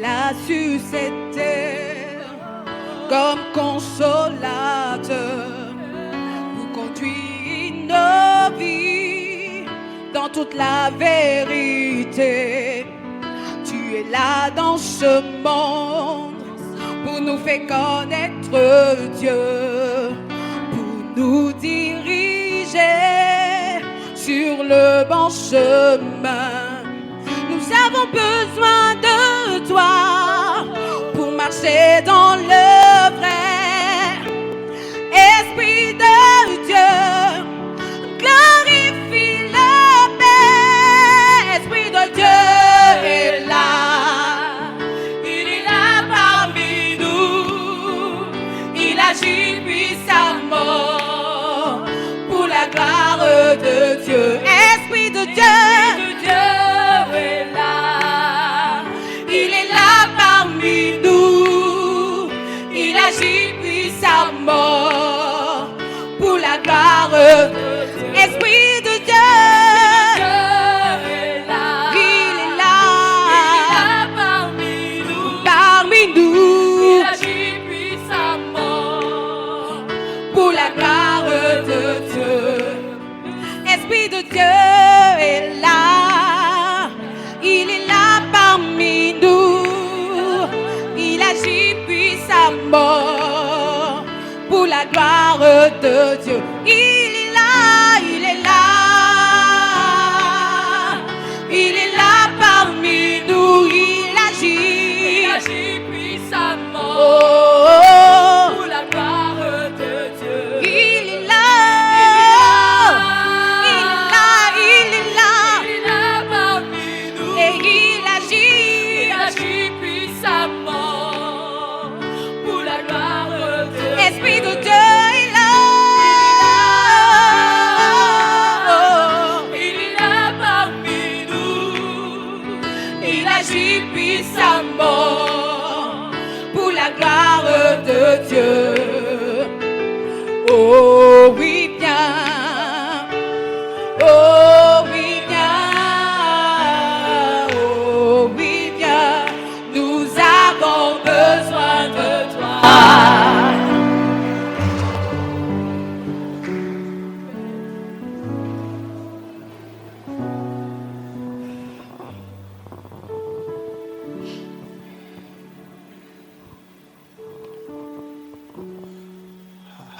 là sur cette terre comme consolateur pour conduire nos vies dans toute la vérité. Tu es là dans ce monde pour nous faire connaître Dieu, pour nous diriger sur le bon chemin. Nous avons besoin de toi pour marcher dans le vrai. Esprit de Dieu, glorifie le Père. Esprit de Dieu est là. Il est là parmi nous. Il agit puissamment pour la gloire de Dieu. Esprit de Dieu. Pour la gloire de Dieu. Esprit de Dieu, il est là parmi nous, il agit puissamment pour la gloire de Dieu. Esprit de Dieu est là, il est là parmi nous, il agit puissamment pour la gloire de Dieu. Il est là, il est là. Il est là parmi nous, il agit puissamment pour la gloire de Dieu. Il est là, il est là, il est là. Il est là parmi nous et il agit puissamment pour la gloire de Dieu. Esprit de Dieu. Pour la gloire de Dieu. Oh oui, viens. Oh oui, viens. Oh oui, viens. Nous avons besoin de toi.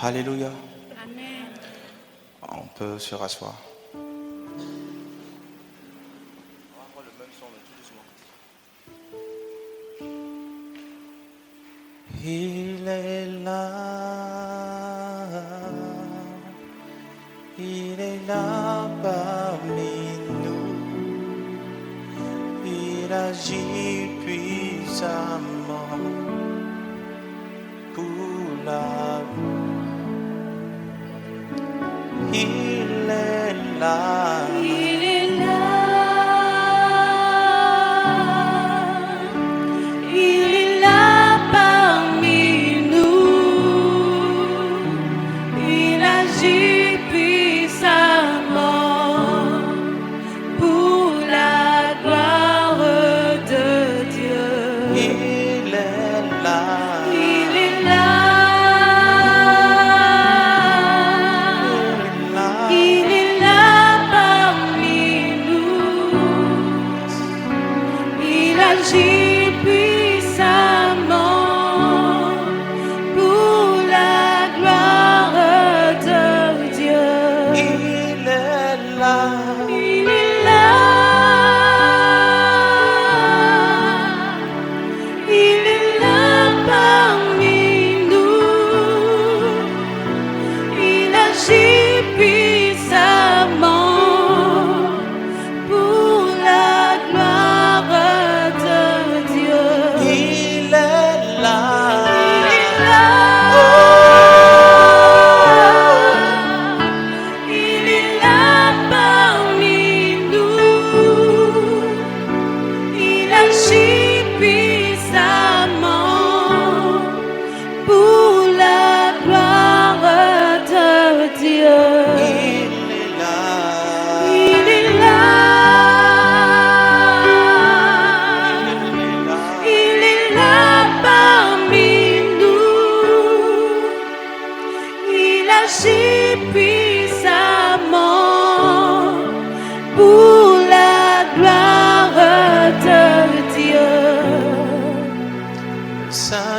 Alléluia. Amen. On peut se rasseoir. Il est là, il est là parmi nous, il agit puissamment pour la gloire. Il est là. Il est là. Il est là parmi nous. Il agit puissamment pour la gloire de Dieu. Il est là. Il est là. Il est là parmi nous. Il agit puissamment pour la gloire de Dieu. Il est là. Il est là. Il est là parmi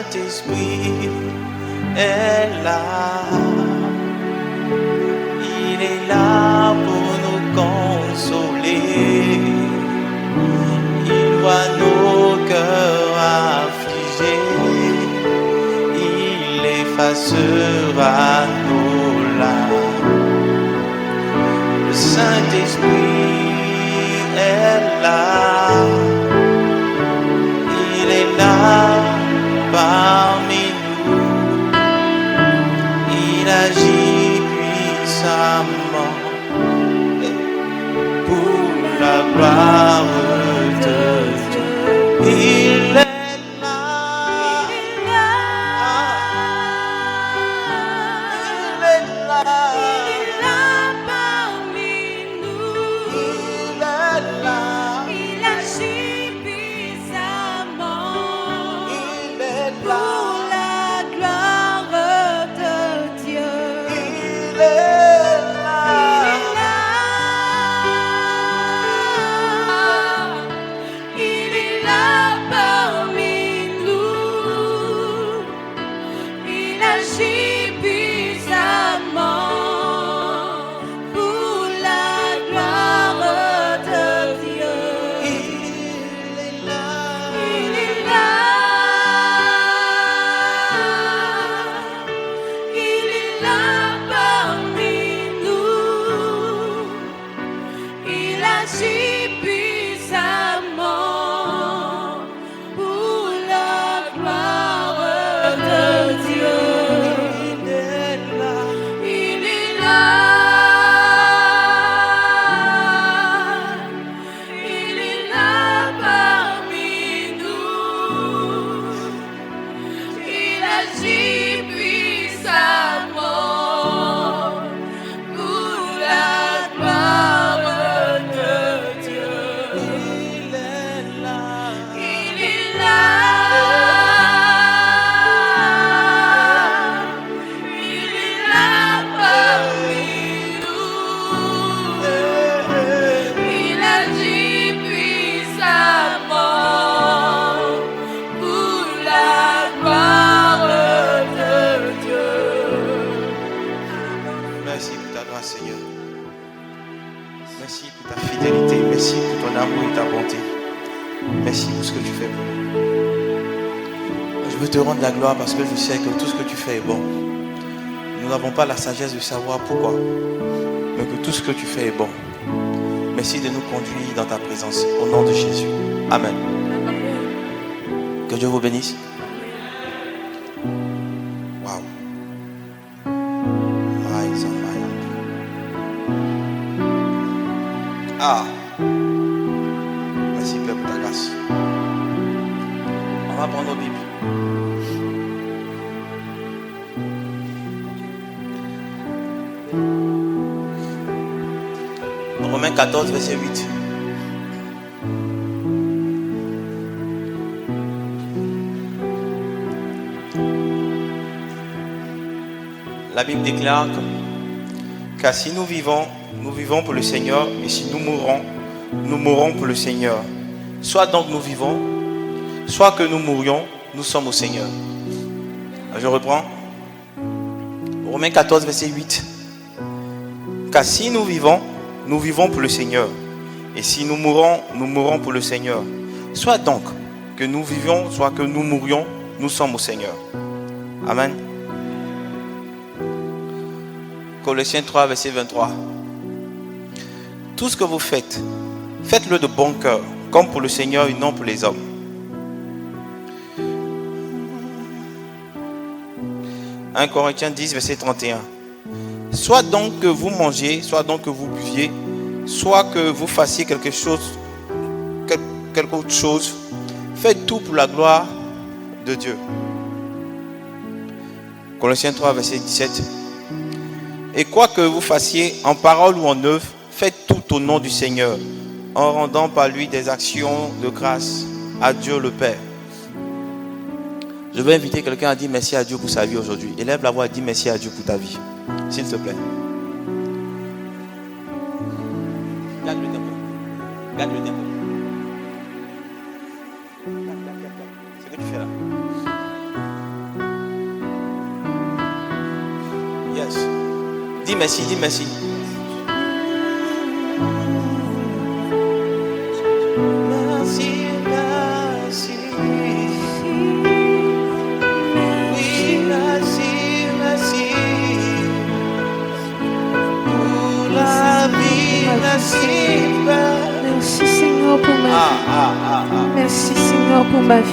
Saint-Esprit est là. Il est là pour nous consoler. Il voit nos cœurs affligés. Il effacera nos larmes. Le Saint-Esprit est là. Il est là parmi nous. Il agit puissamment pour la gloire de Dieu. Il est là. Il est là. Il est là parmi nous. Il est là. Il agit puissamment Il est pour là. la gloire de Dieu. Il est là. Il est là parmi nous. Il agit puissamment pour la gloire de Dieu. Il est là. Il est là. Il est là parmi nous. Il agit puissamment pour la gloire de Dieu. Il est là. Il est là. Il est là parmi nous. Il agit puissamment pour la gloire de Dieu. Il est là. Il est là. Il est là parmi nous. Il agit puissamment pour la gloire de Dieu. Merci pour ta grâce, Seigneur. Merci pour ta fidélité. Merci pour ton amour et ta bonté. Merci pour ce que tu fais pour nous. Je veux te rendre la gloire parce que je sais que tout ce que tu fais est bon. Nous n'avons pas la sagesse de savoir pourquoi, mais que tout ce que tu fais est bon. Merci de nous conduire dans ta présence. Au nom de Jésus. Amen. Que Dieu vous bénisse. Waouh. Rise on my hand. Ah. Merci Père pour ta grâce. On va prendre nos Bibles. Romains 14, verset 8. La Bible déclare car si nous vivons pour le Seigneur, et si nous mourrons pour le Seigneur. Soit donc nous vivons, soit que nous mourions, nous sommes au Seigneur. Je reprends. Romains 14, verset 8. Car si nous vivons pour le Seigneur. Et si nous mourons pour le Seigneur. Soit donc que nous vivions, soit que nous mourions, nous sommes au Seigneur. Amen. Colossiens 3, verset 23. Tout ce que vous faites, faites-le de bon cœur, comme pour le Seigneur et non pour les hommes. 1 Corinthiens 10, verset 31. Soit donc que vous mangiez, soit donc que vous buviez, soit que vous fassiez quelque autre chose, faites tout pour la gloire de Dieu. Colossiens 3, verset 17. Et quoi que vous fassiez en parole ou en œuvre, faites tout au nom du Seigneur, en rendant par lui des actions de grâce à Dieu le Père. Je vais inviter quelqu'un à dire merci à Dieu pour sa vie aujourd'hui. Élève la voix et dis merci à Dieu pour ta vie. S'il te plaît. Garde le tempo. Garde le tempo. C'est ce que tu fais là. Dis merci, dis merci. Merci, merci. Oui, merci, merci. Pour la vie, merci, Père. Merci Seigneur pour ma vie. Merci Seigneur pour ma vie.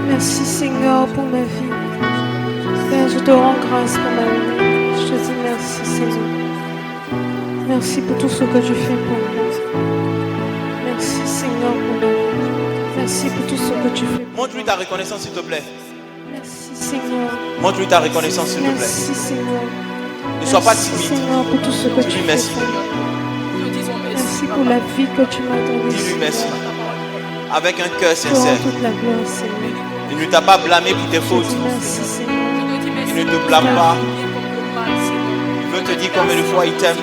Merci Seigneur pour ma vie. Père, je te rends grâce pour ma vie. Je te dis merci Seigneur. Merci pour tout ce que tu fais pour moi. Merci Seigneur pour ma vie. Merci pour tout ce que tu fais. Montre-lui ta reconnaissance s'il te plaît. Merci Seigneur. Montre-lui ta reconnaissance s'il te plaît. Merci Seigneur. Ne sois pas Merci timide. Seigneur pour tout ce que tu Dis fais. merci. Merci pour la vie que tu m'as donnée. Dis-lui merci. Avec un cœur Je te rends sincère. toute la gloire Seigneur. Il ne t'a pas blâmé pour tes Je te fautes. dis merci Seigneur. Il ne te blâme pas. Il veut te dire combien de fois il t'aime.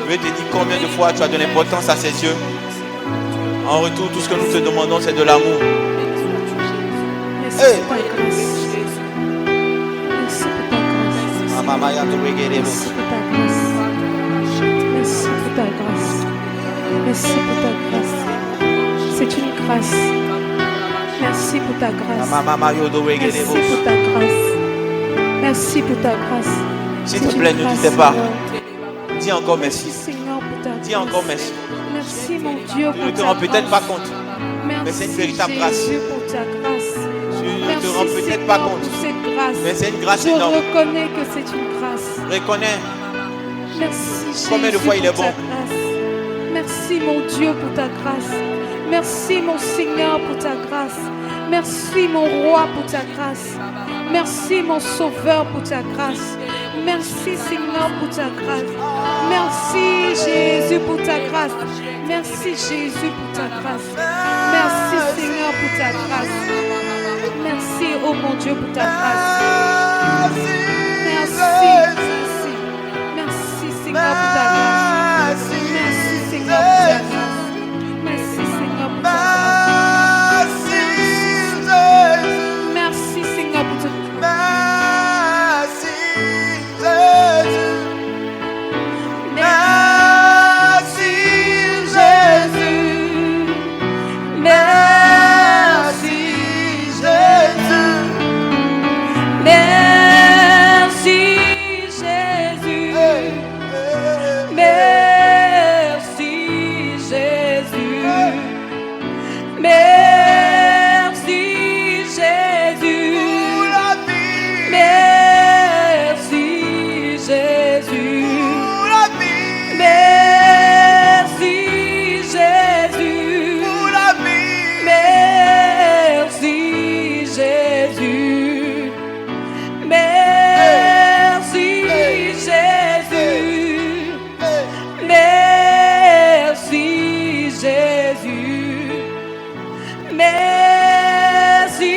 Il veut te dire combien de fois tu as de l'importance à ses yeux. En retour, tout ce que nous te demandons, c'est de l'amour. Merci Hey. pour ta grâce. Merci pour ta grâce. Merci pour ta grâce. Merci pour ta grâce. Merci pour ta grâce. C'est une grâce. Merci pour ta grâce. Merci pour ta grâce. Merci pour ta grâce. S'il C'est te une plaît, ne grâce, disais pas. Seigneur. Dis encore Merci merci. Seigneur pour ta grâce. Dis encore merci. Merci mon Dieu Tu pour ne te ta rends peut-être pas grâce. compte. Mais Merci c'est une véritable grâce. Jésus pour ta grâce. Tu ne te Merci rends peut-être Seigneur pas compte. pour cette grâce. Mais c'est une grâce Je énorme. reconnais que c'est une grâce. Reconnais. Merci Jésus Combien de fois il est pour ta bon. grâce. Merci mon Dieu pour ta grâce. Merci mon Seigneur pour ta grâce. Merci mon roi pour ta grâce. Merci mon sauveur pour ta grâce. Merci Seigneur pour ta grâce. Merci Jésus pour ta grâce. Merci Jésus pour ta grâce. Merci Seigneur pour ta grâce. Merci oh mon Dieu pour ta grâce. Merci. Merci Seigneur pour ta grâce. Merci Seigneur pour ta grâce. Merci Seigneur pour ta grâce. Merci Seigneur pour ta grâce. Merci Jésus. Merci Jésus. Merci Jésus. Merci Jésus. Merci Jésus. Merci Jésus. Merci Jésus. Merci Jésus. Merci Jésus. Merci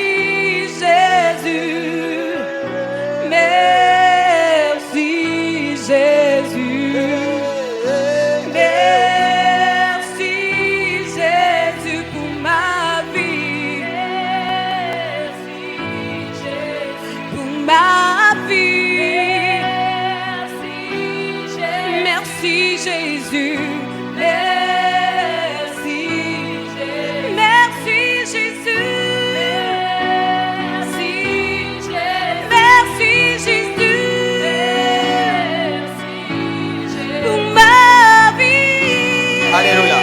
Jésus. Merci Jésus. Merci Jésus. Merci Jésus pour ma vie. Merci Jésus pour ma vie. Merci Jésus. Merci Jésus. Merci Jésus. Merci Jésus. Pour ma vie. Alléluia.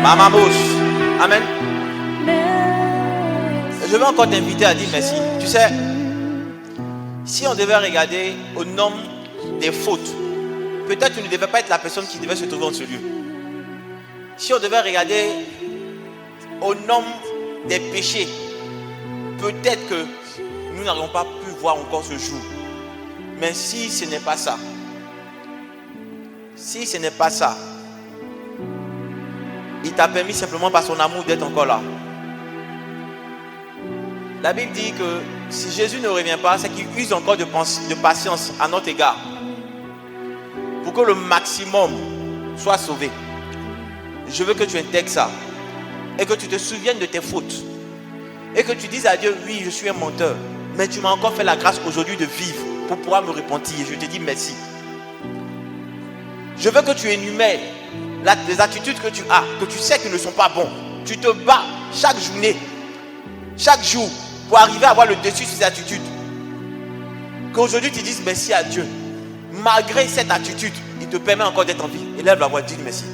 Maman bouche. Amen. Je vais encore t'inviter à dire merci. Tu sais, si on devait regarder au nombre des fautes, peut-être tu ne devais pas être la personne qui devait se trouver en ce lieu. Si on devait regarder au nombre des péchés, peut-être que nous n'aurions pas pu voir encore ce jour. Mais si ce n'est pas ça, il t'a permis simplement par son amour d'être encore là. La Bible dit que si Jésus ne revient pas, c'est qu'il use encore de patience à notre égard pour que le maximum soit sauvé. Je veux que tu intègres ça et que tu te souviennes de tes fautes et que tu dises à Dieu, oui, je suis un menteur, mais tu m'as encore fait la grâce aujourd'hui de vivre pour pouvoir me repentir. Je te dis merci. Je veux que tu énumères les attitudes que tu as, que tu sais qu'elles ne sont pas bonnes. Tu te bats chaque journée, chaque jour, pour arriver à avoir le dessus sur ces attitudes. Qu'aujourd'hui tu dises merci à Dieu. Malgré cette attitude, il te permet encore d'être en vie. Élève la voix, dis merci.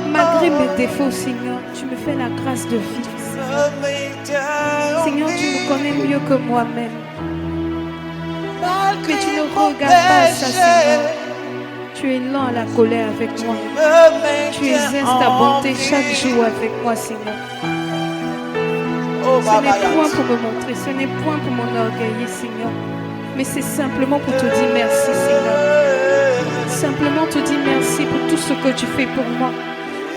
Malgré mes défauts, Seigneur, tu me fais la grâce de vivre. Seigneur, tu me connais mieux que moi-même. Mais tu ne regardes pas ça, Seigneur. Tu es lent à la colère avec moi. Tu exerces ta bonté chaque jour avec moi, Seigneur. Ce n'est point pour me montrer, ce n'est point pour m'enorgueillir, Seigneur. Mais c'est simplement pour te dire merci, Seigneur. Simplement te dire merci pour tout ce que tu fais pour moi.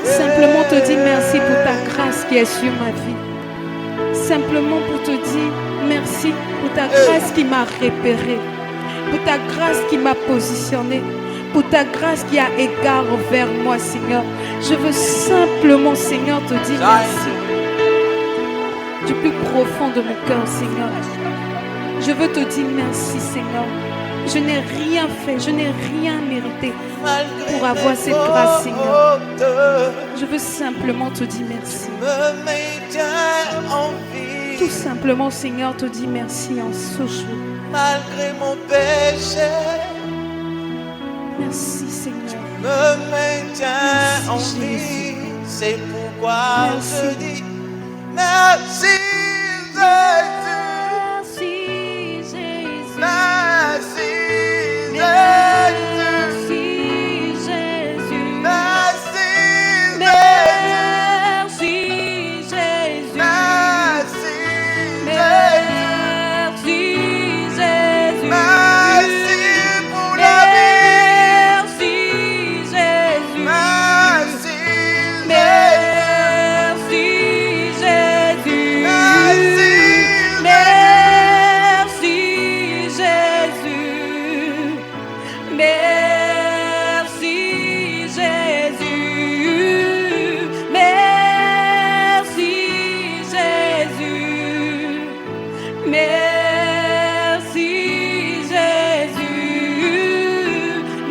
Simplement te dire merci pour ta grâce qui est sur ma vie. Simplement pour te dire merci pour ta grâce qui m'a repéré. Pour ta grâce qui m'a positionné. Pour ta grâce qui a égard envers moi, Seigneur. Je veux simplement, Seigneur, te dire merci. Du plus profond de mon cœur, Seigneur. Je veux te dire merci, Seigneur. Je n'ai rien fait, je n'ai rien mérité pour avoir cette grâce, Seigneur. Je veux simplement te dire merci. Tout simplement, Seigneur, te dire merci en ce jour. Malgré mon péché, merci, Seigneur. Me maintiens en vie. C'est pourquoi je dis merci, Jésus. Merci, Jésus. Merci, Jésus. Merci, Jésus. Merci, Merci, Jésus. merci pour la vie. Merci, Jésus.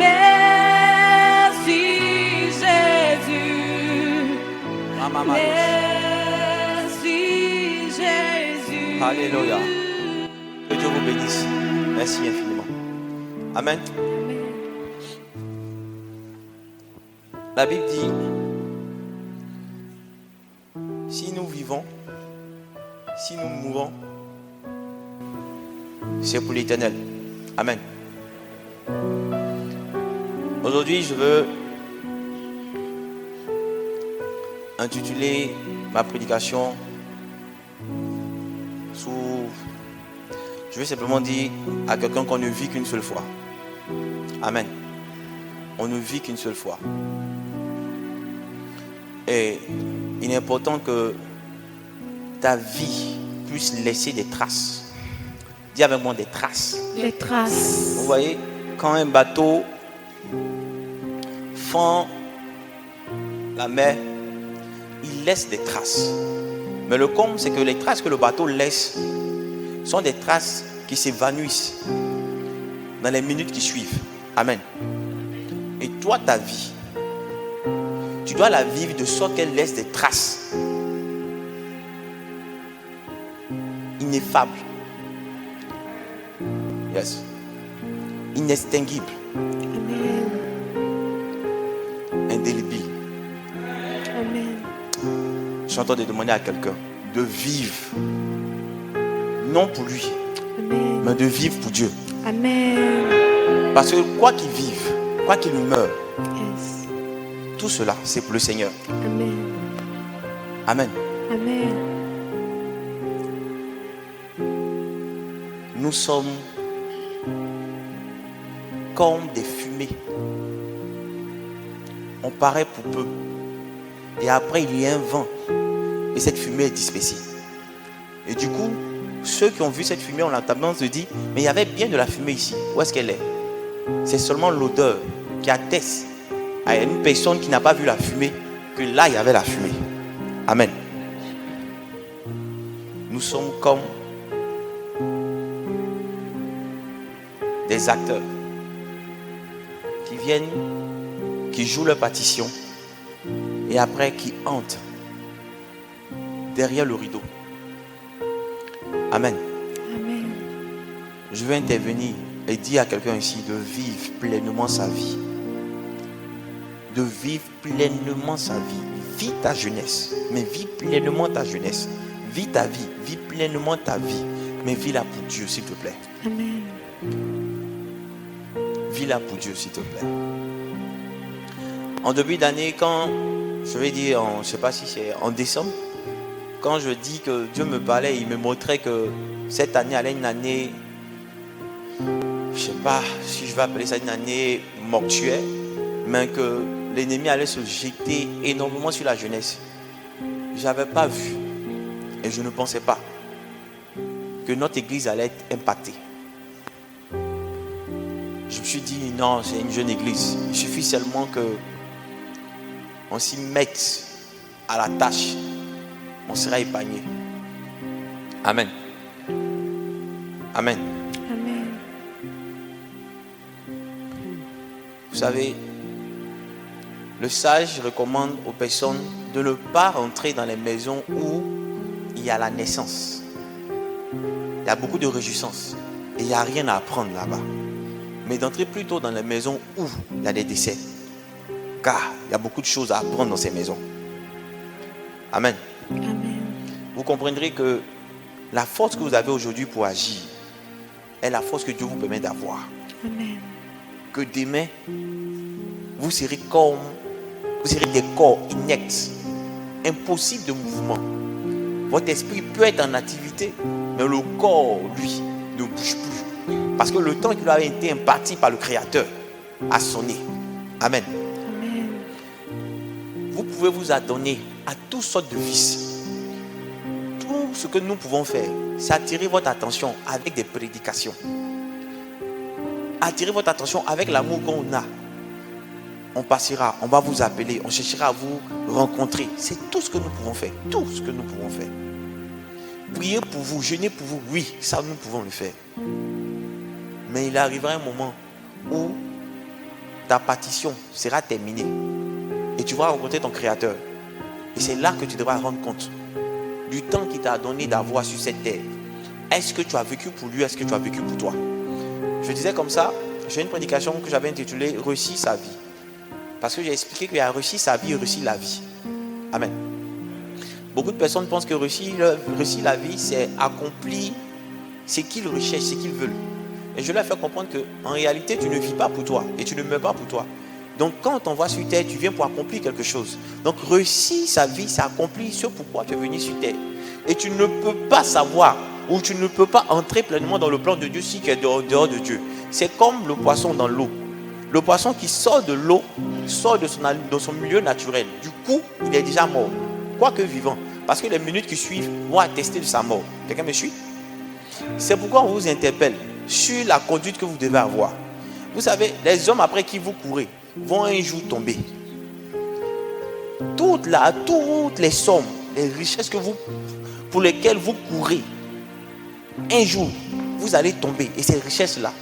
Merci, Merci, Jésus. Merci, Jésus. Alléluia. Que Dieu vous bénisse. Merci infiniment. Amen. La Bible dit, si nous vivons, si nous mourons, c'est pour l'éternel. Amen. Aujourd'hui, je veux intituler ma prédication sous... Je veux simplement dire à quelqu'un qu'on ne vit qu'une seule fois. Amen. On ne vit qu'une seule fois. Et il est important que ta vie puisse laisser des traces. Dis avec moi des traces. Les traces. Vous voyez, quand un bateau fend la mer, il laisse des traces. Mais le comble, c'est que les traces que le bateau laisse sont des traces qui s'évanouissent dans les minutes qui suivent. Amen. Et toi, ta vie, tu dois la vivre de sorte qu'elle laisse des traces ineffables. Yes. Inextinguibles. Amen. Indélébiles. Amen. Je suis en train de demander à quelqu'un de vivre, non pour lui, Amen. mais de vivre pour Dieu. Amen. Parce que quoi qu'il vive, quoi qu'il meure, Yes. tout cela, c'est pour le Seigneur. Amen. Amen. Amen. Nous sommes comme des fumées. On paraît pour peu. Et après, il y a un vent. Et cette fumée est dispersée. Et du coup, ceux qui ont vu cette fumée ont la tendance de dire, mais il y avait bien de la fumée ici. Où est-ce qu'elle est? C'est seulement l'odeur qui atteste à une personne qui n'a pas vu la fumée que là, il y avait la fumée. Amen. Nous sommes comme des acteurs qui viennent, qui jouent leur partition et après qui entrent derrière le rideau. Amen. Amen. Je veux intervenir et dire à quelqu'un ici de vivre pleinement sa vie. De vivre pleinement sa vie. Vis ta jeunesse, mais vis pleinement ta jeunesse. Vis ta vie, vis pleinement ta vie, mais vis-la pour Dieu, s'il te plaît. Amen. Vis-la pour Dieu, s'il te plaît. En début d'année, quand je vais dire, je ne sais pas si c'est en décembre, quand je dis que Dieu me parlait, il me montrait que cette année allait une année, je ne sais pas si je vais appeler ça une année mortuaire, mais que l'ennemi allait se jeter énormément sur la jeunesse. Je n'avais pas vu et je ne pensais pas que notre église allait être impactée. Je me suis dit, non, c'est une jeune église. Il suffit seulement que on s'y mette à la tâche. On sera épargné. Amen. Amen. Amen. Vous savez, le sage recommande aux personnes de ne pas rentrer dans les maisons où il y a la naissance. Il y a beaucoup de réjouissance et il n'y a rien à apprendre là-bas. Mais d'entrer plutôt dans les maisons où il y a des décès. Car il y a beaucoup de choses à apprendre dans ces maisons. Amen. Amen. Vous comprendrez que la force que vous avez aujourd'hui pour agir est la force que Dieu vous permet d'avoir. Amen. Que demain, vous serez des corps inectes, impossibles de mouvement. Votre esprit peut être en activité, mais le corps, lui, ne bouge plus. Parce que le temps qui lui avait été imparti par le Créateur a sonné. Amen. Amen. Vous pouvez vous adonner à toutes sortes de vices. Tout ce que nous pouvons faire, c'est attirer votre attention avec des prédications. Attirer votre attention avec l'amour qu'on a. On passera, on va vous appeler, on cherchera à vous rencontrer. C'est tout ce que nous pouvons faire. Tout ce que nous pouvons faire. Prier pour vous, jeûner pour vous, oui, ça nous pouvons le faire. Mais il arrivera un moment où ta partition sera terminée et tu vas rencontrer ton Créateur. Et c'est là que tu devras rendre compte du temps qu'il t'a donné d'avoir sur cette terre. Est-ce que tu as vécu pour lui? Est-ce que tu as vécu pour toi? Je disais comme ça, j'ai une prédication que j'avais intitulée « Réussir sa vie ». Parce que j'ai expliqué qu'il y a réussi sa vie et réussir la vie. Amen. Beaucoup de personnes pensent que réussir la vie, c'est accomplir ce qu'ils recherchent, ce qu'ils veulent. Et je leur fais comprendre qu'en réalité, tu ne vis pas pour toi et tu ne meurs pas pour toi. Donc quand on voit sur terre, tu viens pour accomplir quelque chose. Donc réussir sa vie, c'est accomplir ce pourquoi tu es venu sur terre. Et tu ne peux pas savoir ou tu ne peux pas entrer pleinement dans le plan de Dieu si tu es dehors de Dieu. C'est comme le poisson dans l'eau. Le poisson qui sort de l'eau, sort de son milieu naturel. Du coup, il est déjà mort. Quoique vivant. Parce que les minutes qui suivent vont attester de sa mort. Quelqu'un me suit? C'est pourquoi on vous interpelle sur la conduite que vous devez avoir. Vous savez, les hommes après qui vous courez vont un jour tomber. Toutes les sommes, les richesses pour lesquelles vous courez, un jour, vous allez tomber. Et ces richesses-là,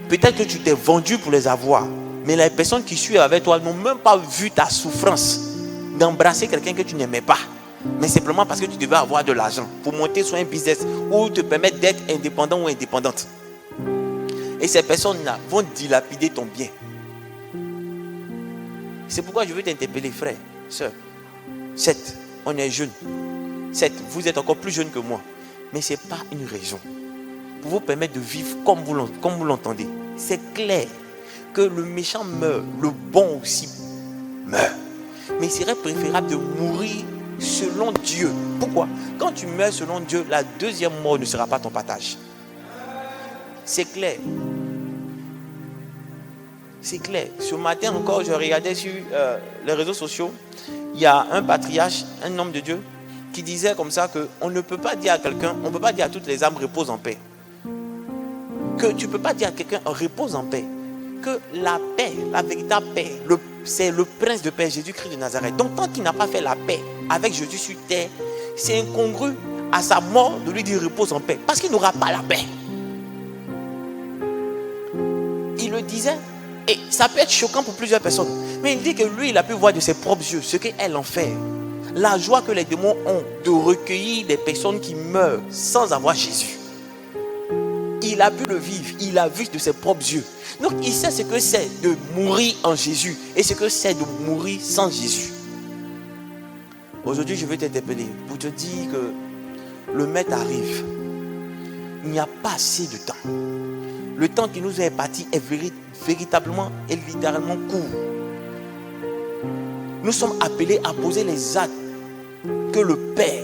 peut-être que tu t'es vendu pour les avoir, mais les personnes qui suivent avec toi n'ont même pas vu ta souffrance d'embrasser quelqu'un que tu n'aimais pas. Mais simplement parce que tu devais avoir de l'argent pour monter sur un business ou te permettre d'être indépendant ou indépendante. Et ces personnes-là vont dilapider ton bien. C'est pourquoi je veux t'interpeller, frère, soeur. Certes, on est jeune. Certes, vous êtes encore plus jeune que moi. Mais ce n'est pas une raison pour vous permettre de vivre comme vous l'entendez. C'est clair que le méchant meurt, le bon aussi meurt. Mais il serait préférable de mourir selon Dieu. Pourquoi? Quand tu meurs selon Dieu, la deuxième mort ne sera pas ton partage. C'est clair. C'est clair. Ce matin encore, je regardais sur les réseaux sociaux. Il y a un patriarche, un homme de Dieu, qui disait comme ça qu'on ne peut pas dire à quelqu'un, on ne peut pas dire à toutes les âmes repose en paix. Que tu ne peux pas dire à quelqu'un repose en paix. Que la paix, la véritable paix, c'est le prince de paix, Jésus-Christ de Nazareth. Donc tant qu'il n'a pas fait la paix avec Jésus sur terre, c'est incongru à sa mort de lui dire repose en paix. Parce qu'il n'aura pas la paix. Il le disait. Et ça peut être choquant pour plusieurs personnes. Mais il dit que lui, il a pu voir de ses propres yeux ce qu'elle en fait. La joie que les démons ont de recueillir des personnes qui meurent sans avoir Jésus. Il a pu le vivre. Il a vu de ses propres yeux. Donc il sait ce que c'est de mourir en Jésus. Et ce que c'est de mourir sans Jésus. Aujourd'hui, je vais t'interpeller pour te dire que le maître arrive. Il n'y a pas assez de temps. Le temps qui nous est imparti est véritablement et littéralement court. Nous sommes appelés à poser les actes que le Père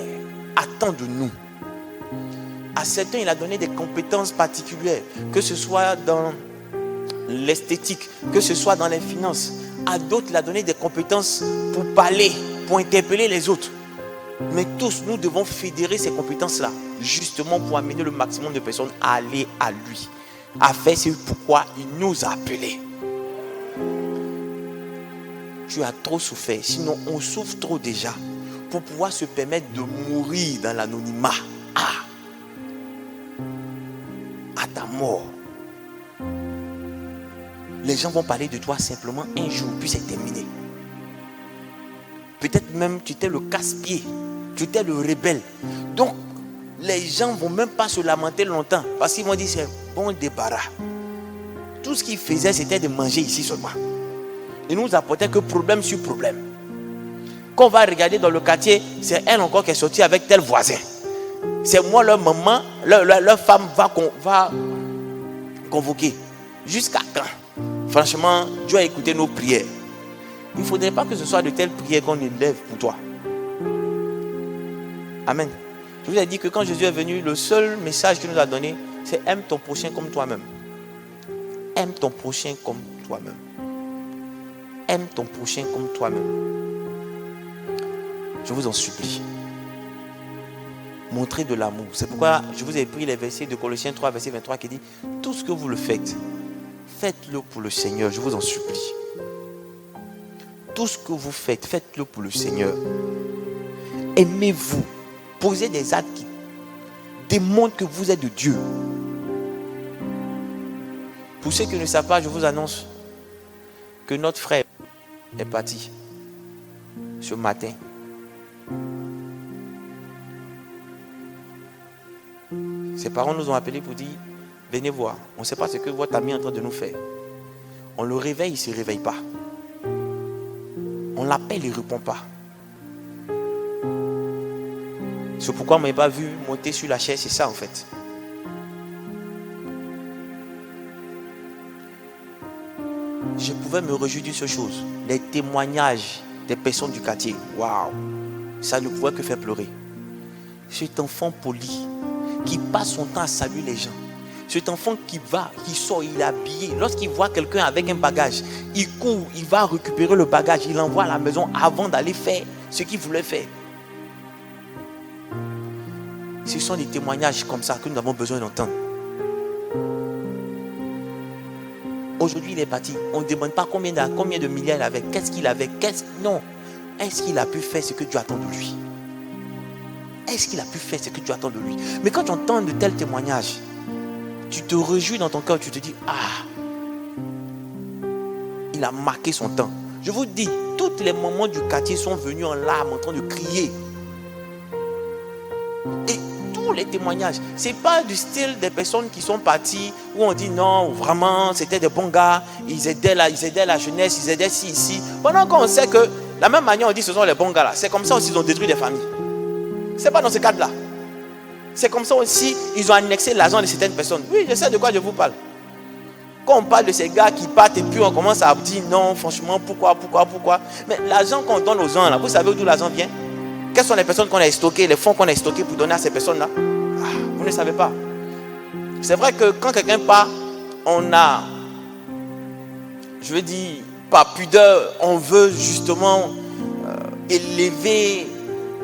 attend de nous. À certains, il a donné des compétences particulières, que ce soit dans l'esthétique, que ce soit dans les finances. À d'autres, il a donné des compétences pour parler, pour interpeller les autres. Mais tous, nous devons fédérer ces compétences-là, justement pour amener le maximum de personnes à aller à lui. À faire ce pourquoi il nous a appelés. Tu as trop souffert, sinon on souffre trop déjà pour pouvoir se permettre de mourir dans l'anonymat. À ta mort. Les gens vont parler de toi simplement un jour, puis c'est terminé. Peut-être même tu étais le casse-pied, tu étais le rebelle. Donc, les gens ne vont même pas se lamenter longtemps parce qu'ils vont dire c'est bon débarras. Tout ce qu'ils faisaient, c'était de manger ici seulement. Ils nous apportaient que problème sur problème. Quand on va regarder dans le quartier, c'est elle encore qui est sortie avec tel voisin. C'est moi leur maman, leur femme va convoquer. Jusqu'à quand? Franchement, Dieu a écouté nos prières. Il ne faudrait pas que ce soit de telles prières qu'on élève pour toi. Amen. Je vous ai dit que quand Jésus est venu, le seul message qu'il nous a donné, c'est aime ton prochain comme toi-même. Aime ton prochain comme toi-même. Aime ton prochain comme toi-même. Je vous en supplie. Montrez de l'amour. C'est pourquoi je vous ai pris les versets de Colossiens 3, verset 23 qui dit tout ce que vous le faites, faites-le pour le Seigneur. Je vous en supplie. Tout ce que vous faites, faites-le pour le Seigneur. Aimez-vous. Posez des actes qui démontrent que vous êtes de Dieu. Pour ceux qui ne savent pas, je vous annonce que notre frère est parti ce matin. Ses parents nous ont appelés pour dire venez voir, on ne sait pas ce que votre ami est en train de nous faire. On le réveille, il ne se réveille pas. On l'appelle, il ne répond pas. C'est pourquoi on ne m'a pas vu monter sur la chaise, c'est ça en fait. Je pouvais me réjouir d'une seule chose, les témoignages des personnes du quartier. Waouh, ça ne pouvait que faire pleurer. Cet enfant poli, qui passe son temps à saluer les gens. Cet enfant qui sort, il est habillé. Lorsqu'il voit quelqu'un avec un bagage, il court, il va récupérer le bagage, il l'envoie à la maison avant d'aller faire ce qu'il voulait faire. Ce sont des témoignages comme ça que nous avons besoin d'entendre. Aujourd'hui, il est parti. On ne demande pas combien de milliards il avait, qu'est-ce qu'il avait, non. Est-ce qu'il a pu faire ce que Dieu attend de lui? Est-ce qu'il a pu faire ce que Dieu attend de lui? Mais quand tu entends de tels témoignages, tu te réjouis dans ton cœur, tu te dis, il a marqué son temps. Je vous dis, tous les moments du quartier sont venus en larmes, en train de crier. Et tous les témoignages, ce n'est pas du style des personnes qui sont parties, où on dit non, vraiment, c'était des bons gars, ils aidaient la jeunesse, ils aidaient ici. Pendant qu'on sait que, la même manière on dit ce sont les bons gars là, c'est comme ça aussi ils ont détruit des familles. Ce n'est pas dans ce cadre-là. C'est comme ça aussi, ils ont annexé l'argent de certaines personnes. Oui, je sais de quoi je vous parle. Quand on parle de ces gars qui partent et puis on commence à dire non, franchement, pourquoi. Mais l'argent qu'on donne aux gens, là, vous savez d'où l'argent vient? Quelles sont les personnes qu'on a stockées, les fonds qu'on a stockés pour donner à ces personnes-là? Vous ne savez pas. C'est vrai que quand quelqu'un part, on a, je veux dire, par pudeur, on veut justement élever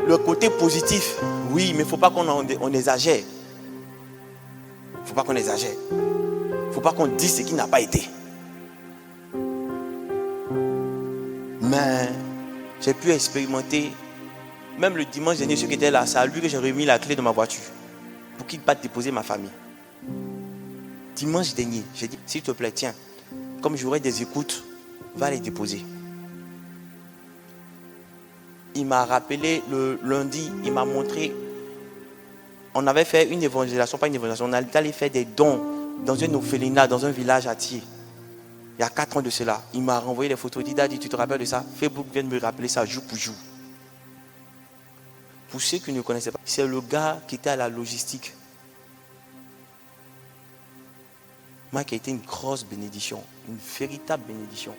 le côté positif. Oui, mais il ne faut pas qu'on exagère. Il ne faut pas qu'on exagère. Il ne faut pas qu'on dise ce qui n'a pas été. Mais j'ai pu expérimenter, même le dimanche dernier, ceux qui étaient là, c'est à lui que j'ai remis la clé de ma voiture pour qu'il parte déposer ma famille. Dimanche dernier, j'ai dit, s'il te plaît, tiens, comme j'aurai des écoutes, va les déposer. Il m'a rappelé le lundi, il m'a montré, on avait fait une évangélisation, pas une évangélisation, on allait faire des dons dans un orphelinat, dans un village à Thiers. Il y a 4 ans de cela, il m'a renvoyé les photos, il dit, Daddy, tu te rappelles de ça? Facebook vient de me rappeler ça jour pour jour. Pour ceux qui ne connaissaient pas, c'est le gars qui était à la logistique. Moi qui a été une grosse bénédiction, une véritable bénédiction.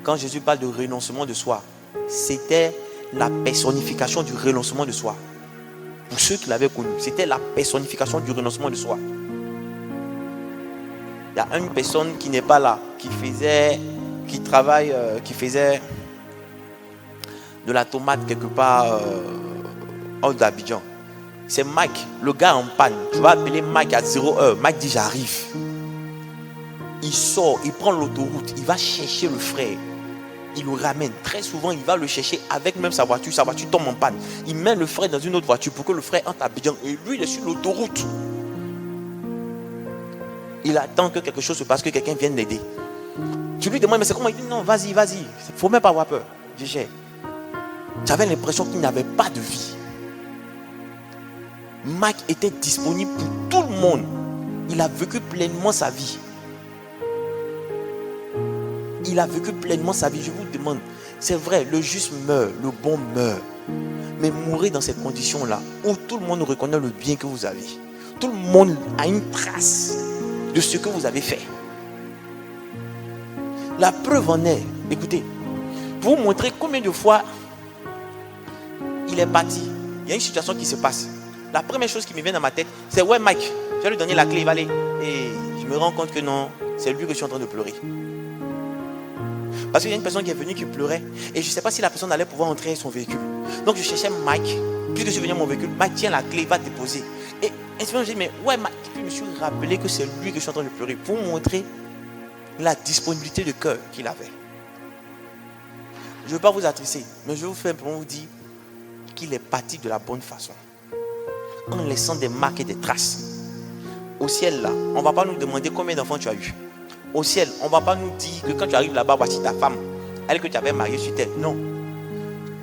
Quand Jésus parle de renoncement de soi, c'était la personnification du renoncement de soi. Pour ceux qui l'avaient connu, c'était la personnification du renoncement de soi. Il y a une personne qui n'est pas là, qui faisait de la tomate quelque part hors d'Abidjan. C'est Mike, le gars en panne. Tu vas appeler Mike à 0 heure. Mike dit j'arrive. Il sort, il prend l'autoroute, il va chercher le frère. Il le ramène. Très souvent, il va le chercher avec même sa voiture. Sa voiture tombe en panne. Il met le frère dans une autre voiture pour que le frère entre à Abidjan. Et lui, il est sur l'autoroute. Il attend que quelque chose se passe, que quelqu'un vienne l'aider. Tu lui demandes, mais c'est comment? Il dit, non, vas-y. Il ne faut même pas avoir peur. Je gère. J'avais l'impression qu'il n'avait pas de vie. Mike était disponible pour tout le monde. Il a vécu pleinement sa vie. Il a vécu pleinement sa vie. Je vous demande, c'est vrai, le juste meurt, le bon meurt. Mais mourir dans ces conditions-là, où tout le monde reconnaît le bien que vous avez. Tout le monde a une trace de ce que vous avez fait. La preuve en est, écoutez, pour vous montrer combien de fois il est parti. Il y a une situation qui se passe. La première chose qui me vient dans ma tête, c'est ouais Mike, je vais lui donner la clé, il va aller. Et je me rends compte que non, c'est lui que je suis en train de pleurer. Parce qu'il y a une personne qui est venue qui pleurait. Et je ne sais pas si la personne allait pouvoir entrer son véhicule. Donc je cherchais Mike. Puis je suis venu à mon véhicule. Mike, tiens la clé, va déposer. Et je me dis, mais ouais Mike. Puis je me suis rappelé que c'est lui que je suis en train de pleurer. Pour montrer la disponibilité de cœur qu'il avait. Je ne veux pas vous attrister. Mais je vais vous simplement vous dire qu'il est parti de la bonne façon. En laissant des marques et des traces. Au ciel là, on ne va pas nous demander combien d'enfants tu as eu. Au ciel, on ne va pas nous dire que quand tu arrives là-bas, voici ta femme, elle que tu avais mariée sur terre. Non.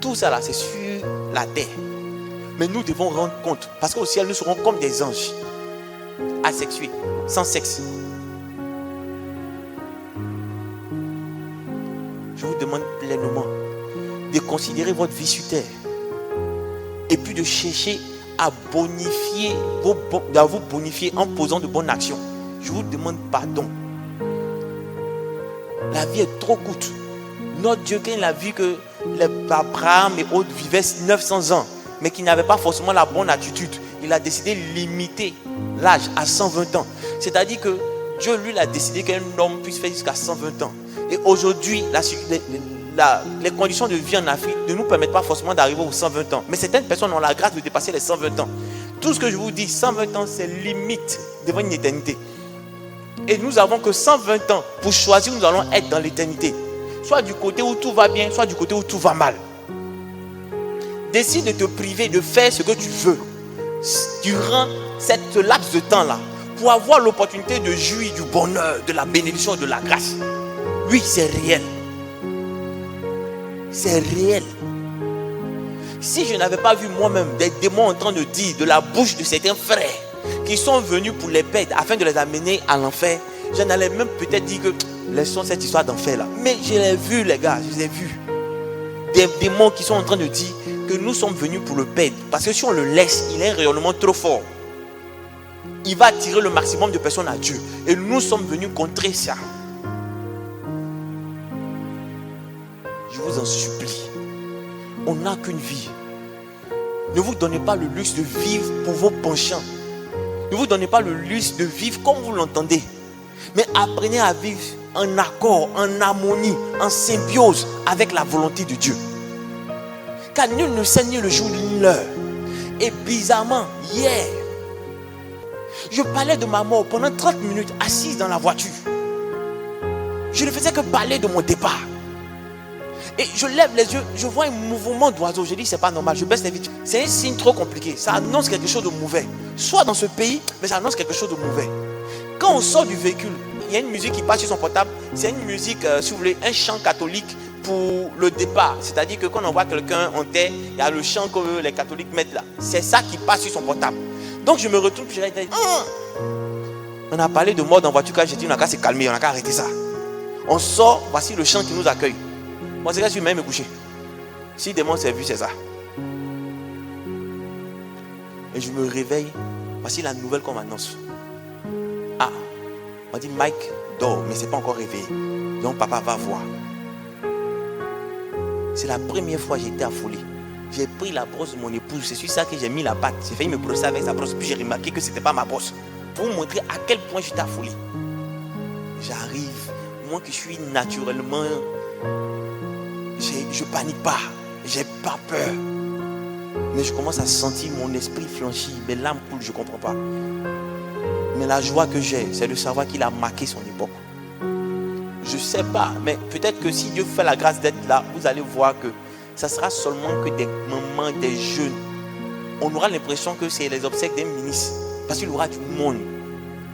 Tout ça là, c'est sur la terre. Mais nous devons rendre compte. Parce qu'au ciel, nous serons comme des anges. Asexués, sans sexe. Je vous demande pleinement de considérer votre vie sur terre. Et puis de chercher à bonifier, à vous bonifier en posant de bonnes actions. Je vous demande pardon. La vie est trop courte. Notre Dieu, quand il a vu que les Abraham et autres vivaient 900 ans, mais qui n'avaient pas forcément la bonne attitude, il a décidé de limiter l'âge à 120 ans. C'est-à-dire que Dieu, lui, a décidé qu'un homme puisse faire jusqu'à 120 ans. Et aujourd'hui, les conditions de vie en Afrique ne nous permettent pas forcément d'arriver aux 120 ans. Mais certaines personnes ont la grâce de dépasser les 120 ans. Tout ce que je vous dis, 120 ans, c'est limite devant une éternité. Et nous avons que 120 ans pour choisir où nous allons être dans l'éternité. Soit du côté où tout va bien, soit du côté où tout va mal. Décide de te priver de faire ce que tu veux durant cette laps de temps-là pour avoir l'opportunité de jouir du bonheur, de la bénédiction et de la grâce. Oui, c'est réel. C'est réel. Si je n'avais pas vu moi-même des démons en train de dire de la bouche de certains frères qui sont venus pour les perdre afin de les amener à l'enfer, je n'allais même peut-être dire que laissons cette histoire d'enfer là. Mais je l'ai vu les gars, je les ai vus. Des démons qui sont en train de dire que nous sommes venus pour le perdre. Parce que si on le laisse, il a un rayonnement trop fort. il va attirer le maximum de personnes à Dieu. Et nous sommes venus contrer ça. Je vous en supplie. On n'a qu'une vie. Ne vous donnez pas le luxe de vivre pour vos penchants. Ne vous donnez pas le luxe de vivre comme vous l'entendez. Mais apprenez à vivre en accord, en harmonie, en symbiose avec la volonté de Dieu. Car nul ne sait ni le jour ni l'heure. Et bizarrement, hier, je parlais de ma mort pendant 30 minutes assise dans la voiture. Je ne faisais que parler de mon départ. Et je lève les yeux, je vois un mouvement d'oiseau. Je dis, c'est pas normal, je baisse les vitres. C'est un signe trop compliqué. Ça annonce quelque chose de mauvais. Soit dans ce pays, mais ça annonce quelque chose de mauvais. Quand on sort du véhicule, il y a une musique qui passe sur son portable. C'est une musique, si vous voulez, un chant catholique pour le départ. C'est-à-dire que quand on voit quelqu'un en terre, il y a le chant que les catholiques mettent là. C'est ça qui passe sur son portable. Donc je me retourne, puis je dis, on a parlé de mort dans la voiture. Quand j'ai dit, on a qu'à se calmer, on a qu'à arrêter ça. On sort, voici le chant qui nous accueille. Moi, c'est là que je vais même me coucher. Si demain c'est vu, c'est ça. Et je me réveille. Voici la nouvelle qu'on m'annonce. Ah, on dit Mike dort, mais c'est pas encore réveillé. Donc papa va voir. C'est la première fois que j'étais affolé. J'ai pris la brosse de mon épouse. C'est sur ça que j'ai mis la patte. J'ai failli me brosser avec sa brosse. Puis j'ai remarqué que c'était pas ma brosse. Pour vous montrer à quel point j'étais affolé. J'arrive. Moi qui suis naturellement... Je panique pas, j'ai pas peur. Mais je commence à sentir mon esprit flanchir, mes larmes coulent, je ne comprends pas. Mais la joie que j'ai, c'est de savoir qu'il a marqué son époque. Je ne sais pas, mais peut-être que si Dieu fait la grâce d'être là, vous allez voir que ça sera seulement que des mamans, des jeunes. On aura l'impression que c'est les obsèques d'un ministre, parce qu'il aura du monde.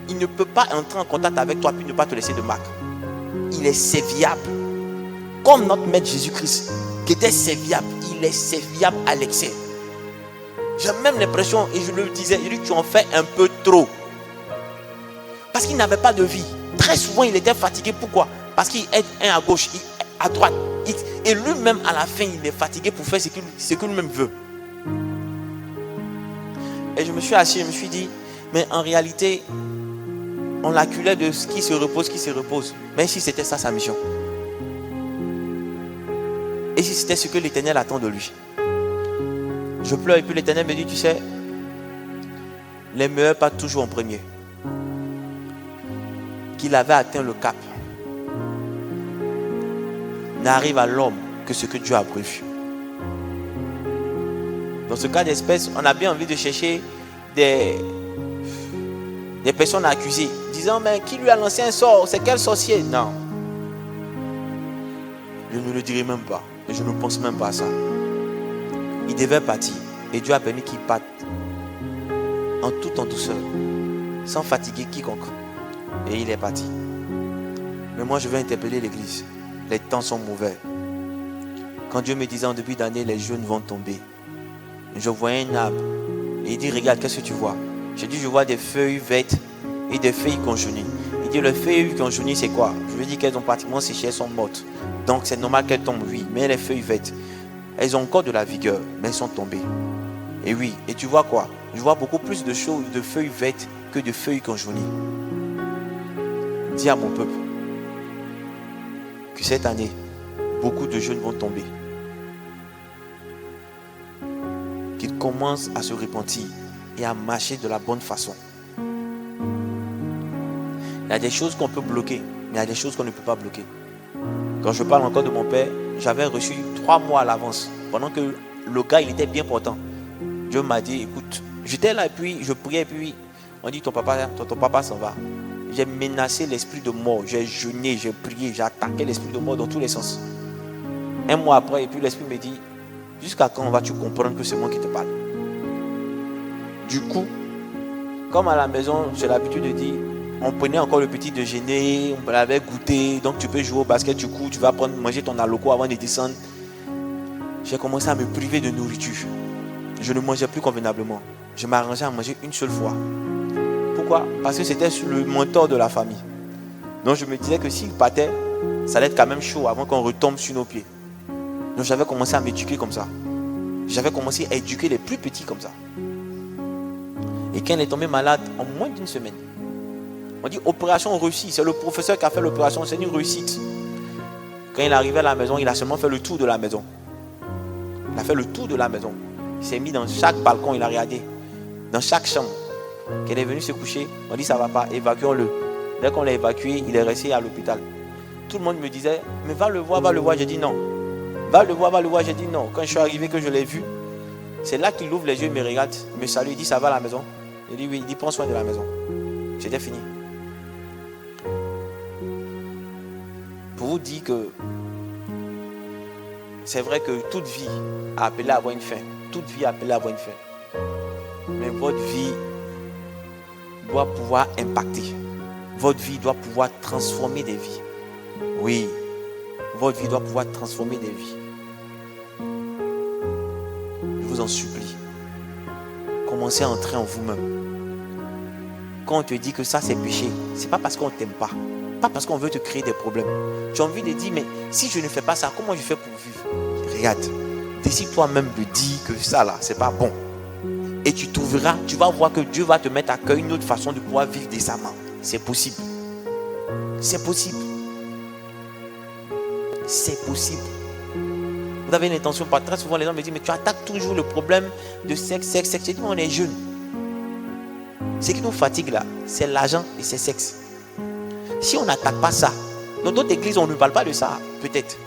Il ne peut pas entrer en contact avec toi puis ne pas te laisser de marque. Il est serviable. Comme notre maître Jésus-Christ, qui était serviable, il est serviable à l'excès. J'ai même l'impression, et je le disais, il dit, tu en fais un peu trop. Parce qu'il n'avait pas de vie. Très souvent, il était fatigué. Pourquoi? Parce qu'il aide un à gauche, à droite. Et lui-même, à la fin, il est fatigué pour faire ce qu'il lui-même veut. Et je me suis assis, je me suis dit, mais en réalité, on l'acculait de ce qui se repose. Mais si c'était ça sa mission? Et si c'était ce que l'Éternel attend de lui? Je pleure et puis l'Éternel me dit, tu sais, les meilleurs partent toujours en premier. Qu'il avait atteint le cap. N'arrive à l'homme que ce que Dieu a prévu. Dans ce cas d'espèce, on a bien envie de chercher des personnes à accuser, disant, mais qui lui a lancé un sort? C'est quel sorcier? Non. Je ne le dirai même pas. Et je ne pense même pas à ça. Il devait partir. Et Dieu a permis qu'il parte. En toute en douceur. Sans fatiguer quiconque. Et il est parti. Mais moi je vais interpeller l'église. Les temps sont mauvais. Quand Dieu me disait en début d'année, les jeunes vont tomber. Je voyais un arbre. Et il dit, regarde, qu'est-ce que tu vois? J'ai dit, je vois des feuilles vertes et des feuilles qu'on jaunit. Il dit, les feuilles qu'on jaunit, c'est quoi? Je lui dis qu'elles ont pratiquement séché, elles sont mortes. Donc c'est normal qu'elles tombent, oui. Mais les feuilles vertes, elles ont encore de la vigueur, mais elles sont tombées. Et oui, et tu vois quoi? Je vois beaucoup plus de choses, de feuilles vertes que de feuilles qu'on jaunit. Dis à mon peuple que cette année, beaucoup de jeunes vont tomber. Qu'ils commencent à se repentir et à marcher de la bonne façon. Il y a des choses qu'on peut bloquer, mais il y a des choses qu'on ne peut pas bloquer. Quand je parle encore de mon père, j'avais reçu 3 mois à l'avance. Pendant que le gars, il était bien portant. Dieu m'a dit, écoute, j'étais là et puis je priais et puis on dit, ton papa s'en va. J'ai menacé l'esprit de mort. J'ai jeûné, j'ai prié, j'ai attaqué l'esprit de mort dans tous les sens. 1 mois après, et puis l'esprit me dit, jusqu'à quand vas-tu comprendre que c'est moi qui te parle? Du coup, comme à la maison, j'ai l'habitude de dire, on prenait encore le petit déjeuner, on l'avait goûté, donc tu peux jouer au basket, du coup, tu vas manger ton aloco avant de descendre. J'ai commencé à me priver de nourriture. Je ne mangeais plus convenablement. Je m'arrangeais à manger une seule fois. Pourquoi? Parce que c'était sur le mentor de la famille. Donc je me disais que s'il partait, ça allait être quand même chaud avant qu'on retombe sur nos pieds. Donc j'avais commencé à m'éduquer comme ça. J'avais commencé à éduquer les plus petits comme ça. Et quand il est tombé malade, en moins d'une semaine, on dit opération réussie. C'est le professeur qui a fait l'opération, c'est une réussite. Quand il est arrivé à la maison, il a seulement fait le tour de la maison. Il a fait le tour de la maison. Il s'est mis dans chaque balcon, il a regardé. Dans chaque chambre. Quand il est venu se coucher, on dit ça ne va pas, évacuons-le. Dès qu'on l'a évacué, il est resté à l'hôpital. Tout le monde me disait, mais va le voir, va le voir. J'ai dit non. Va le voir, va le voir. J'ai dit non. Quand je suis arrivé, que je l'ai vu, c'est là qu'il ouvre les yeux, il me regarde, il me salue, il dit ça va à la maison. Il dit oui, il dit prends soin de la maison. C'était fini. Pour vous dire que c'est vrai que toute vie a appelé à avoir une fin. Toute vie a appelé à avoir une fin. Mais votre vie doit pouvoir impacter. Votre vie doit pouvoir transformer des vies. Oui, votre vie doit pouvoir transformer des vies. Je vous en supplie. Commencez à entrer en vous-même. Quand on te dit que ça c'est péché, c'est pas parce qu'on t'aime pas. Pas parce qu'on veut te créer des problèmes. Tu as envie de dire, mais si je ne fais pas ça, comment je fais pour vivre? Regarde, décide toi-même de dire que ça là, c'est pas bon. Et tu trouveras, tu vas voir que Dieu va te mettre à cœur une autre façon de pouvoir vivre décemment. C'est possible. C'est possible. C'est possible. Vous avez une intention, pas très souvent les gens me disent, mais tu attaques toujours le problème de sexe. Je dis, on est jeunes. Ce qui nous fatigue là, c'est l'argent et c'est sexe. Si on n'attaque pas ça, dans d'autres églises, on ne parle pas de ça, peut-être.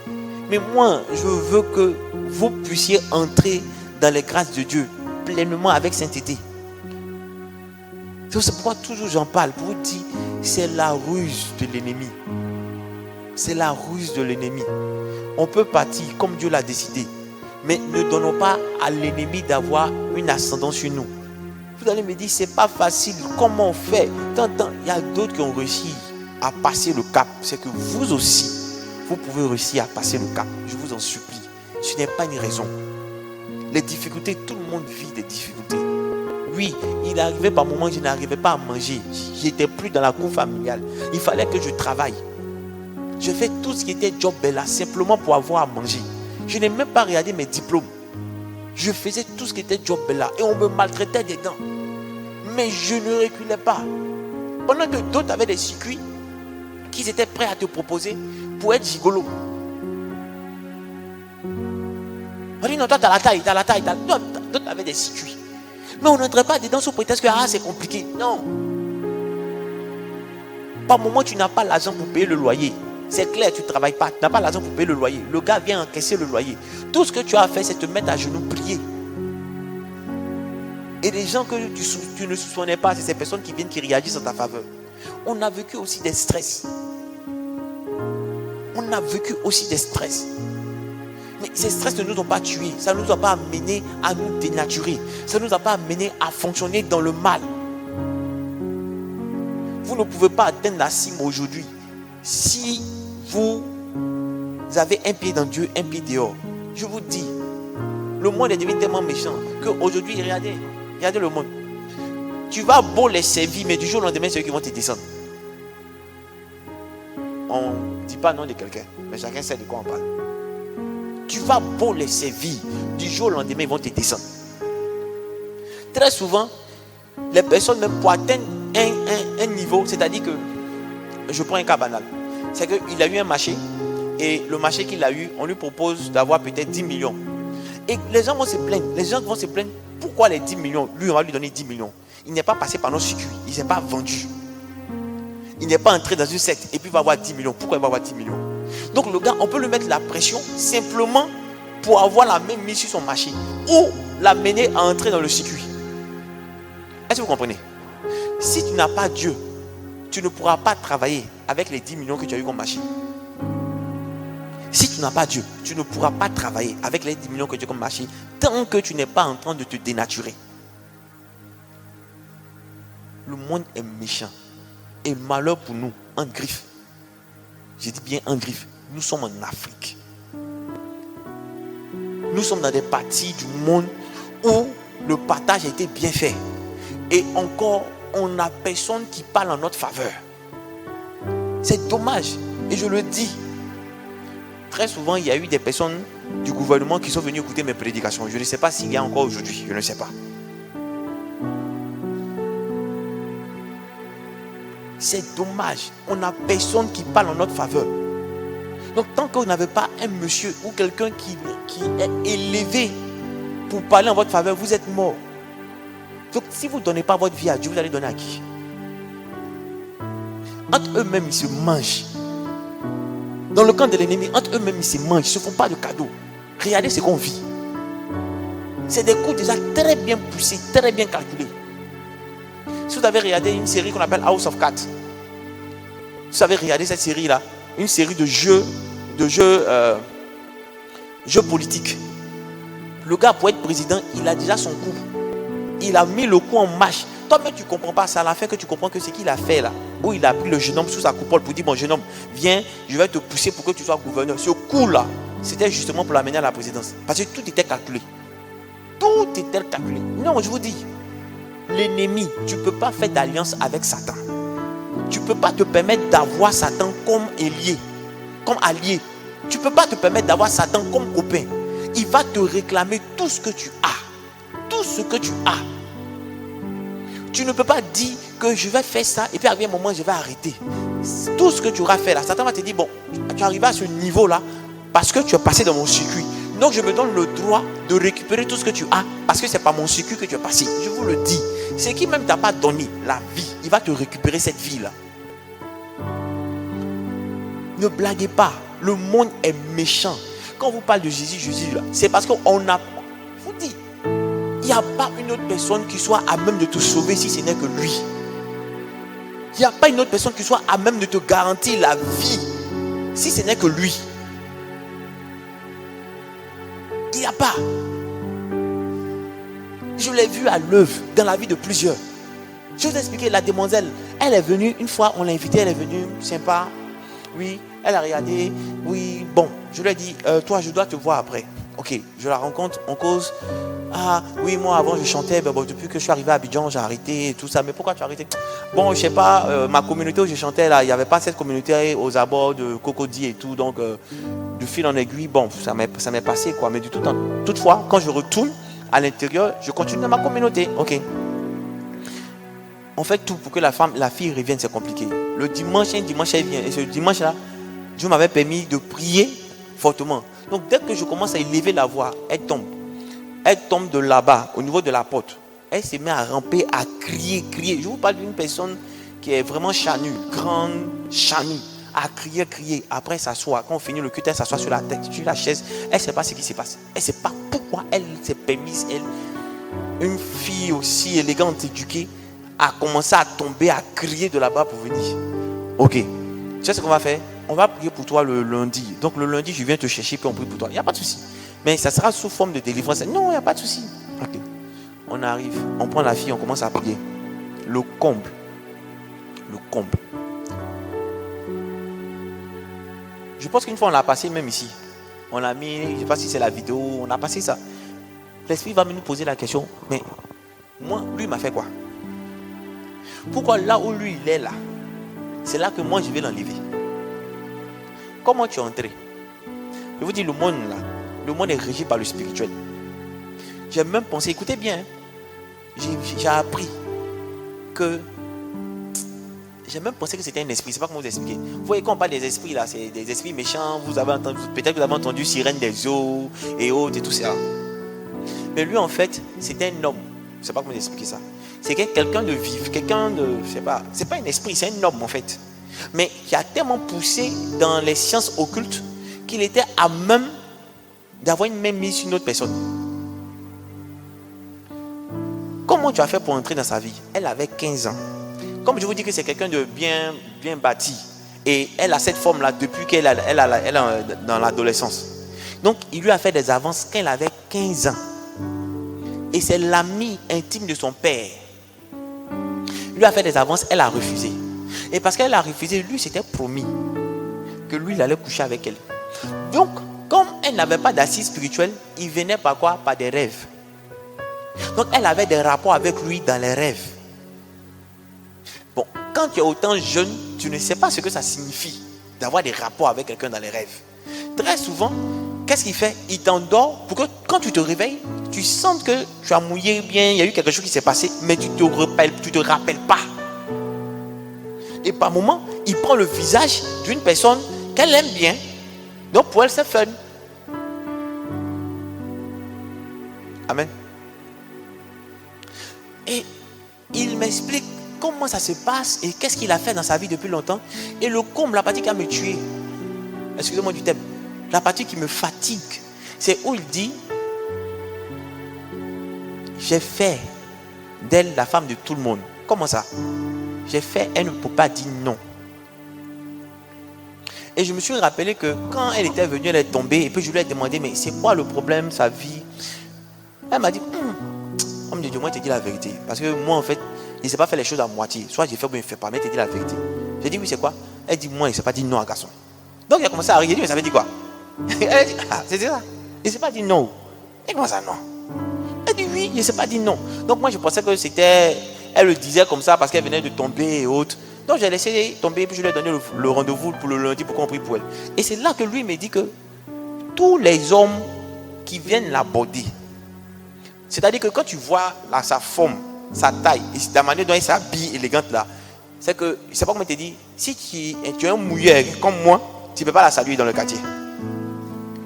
Mais moi, je veux que vous puissiez entrer dans les grâces de Dieu pleinement avec sainteté. C'est pourquoi toujours j'en parle, pour vous dire, c'est la ruse de l'ennemi. C'est la ruse de l'ennemi. On peut partir comme Dieu l'a décidé, mais ne donnons pas à l'ennemi d'avoir une ascendance sur nous. Vous allez me dire, c'est pas facile, comment on fait? Il y a d'autres qui ont réussi à passer le cap. C'est que vous aussi, vous pouvez réussir à passer le cap. Je vous en supplie. Ce n'est pas une raison. Les difficultés, tout le monde vit des difficultés. Oui, il arrivait par moments que je n'arrivais pas à manger. Je n'étais plus dans la cour familiale. Il fallait que je travaille. Je fais tout ce qui était job là simplement pour avoir à manger. Je n'ai même pas regardé mes diplômes. Je faisais tout ce qui était job là et on me maltraitait dedans. Mais je ne reculais pas. Pendant que d'autres avaient des circuits qu'ils étaient prêts à te proposer pour être gigolo. On dit non, toi tu as la taille. D'autres avaient des circuits. Mais on n'entrait pas dedans sous prétexte que c'est compliqué. Non. Par moment, tu n'as pas l'argent pour payer le loyer. C'est clair, tu ne travailles pas. Tu n'as pas l'argent pour payer le loyer. Le gars vient encaisser le loyer. Tout ce que tu as à faire, c'est te mettre à genoux, prier. Et les gens que tu ne soupçonnais pas, c'est ces personnes qui viennent, qui réagissent en ta faveur. On a vécu aussi des stress. On a vécu aussi des stress. Mais ces stress ne nous ont pas tués. Ça ne nous a pas amenés à nous dénaturer. Ça ne nous a pas amenés à fonctionner dans le mal. Vous ne pouvez pas atteindre la cime aujourd'hui si vous avez un pied dans Dieu, un pied dehors. Je vous dis, le monde est devenu tellement méchant qu'aujourd'hui, regardez le monde. Tu vas beau les servir, mais du jour au lendemain, c'est eux qui vont te descendre. On ne dit pas non de quelqu'un, mais chacun sait de quoi on parle. Tu vas beau les servir, du jour au lendemain, ils vont te descendre. Très souvent, les personnes, même pour atteindre un niveau, c'est-à-dire que, je prends un cas banal, c'est qu'il a eu un marché, et le marché qu'il a eu, on lui propose d'avoir peut-être 10 millions. Et les gens vont se plaindre. Pourquoi les 10 millions? Lui, on va lui donner 10 millions. Il n'est pas passé par nos circuits, il ne s'est pas vendu. Il n'est pas entré dans une secte et puis il va avoir 10 millions. Pourquoi il va avoir 10 millions? Donc le gars, on peut lui mettre la pression simplement pour avoir la même mise sur son marché ou l'amener à entrer dans le circuit. Est-ce que vous comprenez? Si tu n'as pas Dieu, tu ne pourras pas travailler avec les 10 millions que tu as eu comme marché. Si tu n'as pas Dieu, tu ne pourras pas travailler avec les 10 millions que tu as comme marché tant que tu n'es pas en train de te dénaturer. Le monde est méchant. Et malheur pour nous, en griffe. Je dis bien en griffe. Nous sommes en Afrique. Nous sommes dans des parties du monde où le partage a été bien fait. Et encore, on n'a personne qui parle en notre faveur. C'est dommage. Et je le dis. Très souvent, il y a eu des personnes du gouvernement qui sont venues écouter mes prédications. Je ne sais pas s'il y a encore aujourd'hui. Je ne sais pas. C'est dommage. On n'a personne qui parle en notre faveur. Donc tant que vous n'avez pas un monsieur ou quelqu'un qui est élevé pour parler en votre faveur, vous êtes mort. Donc si vous ne donnez pas votre vie à Dieu, vous allez donner à qui? Entre eux-mêmes, ils se mangent. Dans le camp de l'ennemi, entre eux-mêmes, ils se mangent. Ils ne se font pas de cadeaux. Regardez ce qu'on vit. C'est des coups déjà très bien poussés, très bien calculés. Si vous avez regardé une série qu'on appelle House of Cards, vous avez regardé cette série-là, une série de jeux politiques. Le gars, pour être président, il a déjà son coup. Il a mis le coup en marche. Toi-même, tu ne comprends pas ça. À la fin que tu comprends que ce qu'il a fait là, où il a pris le jeune homme sous sa coupole pour dire, bon jeune homme, viens, je vais te pousser pour que tu sois gouverneur. Ce coup-là, c'était justement pour l'amener à la présidence. Parce que tout était calculé. Tout était calculé. Non, je vous dis, l'ennemi, tu ne peux pas faire d'alliance avec Satan. Tu ne peux pas te permettre d'avoir Satan comme allié. Comme allié. Tu ne peux pas te permettre d'avoir Satan comme copain. Il va te réclamer tout ce que tu as. Tout ce que tu as. Tu ne peux pas dire que je vais faire ça et puis arriver un moment je vais arrêter. Tout ce que tu auras fait là, Satan va te dire, bon, tu es arrivé à ce niveau-là parce que tu es passé dans mon circuit. Donc je me donne le droit de récupérer tout ce que tu as parce que ce n'est pas mon circuit que tu es passé. Je vous le dis. Ce qui même t'a pas donné, la vie, il va te récupérer cette vie-là. Ne blaguez pas. Le monde est méchant. Quand on vous parle de Jésus là, c'est parce qu'on a... Je vous dis, il n'y a pas une autre personne qui soit à même de te sauver si ce n'est que lui. Il n'y a pas une autre personne qui soit à même de te garantir la vie si ce n'est que lui. Il n'y a pas. Je l'ai vu à l'œuvre dans la vie de plusieurs. Je vais vous expliquer, la demoiselle, elle est venue, une fois on l'a invitée, elle est venue, sympa. Oui, elle a regardé, oui, bon, je lui ai dit, toi je dois te voir après. Ok, je la rencontre, on cause. Ah oui, moi avant je chantais, bon, depuis que je suis arrivé à Abidjan, j'ai arrêté et tout ça. Mais pourquoi tu as arrêté? Bon, je sais pas, ma communauté où je chantais là, il n'y avait pas cette communauté aux abords de Cocody et tout. Donc, de fil en aiguille, bon, ça m'est passé quoi. Mais du tout, toutefois, quand je retourne à l'intérieur, je continue dans ma communauté. Ok. On fait tout pour que la fille revienne, c'est compliqué. Le dimanche, un dimanche, elle vient. Et ce dimanche-là, Dieu m'avait permis de prier fortement. Donc, dès que je commence à élever la voix, elle tombe. Elle tombe de là-bas, au niveau de la porte. Elle se met à ramper, à crier. Je vous parle d'une personne qui est vraiment chanue, grande chanue, à crier. Après, elle s'assoit. Quand on finit le culte, elle s'assoit sur la tête, sur la chaise. Elle ne sait pas ce qui se passe. Elle ne sait pas pourquoi elle s'est permise, une fille aussi élégante, éduquée, a commencé à tomber, à crier de là-bas pour venir. Ok. Tu sais ce qu'on va faire? On va prier pour toi le lundi. Donc le lundi, je viens te chercher puis on prie pour toi. Il n'y a pas de souci. Mais ça sera sous forme de délivrance. Non, il n'y a pas de souci. Ok. On arrive, on prend la fille, on commence à prier. Le comble. Je pense qu'une fois on l'a passé même ici. On l'a mis, je ne sais pas si c'est la vidéo, on a passé ça. L'esprit va nous poser la question, mais moi, lui il m'a fait quoi? Pourquoi là où lui il est là, c'est là que moi je vais l'enlever? Comment tu es entré? Je vous dis, le monde là, le monde est régi par le spirituel. J'ai même pensé, écoutez bien, j'ai appris que j'ai même pensé que c'était un esprit. C'est pas comment vous expliquer. Vous voyez, quand on parle des esprits là, c'est des esprits méchants. Vous avez entendu, peut-être que vous avez entendu sirène des eaux et autres et tout ça. Mais lui en fait, c'était un homme. Je ne sais pas comment vous expliquer ça. C'est quelqu'un de vif, quelqu'un de, je sais pas. C'est pas un esprit, c'est un homme en fait. Mais qui a tellement poussé dans les sciences occultes qu'il était à même d'avoir une main mise sur une autre personne. Comment tu as fait pour entrer dans sa vie? Elle avait 15 ans. Comme je vous dis que c'est quelqu'un de bien bâti. Et elle a cette forme-là depuis qu'elle est dans l'adolescence. Donc, il lui a fait des avances quand elle avait 15 ans. Et c'est l'ami intime de son père. Il lui a fait des avances, elle a refusé. Et parce qu'elle a refusé, lui s'était promis que lui, il allait coucher avec elle. Donc, comme elle n'avait pas d'assise spirituelle, il venait par quoi? Par des rêves. Donc, elle avait des rapports avec lui dans les rêves. Bon, quand tu es autant jeune, tu ne sais pas ce que ça signifie d'avoir des rapports avec quelqu'un dans les rêves. Très souvent, qu'est-ce qu'il fait? Il t'endort pour que quand tu te réveilles, tu sens que tu as mouillé bien, il y a eu quelque chose qui s'est passé, mais tu te rappelles pas. Et par moment, il prend le visage d'une personne qu'elle aime bien. Donc pour elle, c'est fun. Amen. Et il m'explique comment ça se passe et qu'est-ce qu'il a fait dans sa vie depuis longtemps. Et le comble, la partie qui a me tué, excusez-moi du thème, la partie qui me fatigue, c'est où il dit: j'ai fait d'elle la femme de tout le monde. Comment ça? J'ai fait, elle ne peut pas dire non. Et je me suis rappelé que quand elle était venue, elle est tombée. Et puis je lui ai demandé: mais c'est quoi le problème, sa vie? Elle m'a dit: homme de Dieu, moi je te dis la vérité. Parce que moi en fait, il ne sait pas faire les choses à moitié. Soit j'ai fait ou il ne fait pas, mais je te dis la vérité. J'ai dit: oui, c'est quoi? Elle dit: moi il ne sait pas dire non à garçon. Donc il a commencé à rire. J'ai dit: mais ça veut dire quoi? Elle a dit: ah, c'est ça. Il ne sait pas dire non. Et comment ça non? Elle dit: oui, il ne sait pas dire non. Donc moi je pensais que c'était, elle le disait comme ça parce qu'elle venait de tomber et autres. Donc j'ai laissé tomber et puis je lui ai donné le rendez-vous pour le lundi pour qu'on prie pour elle. Et c'est là que lui me dit que tous les hommes qui viennent l'aborder, c'est-à-dire que quand tu vois là, sa forme, sa taille, et la manière dont elle s'habille élégante là, c'est que, je ne sais pas comment te dire, si tu es un mouilleur comme moi, tu ne peux pas la saluer dans le quartier.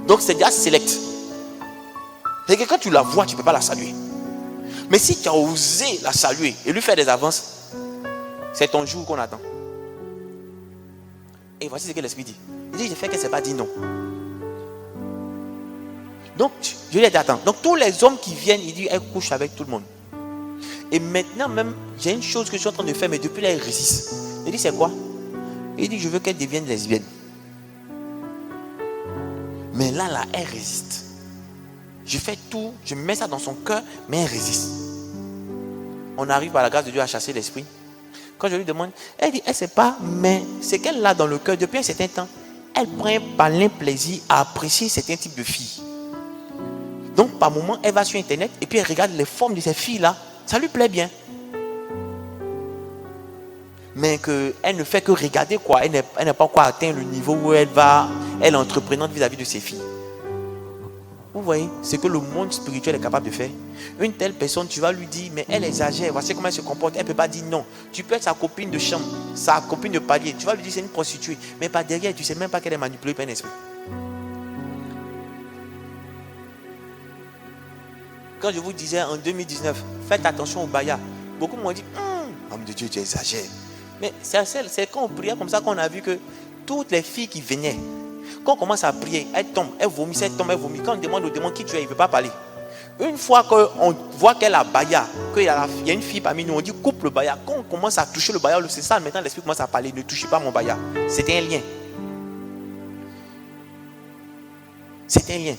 Donc c'est déjà select. C'est que quand tu la vois, tu ne peux pas la saluer. Mais si tu as osé la saluer et lui faire des avances, c'est ton jour qu'on attend. Et voici ce que l'Esprit dit. Il dit: j'ai fait qu'elle ne s'est pas dit non. Donc, je lui ai dit: attends. Donc, tous les hommes qui viennent, il dit: elle couche avec tout le monde. Et maintenant même, j'ai une chose que je suis en train de faire, mais depuis là, elle résiste. Il dit: c'est quoi? Il dit: je veux qu'elle devienne lesbienne. Mais là, elle résiste. Je fais tout, je mets ça dans son cœur, mais elle résiste. On arrive par la grâce de Dieu à chasser l'esprit. Quand je lui demande, elle dit: elle ne sait pas, mais c'est qu'elle a dans le cœur depuis un certain temps. Elle prend un malin plaisir à apprécier certains types de filles. Donc par moment, elle va sur internet et puis elle regarde les formes de ces filles-là. Ça lui plaît bien. Mais qu'elle ne fait que regarder quoi. Elle n'a pas encore atteint le niveau où elle est entreprenante vis-à-vis de ses filles. Vous voyez, c'est que le monde spirituel est capable de faire. Une telle personne, tu vas lui dire: mais elle exagère, voici comment elle se comporte. Elle ne peut pas dire non. Tu peux être sa copine de chambre, sa copine de palier. Tu vas lui dire: c'est une prostituée. Mais par derrière, tu ne sais même pas qu'elle est manipulée par un esprit. Quand je vous disais en 2019, faites attention au baya, beaucoup m'ont dit: homme de Dieu, tu exagères. Mais c'est quand on priait comme ça qu'on a vu que toutes les filles qui venaient, quand on commence à prier, elles tombent, elles vomissent, elles tombent, elles vomissent. Quand on demande au démon qui tu es, il ne veut pas parler. Une fois qu'on voit qu'elle a baya, qu'il y a une fille parmi nous, on dit: coupe le baya. Quand on commence à toucher le baya, c'est ça, maintenant l'esprit commence à parler: ne touchez pas mon baya. C'était un lien. C'était un lien.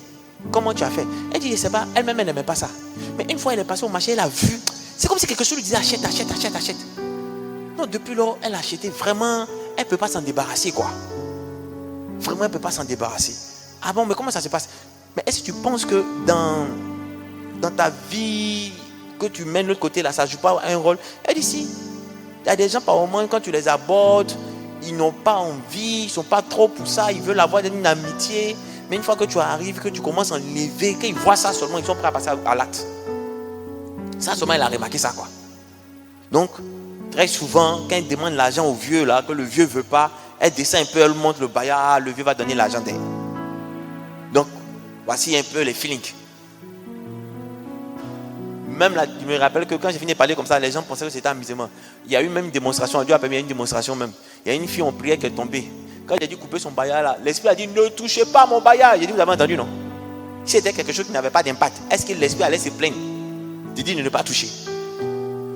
Comment tu as fait? Elle dit: je ne sais pas, elle-même elle n'aimait pas ça. Mais une fois elle est passée au marché, elle a vu. C'est comme si quelque chose lui disait: achète, achète, achète, achète. Non, depuis lors, elle a acheté vraiment, elle ne peut pas s'en débarrasser quoi. Vraiment, elle ne peut pas s'en débarrasser. Ah bon, mais comment ça se passe? Mais est-ce que tu penses que dans ta vie que tu mènes de l'autre côté là, ça ne joue pas un rôle? Elle dit: si. Il y a des gens par moment, quand tu les abordes, ils n'ont pas envie, ils ne sont pas trop pour ça, ils veulent avoir une amitié. Mais une fois que tu arrives, que tu commences à enlever, qu'ils voient ça seulement, ils sont prêts à passer à l'acte. Ça seulement, elle a remarqué ça quoi. Donc, très souvent, quand elle demande l'argent au vieux là, que le vieux ne veut pas, elle descend un peu, elle montre le baya, le vieux va donner l'argent d'elle. Donc, voici un peu les feelings. Même là, je me rappelle que quand j'ai fini de parler comme ça, les gens pensaient que c'était amusement. Il y a eu même une démonstration, Dieu a permis une démonstration même. Il y a une fille en prière qui est tombée. Quand j'ai dû couper son baya là, l'esprit a dit: ne touchez pas mon baya. J'ai dit: vous avez entendu non? Si c'était quelque chose qui n'avait pas d'impact, est-ce que l'esprit allait se plaindre? J'ai dit: ne pas toucher.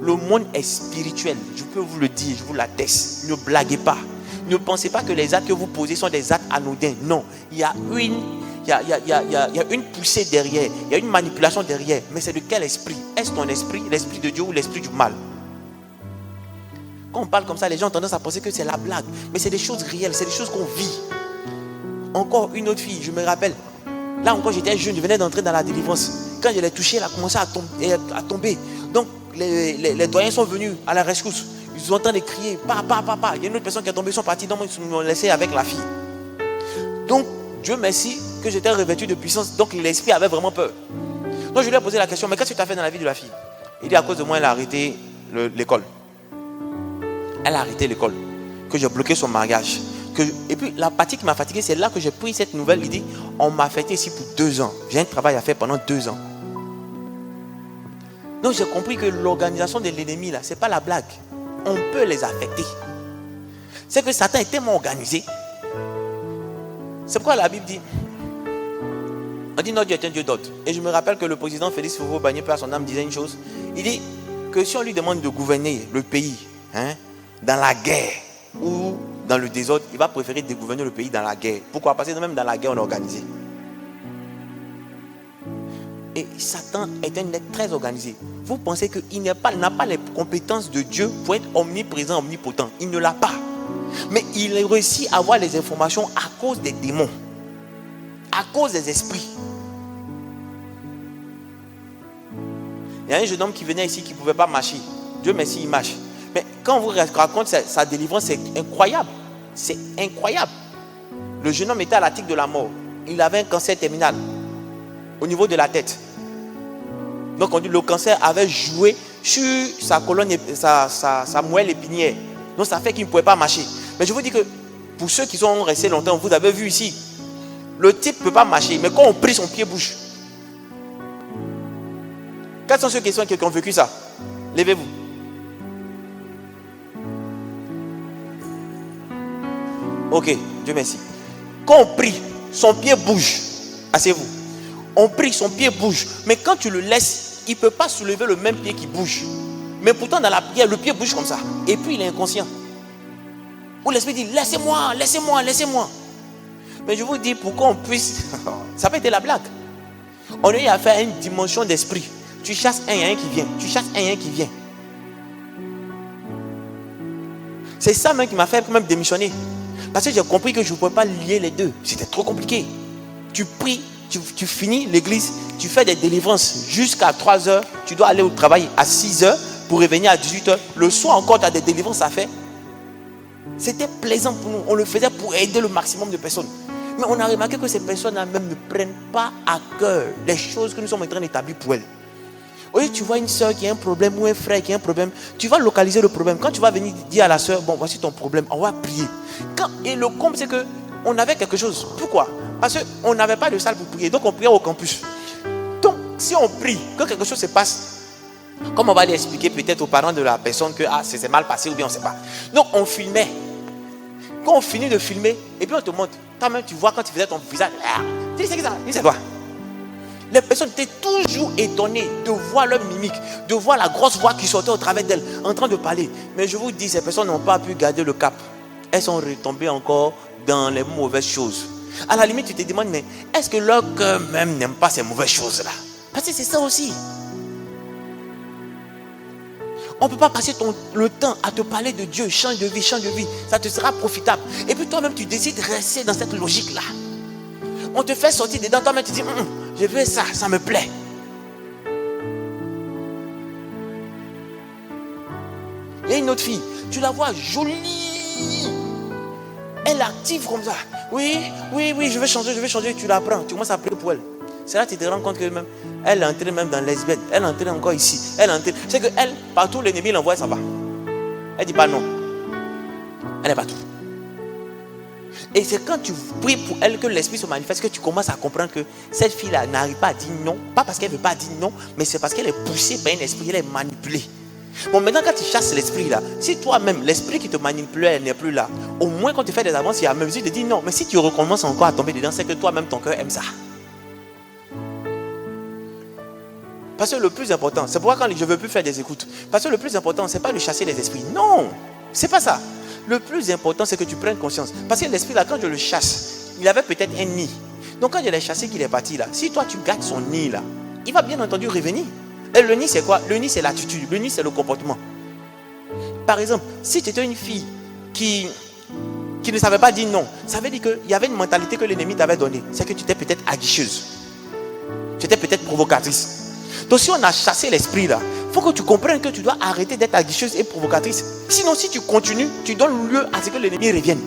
Le monde est spirituel, je peux vous le dire, je vous l'atteste. Ne blaguez pas. Ne pensez pas que les actes que vous posez sont des actes anodins. Non, il y a une poussée derrière, il y a une manipulation derrière. Mais c'est de quel esprit? Est-ce ton esprit, l'esprit de Dieu ou l'esprit du mal? Quand on parle comme ça, les gens ont tendance à penser que c'est la blague. Mais c'est des choses réelles, c'est des choses qu'on vit. Encore une autre fille, je me rappelle. Là encore, j'étais jeune, je venais d'entrer dans la délivrance. Quand je l'ai touchée, elle a commencé à tomber. Donc, les doyens sont venus à la rescousse. Ils sont en train de crier: papa. Il y a une autre personne qui est tombée, ils sont partis. Donc, ils m'ont laissé avec la fille. Donc, Dieu merci que j'étais revêtu de puissance. Donc, l'esprit avait vraiment peur. Donc, je lui ai posé la question: mais qu'est-ce que tu as fait dans la vie de la fille? Il dit: à cause de moi, elle a arrêté l'école. Elle a arrêté l'école. que j'ai bloqué son mariage. Et puis la partie qui m'a fatigué, c'est là que j'ai pris cette nouvelle. Il dit, on m'a affecté ici pour 2 ans. J'ai un travail à faire pendant 2 ans. Donc j'ai compris que l'organisation de l'ennemi là, c'est pas la blague. On peut les affecter. C'est que Satan est tellement organisé. C'est pourquoi la Bible dit, on dit notre Dieu est un Dieu d'ordre. Et je me rappelle que le président Félix Houphouët-Boigny, paix à son âme, disait une chose. Il dit que si on lui demande de gouverner le pays, dans la guerre ou dans le désordre, il va préférer de gouverner le pays dans la guerre. Pourquoi? Parce que même dans la guerre, on est organisé. Et Satan est un être très organisé. Vous pensez qu'il n'a pas les compétences de Dieu pour être omniprésent, omnipotent. Il ne l'a pas. Mais il réussit à avoir les informations à cause des démons, à cause des esprits. Il y a un jeune homme qui venait ici qui ne pouvait pas marcher. Dieu merci, il marche. Mais quand on vous raconte sa délivrance, c'est incroyable. C'est incroyable. Le jeune homme était à la tique de la mort. Il avait un cancer terminal au niveau de la tête. Donc on dit le cancer avait joué sur sa colonne, sa moelle épinière. Donc ça fait qu'il ne pouvait pas marcher. Mais je vous dis que pour ceux qui sont restés longtemps, vous avez vu ici, le type ne peut pas marcher. Mais quand on prie, son pied bouge. Quels sont ceux qui ont vécu ça? Levez-vous. Ok, Dieu merci. Quand on prie, son pied bouge. Asseyez-vous. On prie, son pied bouge. Mais quand tu le laisses, il ne peut pas soulever le même pied qui bouge. Mais pourtant, dans la prière, le pied bouge comme ça. Et puis, il est inconscient. Où l'esprit dit, laissez-moi, laissez-moi, laissez-moi. Mais je vous dis, pour qu'on puisse... Ça peut être la blague. On a eu affaire à une dimension d'esprit. Tu chasses un, il y a un qui vient. Tu chasses un, il y a un qui vient. C'est ça même qui m'a fait même démissionner. Parce que j'ai compris que je ne pouvais pas lier les deux. C'était trop compliqué. Tu pries, tu finis l'église, tu fais des délivrances jusqu'à 3 heures. Tu dois aller au travail à 6 heures pour revenir à 18 heures. Le soir encore, tu as des délivrances à faire. C'était plaisant pour nous. On le faisait pour aider le maximum de personnes. Mais on a remarqué que ces personnes-là même ne prennent pas à cœur les choses que nous sommes en train d'établir pour elles. Au lieu tu vois une soeur qui a un problème ou un frère qui a un problème, tu vas localiser le problème. Quand tu vas venir dire à la soeur, bon, voici ton problème, on va prier. Et le comble, c'est qu'on avait quelque chose. Pourquoi? Parce qu'on n'avait pas de salle pour prier, donc on priait au campus. Donc, si on prie, que quelque chose se passe, comme on va aller expliquer peut-être aux parents de la personne que c'est mal passé ou bien on ne sait pas. Donc, on filmait. Quand on finit de filmer, et puis on te montre, toi-même tu vois quand tu faisais ton visage, tu dis c'est ça, c'est toi. Les personnes étaient toujours étonnées de voir leur mimique, de voir la grosse voix qui sortait au travers d'elles, en train de parler. Mais je vous dis, ces personnes n'ont pas pu garder le cap. Elles sont retombées encore dans les mauvaises choses. À la limite, tu te demandes, mais est-ce que leur cœur même n'aime pas ces mauvaises choses-là? Parce que c'est ça aussi. On ne peut pas passer le temps à te parler de Dieu, change de vie, ça te sera profitable. Et puis toi-même, tu décides de rester dans cette logique-là. On te fait sortir dedans, toi-même, tu dis, je veux ça, ça me plaît. Il y a une autre fille, tu la vois jolie. Elle est active comme ça. Oui, je veux changer, tu la prends, tu commences à prier pour elle. C'est là que tu te rends compte que même, elle est entrée même dans lesbienne, elle est entrée encore ici, elle est entrée. C'est que elle, partout l'ennemi l'envoie, ça va. Elle dit pas non. Elle est partout. Et c'est quand tu pries pour elle que l'esprit se manifeste, que tu commences à comprendre que cette fille-là n'arrive pas à dire non. Pas parce qu'elle ne veut pas dire non, mais c'est parce qu'elle est poussée par un esprit, elle est manipulée. Bon, maintenant quand tu chasses l'esprit là, si toi-même, l'esprit qui te manipulait n'est plus là, au moins quand tu fais des avances, il y a même si tu te dis non. Mais si tu recommences encore à tomber dedans, c'est que toi-même ton cœur aime ça. Parce que le plus important, c'est pourquoi quand je ne veux plus faire des écoutes, parce que le plus important, ce n'est pas de chasser les esprits. Non, c'est pas ça. Le plus important, c'est que tu prennes conscience. Parce que l'esprit là, quand je le chasse, il avait peut-être un nid. Donc quand je l'ai chassé, qu'il est parti là, si toi tu gardes son nid là, il va bien entendu revenir. Et le nid c'est quoi? Le nid c'est l'attitude, le nid c'est le comportement. Par exemple, si tu étais une fille qui ne savait pas dire non, ça veut dire qu'il y avait une mentalité que l'ennemi t'avait donnée. C'est que tu étais peut-être aguicheuse. Tu étais peut-être provocatrice. Donc si on a chassé l'esprit là, il faut que tu comprennes que tu dois arrêter d'être aguicheuse et provocatrice. Sinon si tu continues, tu donnes lieu à ce que l'ennemi revienne.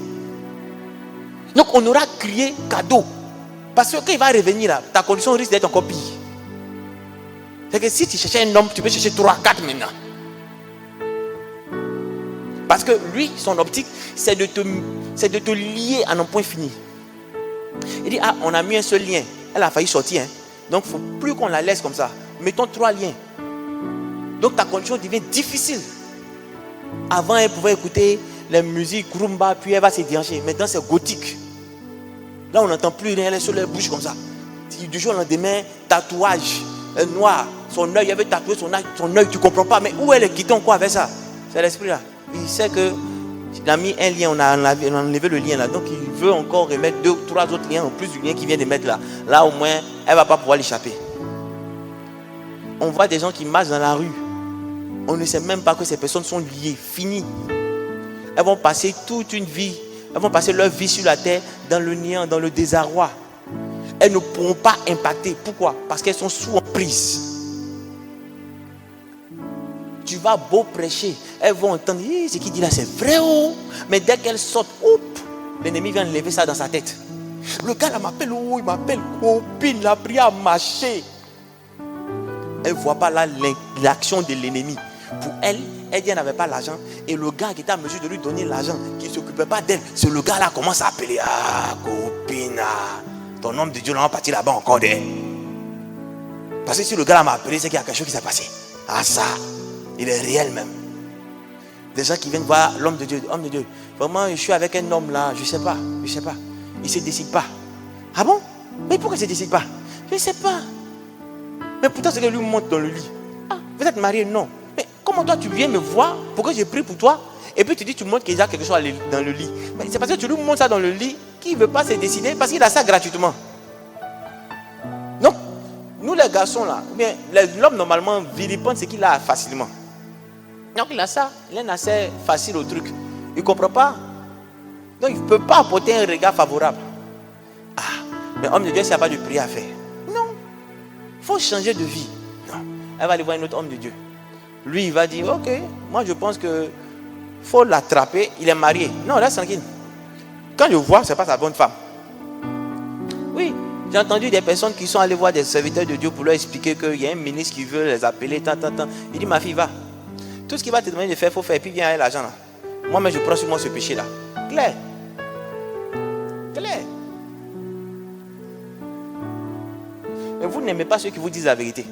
Donc on aura crié cadeau. Parce que quand il va revenir là, ta condition risque d'être encore pire. C'est que si tu cherchais un homme, tu peux chercher 3, 4 maintenant. Parce que lui, son optique, c'est de te lier à un point fini. Il dit, ah, on a mis un seul lien. Elle a failli sortir. Donc, il ne faut plus qu'on la laisse comme ça. Mettons 3 liens. Donc, ta condition devient difficile. Avant, elle pouvait écouter les musiques rumba, puis elle va se déranger. Maintenant, c'est gothique. Là, on n'entend plus rien, elle est sur les bouches comme ça. Du jour au lendemain, tatouage noir. Son œil, il avait tatoué son œil, tu ne comprends pas. Mais où elle est quittée encore avec ça? C'est l'esprit là. Il sait que il a mis un lien, on a enlevé le lien là. Donc il veut encore remettre 2 ou 3 autres liens en plus du lien qu'il vient de mettre là. Là au moins, elle ne va pas pouvoir l'échapper. On voit des gens qui marchent dans la rue. On ne sait même pas que ces personnes sont liées, finies. Elles vont passer toute une vie. Elles vont passer leur vie sur la terre dans le néant, dans le désarroi. Elles ne pourront pas impacter. Pourquoi? Parce qu'elles sont sous emprise. Tu vas beau prêcher, elles vont entendre, ce qu'il dit là c'est vrai, oh. Mais dès qu'elles sortent, l'ennemi vient lever ça dans sa tête. Le gars là m'appelle, il m'appelle copine, il a pris à marcher. Elle ne voit pas là l'action de l'ennemi. Pour elle dit, n'avait pas l'argent. Et le gars qui était en mesure de lui donner l'argent, qui ne s'occupait pas d'elle, c'est le gars là commence à appeler, ah copine, ton homme de Dieu là va partir là-bas encore d'elle. Parce que si le gars là m'a appelé, c'est qu'il y a quelque chose qui s'est passé. Ah ça, il est réel même. Des gens qui viennent voir l'homme de Dieu, homme de Dieu. Vraiment, je suis avec un homme là, je ne sais pas. Il ne se décide pas. Ah bon? Mais pourquoi il ne se décide pas? Je ne sais pas. Mais pourtant, c'est que lui monte dans le lit. Ah, vous êtes marié? Non. Mais comment toi, tu viens me voir pour que je prie pour toi? Et puis tu dis, tu montres qu'il y a quelque chose dans le lit. Mais c'est parce que tu lui montres ça dans le lit qu'il ne veut pas se décider parce qu'il a ça gratuitement. Donc, nous les garçons là, l'homme normalement vilipende ce qu'il a facilement. Donc il a ça, il a un assez facile au truc. Il ne comprend pas. Donc il ne peut pas apporter un regard favorable. Ah, mais homme de Dieu, il n'y a pas de prière à faire. Non. Il faut changer de vie. Non. Elle va aller voir un autre homme de Dieu. Lui, il va dire, ok, moi je pense que faut l'attraper, il est marié. Non, laisse tranquille. Quand je vois, ce n'est pas sa bonne femme. Oui, j'ai entendu des personnes qui sont allées voir des serviteurs de Dieu pour leur expliquer qu'il y a un ministre qui veut les appeler, tant. Il dit, ma fille, va. Tout ce qu'il va te demander de faire, il faut faire. Et puis viens avec l'argent là. Moi, je prends sur moi ce péché là. Clair. Mais vous n'aimez pas ceux qui vous disent la vérité.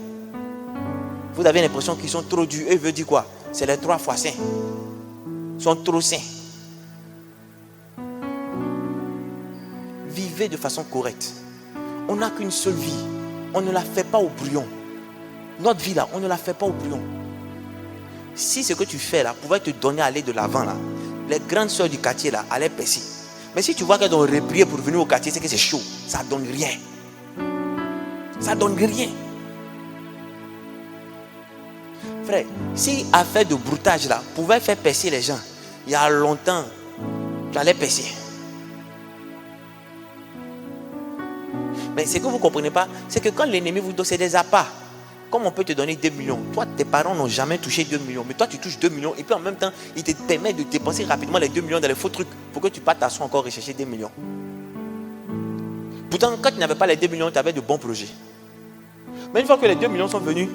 Vous avez l'impression qu'ils sont trop durs. Eux veulent dire quoi? C'est les 3 fois saints. Ils sont trop saints. Vivez de façon correcte. On n'a qu'une seule vie. On ne la fait pas au brouillon. Notre vie là, on ne la fait pas au brouillon. Si ce que tu fais là pouvait te donner à aller de l'avant là, les grandes soeurs du quartier là allaient percer. Mais si tu vois qu'elles ont reprié pour venir au quartier, c'est que c'est chaud. Ça ne donne rien. Ça ne donne rien. Frère, si affaire de broutage là pouvait faire percer les gens, il y a longtemps, tu allais percer. Mais ce que vous ne comprenez pas, c'est que quand l'ennemi vous donne, c'est des appâts. Comme on peut te donner 2 millions, toi, tes parents n'ont jamais touché 2 millions, mais toi, tu touches 2 millions, et puis en même temps, il te permet de dépenser rapidement les 2 millions dans les faux trucs pour que tu partes t'asseoir encore rechercher 2 millions. Pourtant, quand tu n'avais pas les 2 millions, tu avais de bons projets. Mais une fois que les 2 millions sont venus,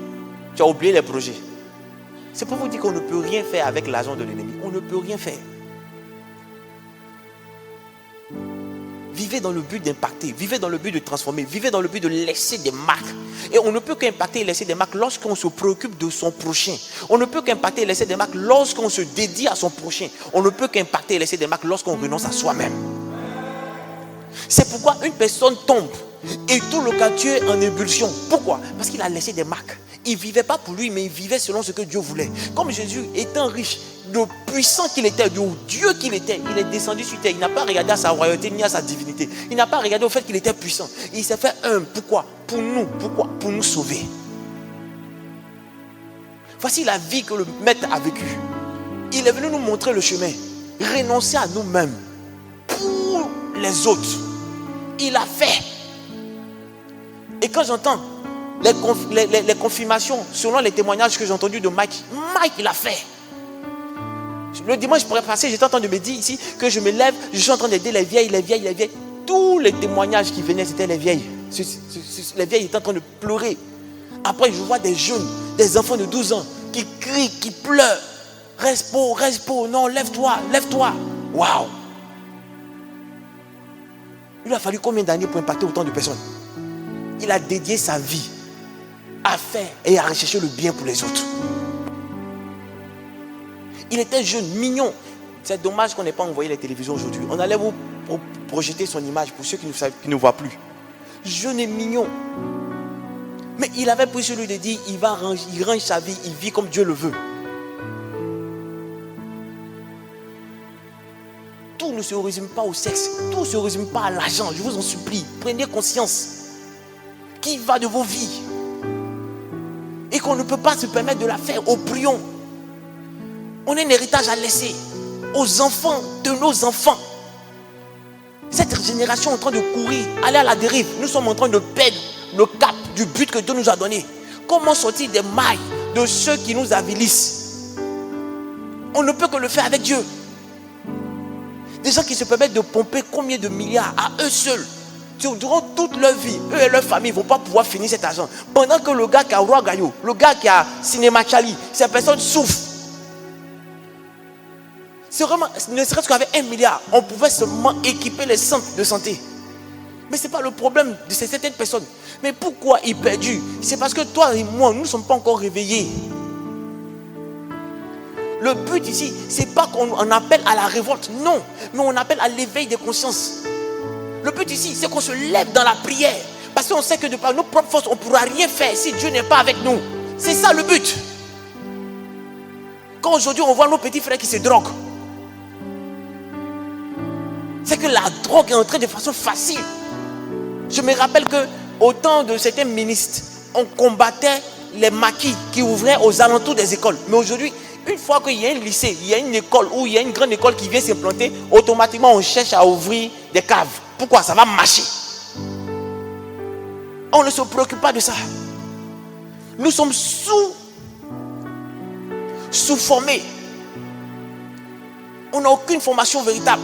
tu as oublié les projets. C'est pour vous dire qu'on ne peut rien faire avec l'argent de l'ennemi. On ne peut rien faire. Vivez dans le but d'impacter, vivez dans le but de transformer, vivez dans le but de laisser des marques. Et on ne peut qu'impacter et laisser des marques lorsqu'on se préoccupe de son prochain. On ne peut qu'impacter et laisser des marques lorsqu'on se dédie à son prochain. On ne peut qu'impacter et laisser des marques lorsqu'on renonce à soi-même. C'est pourquoi une personne tombe et tout le quartier en ébullition. Pourquoi? Parce qu'il a laissé des marques. Il ne vivait pas pour lui, mais il vivait selon ce que Dieu voulait. Comme Jésus étant riche, le puissant qu'il était, le Dieu qu'il était, il est descendu sur terre. Il n'a pas regardé à sa royauté ni à sa divinité. Il n'a pas regardé au fait qu'il était puissant. Il s'est fait humble. Pourquoi? Pour nous. Pourquoi? Pour nous sauver. Voici la vie que le Maître a vécue. Il est venu nous montrer le chemin. Renoncer à nous-mêmes pour les autres. Il a fait. Et quand j'entends les confirmations selon les témoignages que j'ai entendus de Mike, il a fait. Le dimanche, je pourrais passer, j'étais en train de me dire ici que je me lève, je suis en train d'aider les vieilles. Tous les témoignages qui venaient, c'était les vieilles. Les vieilles étaient en train de pleurer. Après, je vois des jeunes, des enfants de 12 ans qui crient, qui pleurent. Reste beau, non, lève-toi. Waouh! Il lui a fallu combien d'années pour impacter autant de personnes? Il a dédié sa vie à faire et à rechercher le bien pour les autres. Il était jeune, mignon. C'est dommage qu'on n'ait pas envoyé les télévisions aujourd'hui. On allait vous projeter son image pour ceux qui ne voient plus. Jeune et mignon. Mais il avait pris sur lui de dire, il range sa vie, il vit comme Dieu le veut. Tout ne se résume pas au sexe, tout ne se résume pas à l'argent, je vous en supplie. Prenez conscience qui va de vos vies et qu'on ne peut pas se permettre de la faire au prion. On a un héritage à laisser aux enfants de nos enfants. Cette génération est en train de courir, aller à la dérive. Nous sommes en train de perdre le cap du but que Dieu nous a donné. Comment sortir des mailles de ceux qui nous avilissent? On ne peut que le faire avec Dieu. Des gens qui se permettent de pomper combien de milliards à eux seuls. Durant toute leur vie, eux et leur famille ne vont pas pouvoir finir cet argent. Pendant que le gars qui a Roi Gaillot, le gars qui a Cinéma Chali, ces personnes souffrent. C'est vraiment, ne serait-ce qu'avec 1 milliard, on pouvait seulement équiper les centres de santé. Mais ce n'est pas le problème de ces certaines personnes. Mais pourquoi ils perdus? C'est parce que toi et moi, nous ne sommes pas encore réveillés. Le but ici, ce n'est pas qu'on appelle à la révolte, non. Mais on appelle à l'éveil des consciences. Le but ici, c'est qu'on se lève dans la prière. Parce qu'on sait que de par nos propres forces, on ne pourra rien faire si Dieu n'est pas avec nous. C'est ça le but. Quand aujourd'hui on voit nos petits frères qui se droguent, c'est que la drogue est entrée de façon facile. Je me rappelle que au temps de certains ministres, on combattait les maquis qui ouvraient aux alentours des écoles. Mais aujourd'hui, une fois qu'il y a un lycée, il y a une école ou il y a une grande école qui vient s'implanter, automatiquement on cherche à ouvrir des caves. Pourquoi? Ça va marcher. On ne se préoccupe pas de ça. Nous sommes sous-formés. On n'a aucune formation véritable.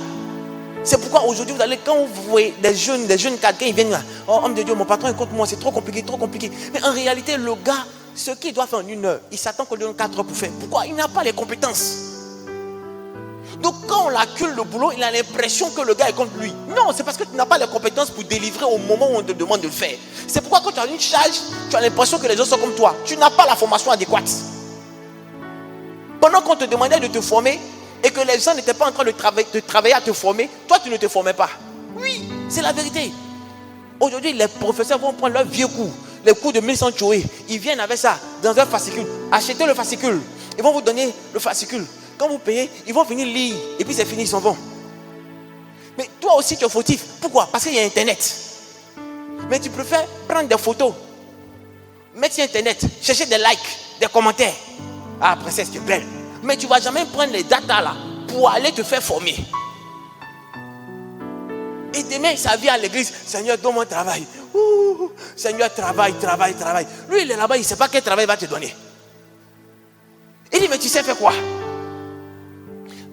C'est pourquoi aujourd'hui, vous allez, quand vous voyez des jeunes cadres, ils viennent là, oh homme de Dieu, mon patron est contre moi, c'est trop compliqué. Mais en réalité, le gars, ce qu'il doit faire en 1 heure, il s'attend qu'on lui donne 4 heures pour faire. Pourquoi? Il n'a pas les compétences. Donc quand on l'accule le boulot, il a l'impression que le gars est contre lui. Non, c'est parce que tu n'as pas les compétences pour délivrer au moment où on te demande de le faire. C'est pourquoi quand tu as une charge, tu as l'impression que les autres sont comme toi. Tu n'as pas la formation adéquate. Pendant qu'on te demandait de te former et que les gens n'étaient pas en train de travailler à te former, toi tu ne te formais pas. Oui, c'est la vérité. Aujourd'hui, les professeurs vont prendre leurs vieux cours, les cours de 1100 Choé. Ils viennent avec ça dans un fascicule. Achetez le fascicule. Ils vont vous donner le fascicule. Quand vous payez, ils vont venir lire. Et puis c'est fini, ils s'en vont. Mais toi aussi tu es fautif. Pourquoi? Parce qu'il y a Internet. Mais tu préfères prendre des photos, mettre sur Internet, chercher des likes, des commentaires. Ah, princesse, tu es belle. Mais tu ne vas jamais prendre les datas là pour aller te faire former. Et demain, ça vient à l'église. Seigneur, donne-moi un travail. Ouh, Seigneur, travail. Lui, il est là-bas, il ne sait pas quel travail il va te donner. Il dit, mais tu sais faire quoi?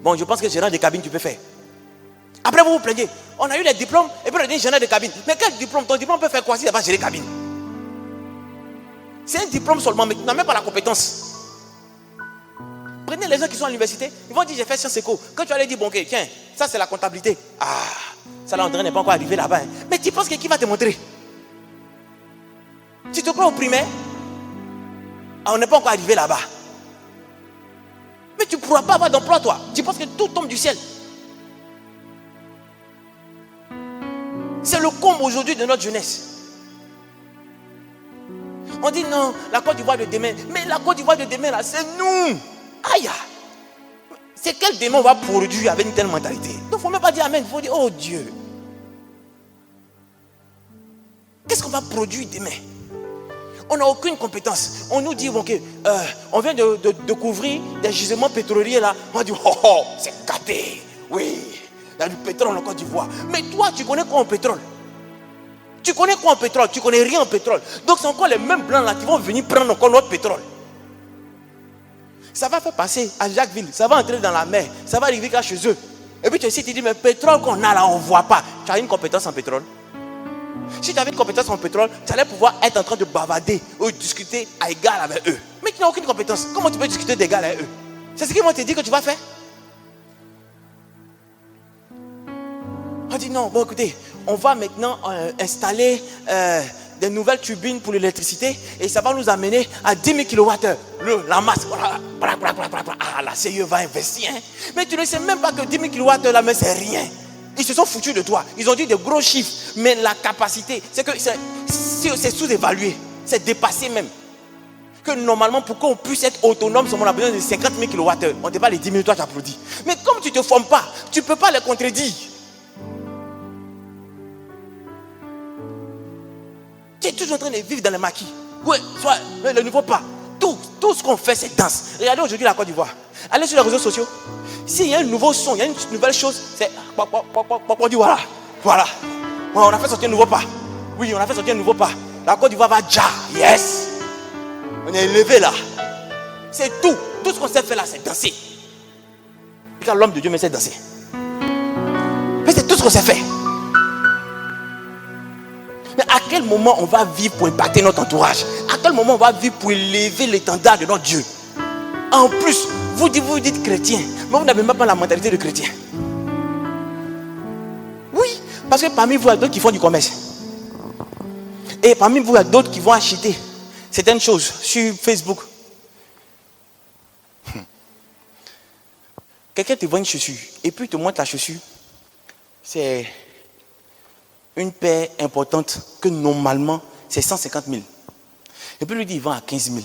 Bon, je pense que gérant de cabine, tu peux faire. Après, vous vous plaignez. On a eu les diplômes, et puis on a dit gérant de cabine. Mais quel diplôme? Ton diplôme peut faire quoi s'il n'a pas géré cabine? C'est un diplôme seulement, mais tu n'as même pas la compétence. Prenez les gens qui sont à l'université, ils vont dire j'ai fait Sciences Éco. Quand tu vas leur dire, bon, ok, tiens, ça c'est la comptabilité. Ah, ça là, André n'est pas encore arrivé là-bas. Hein. Mais tu penses que qui va te montrer? Tu te crois au primaire? Ah, on n'est pas encore arrivé là-bas. Mais tu ne pourras pas avoir d'emploi, toi. Tu penses que tout tombe du ciel. C'est le comble aujourd'hui de notre jeunesse. On dit non, la Côte d'Ivoire de demain. Mais la Côte d'Ivoire de demain, là, c'est nous. Aïe. C'est quel démon va produire avec une telle mentalité? Donc il ne faut même pas dire amen. Il faut dire, oh Dieu. Qu'est-ce qu'on va produire demain? On n'a aucune compétence. On nous dit, ok, on vient de découvrir des gisements pétroliers là. On dit, oh, c'est gâté. Oui, il y a du pétrole en Côte d'Ivoire. Mais toi, tu connais quoi en pétrole? Tu connais quoi en pétrole? Tu connais rien en pétrole. Donc c'est encore les mêmes blancs là qui vont venir prendre encore notre pétrole. Ça va faire passer à Jacquesville. Ça va entrer dans la mer. Ça va arriver chez eux. Et puis tu dis, mais le pétrole qu'on a là, on ne voit pas. Tu as une compétence en pétrole? Si tu avais une compétence en pétrole, tu allais pouvoir être en train de bavarder ou discuter à égal avec eux. Mais tu n'as aucune compétence. Comment tu peux discuter d'égal avec eux? C'est ce qu'ils vont te dire que tu vas faire. On dit non, bon écoutez, on va maintenant installer des nouvelles turbines pour l'électricité et ça va nous amener à 10 000 kWh. La masse, voilà. Ah, la CIE va investir. Hein. Mais tu ne sais même pas que 10 000 kWh là, mais c'est rien. Ils se sont foutus de toi. Ils ont dit des gros chiffres. Mais la capacité, c'est que c'est sous-évalué. C'est dépassé même. Que normalement, pour qu'on puisse être autonome, on a besoin de 50 000 kWh. On ne te pas les 10 000, toi tu applaudis. Mais comme tu ne te formes pas, tu ne peux pas les contredire. Tu es toujours en train de vivre dans les maquis. Oui, soit le nouveau pas. Tout ce qu'on fait, c'est danse. Regardez aujourd'hui la Côte d'Ivoire. Allez sur les réseaux sociaux. S'il y a un nouveau son, il y a une nouvelle chose, c'est on dit voilà. Voilà. On a fait sortir un nouveau pas. Oui, on a fait sortir un nouveau pas. La Côte d'Ivoire va déjà. Yes. On est élevé là. C'est tout. Tout ce qu'on sait faire là, c'est danser. Et quand l'homme de Dieu me sait danser. Mais c'est tout ce qu'on sait faire. Mais à quel moment on va vivre pour impacter notre entourage? À quel moment on va vivre pour élever l'étendard de notre Dieu? En plus, vous dites chrétien, mais vous n'avez même pas la mentalité de chrétien. Oui, parce que parmi vous, il y a d'autres qui font du commerce. Et parmi vous, il y a d'autres qui vont acheter certaines choses sur Facebook. Quelqu'un te vend une chaussure et puis il te montre la chaussure. C'est une paire importante que normalement c'est 150 000. Et puis lui dit il vend à 15 000.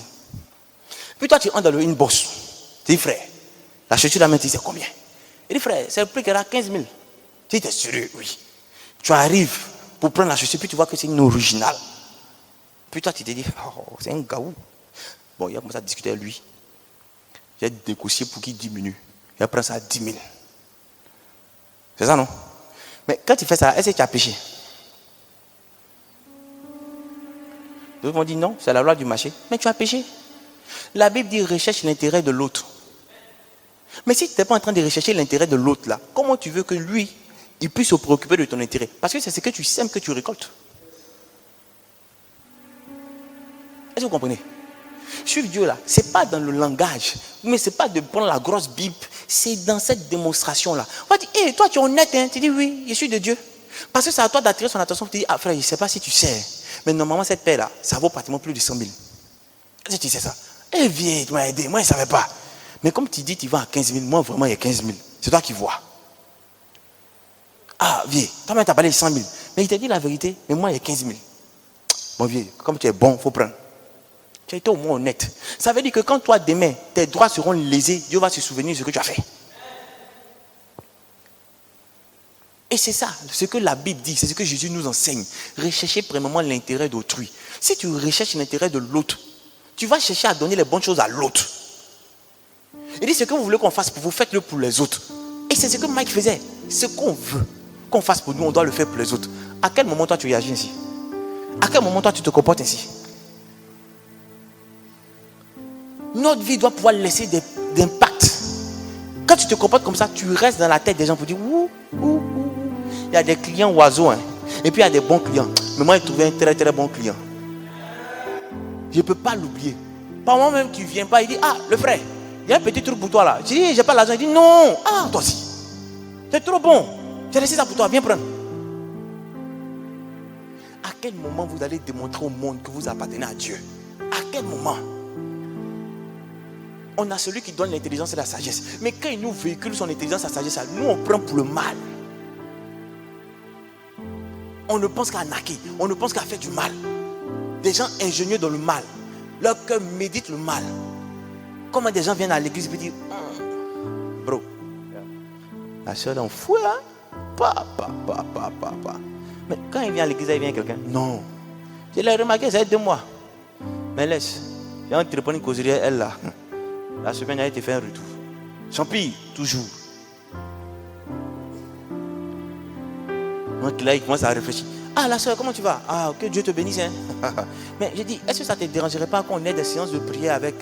Puis toi tu entres dans une bourse. Tu dis frère, la chaussure de la main c'est combien? Il dit frère, c'est le prix qu'elle a 15 000. Tu dis t'es sérieux? Oui. Tu arrives pour prendre la chaussure puis tu vois que c'est une originale. Puis toi tu te dis oh, c'est un gaou. Bon, il a commencé à discuter avec lui. Il a négocié pour qu'il diminue. Il prend ça à 10 000. C'est ça non? Mais quand tu fais ça, est-ce que tu as péché? D'autres vont dire non, c'est la loi du marché. Mais tu as péché. La Bible dit recherche l'intérêt de l'autre. Mais si tu n'es pas en train de rechercher l'intérêt de l'autre là, comment tu veux que lui, il puisse se préoccuper de ton intérêt? Parce que c'est ce que tu sèmes que tu récoltes. Est-ce que vous comprenez? Suivre Dieu là, c'est pas dans le langage, mais c'est pas de prendre la grosse Bible, c'est dans cette démonstration là. On va dire, hey, toi tu es honnête, hein? Tu dis oui, je suis de Dieu. Parce que c'est à toi d'attirer son attention. Tu dis, ah frère, je ne sais pas si tu sais, mais normalement cette paix là, ça vaut pratiquement plus de 100 000. Est-ce que tu sais ça? Eh viens, tu m'as aidé, moi je ne savais pas. Mais comme tu dis, tu vas à 15 000, moi vraiment il y a 15 000. C'est toi qui vois. Ah viens, toi-même tu as parlé de 100 000. Mais il t'a dit la vérité, mais moi il y a 15 000. Bon viens, comme tu es bon, il faut prendre. Tu as été au moins honnête. Ça veut dire que quand toi demain, tes droits seront lésés, Dieu va se souvenir de ce que tu as fait. Et c'est ça, ce que la Bible dit, c'est ce que Jésus nous enseigne. Recherchez premièrement l'intérêt d'autrui. Si tu recherches l'intérêt de l'autre, tu vas chercher à donner les bonnes choses à l'autre. Il dit ce que vous voulez qu'on fasse pour vous, faites-le pour les autres. Et c'est ce que Mike faisait. Ce qu'on veut qu'on fasse pour nous, on doit le faire pour les autres. À quel moment toi tu réagis ainsi? À quel moment toi tu te comportes ainsi? Notre vie doit pouvoir laisser d'impact. Quand tu te comportes comme ça, tu restes dans la tête des gens pour dire ouh. Il y a des clients oiseaux, hein. Et puis il y a des bons clients. Mais moi, j'ai trouvé un très très bon client. Je ne peux pas l'oublier. Par moi-même, tu ne viens pas, il dit, ah, le frère, il y a un petit truc pour toi là. Je dis, j'ai pas l'argent. Il dit, non, ah, toi aussi. C'est trop bon. J'ai laissé ça pour toi, viens prendre. À quel moment vous allez démontrer au monde que vous appartenez à Dieu? À quel moment? On a celui qui donne l'intelligence et la sagesse. Mais quand il nous véhicule son intelligence et sa sagesse, nous on prend pour le mal. On ne pense qu'à arnaquer. On ne pense qu'à faire du mal. Des gens ingénieux dans le mal. Leur cœur médite le mal. Comment des gens viennent à l'église et disent bro, la soeur en fou hein? Papa. Mais quand il vient à l'église, il vient quelqu'un. Non. Je l'ai remarqué, ça fait 2 mois. Mais laisse. J'ai entrepris une causerie, elle là. La semaine a été fait un retour. Sans pire, toujours. Donc là, il commence à réfléchir. Ah, la soeur, comment tu vas? Ah, que Dieu te bénisse. Hein? Mais j'ai dit, est-ce que ça ne te dérangerait pas qu'on ait des séances de prière avec?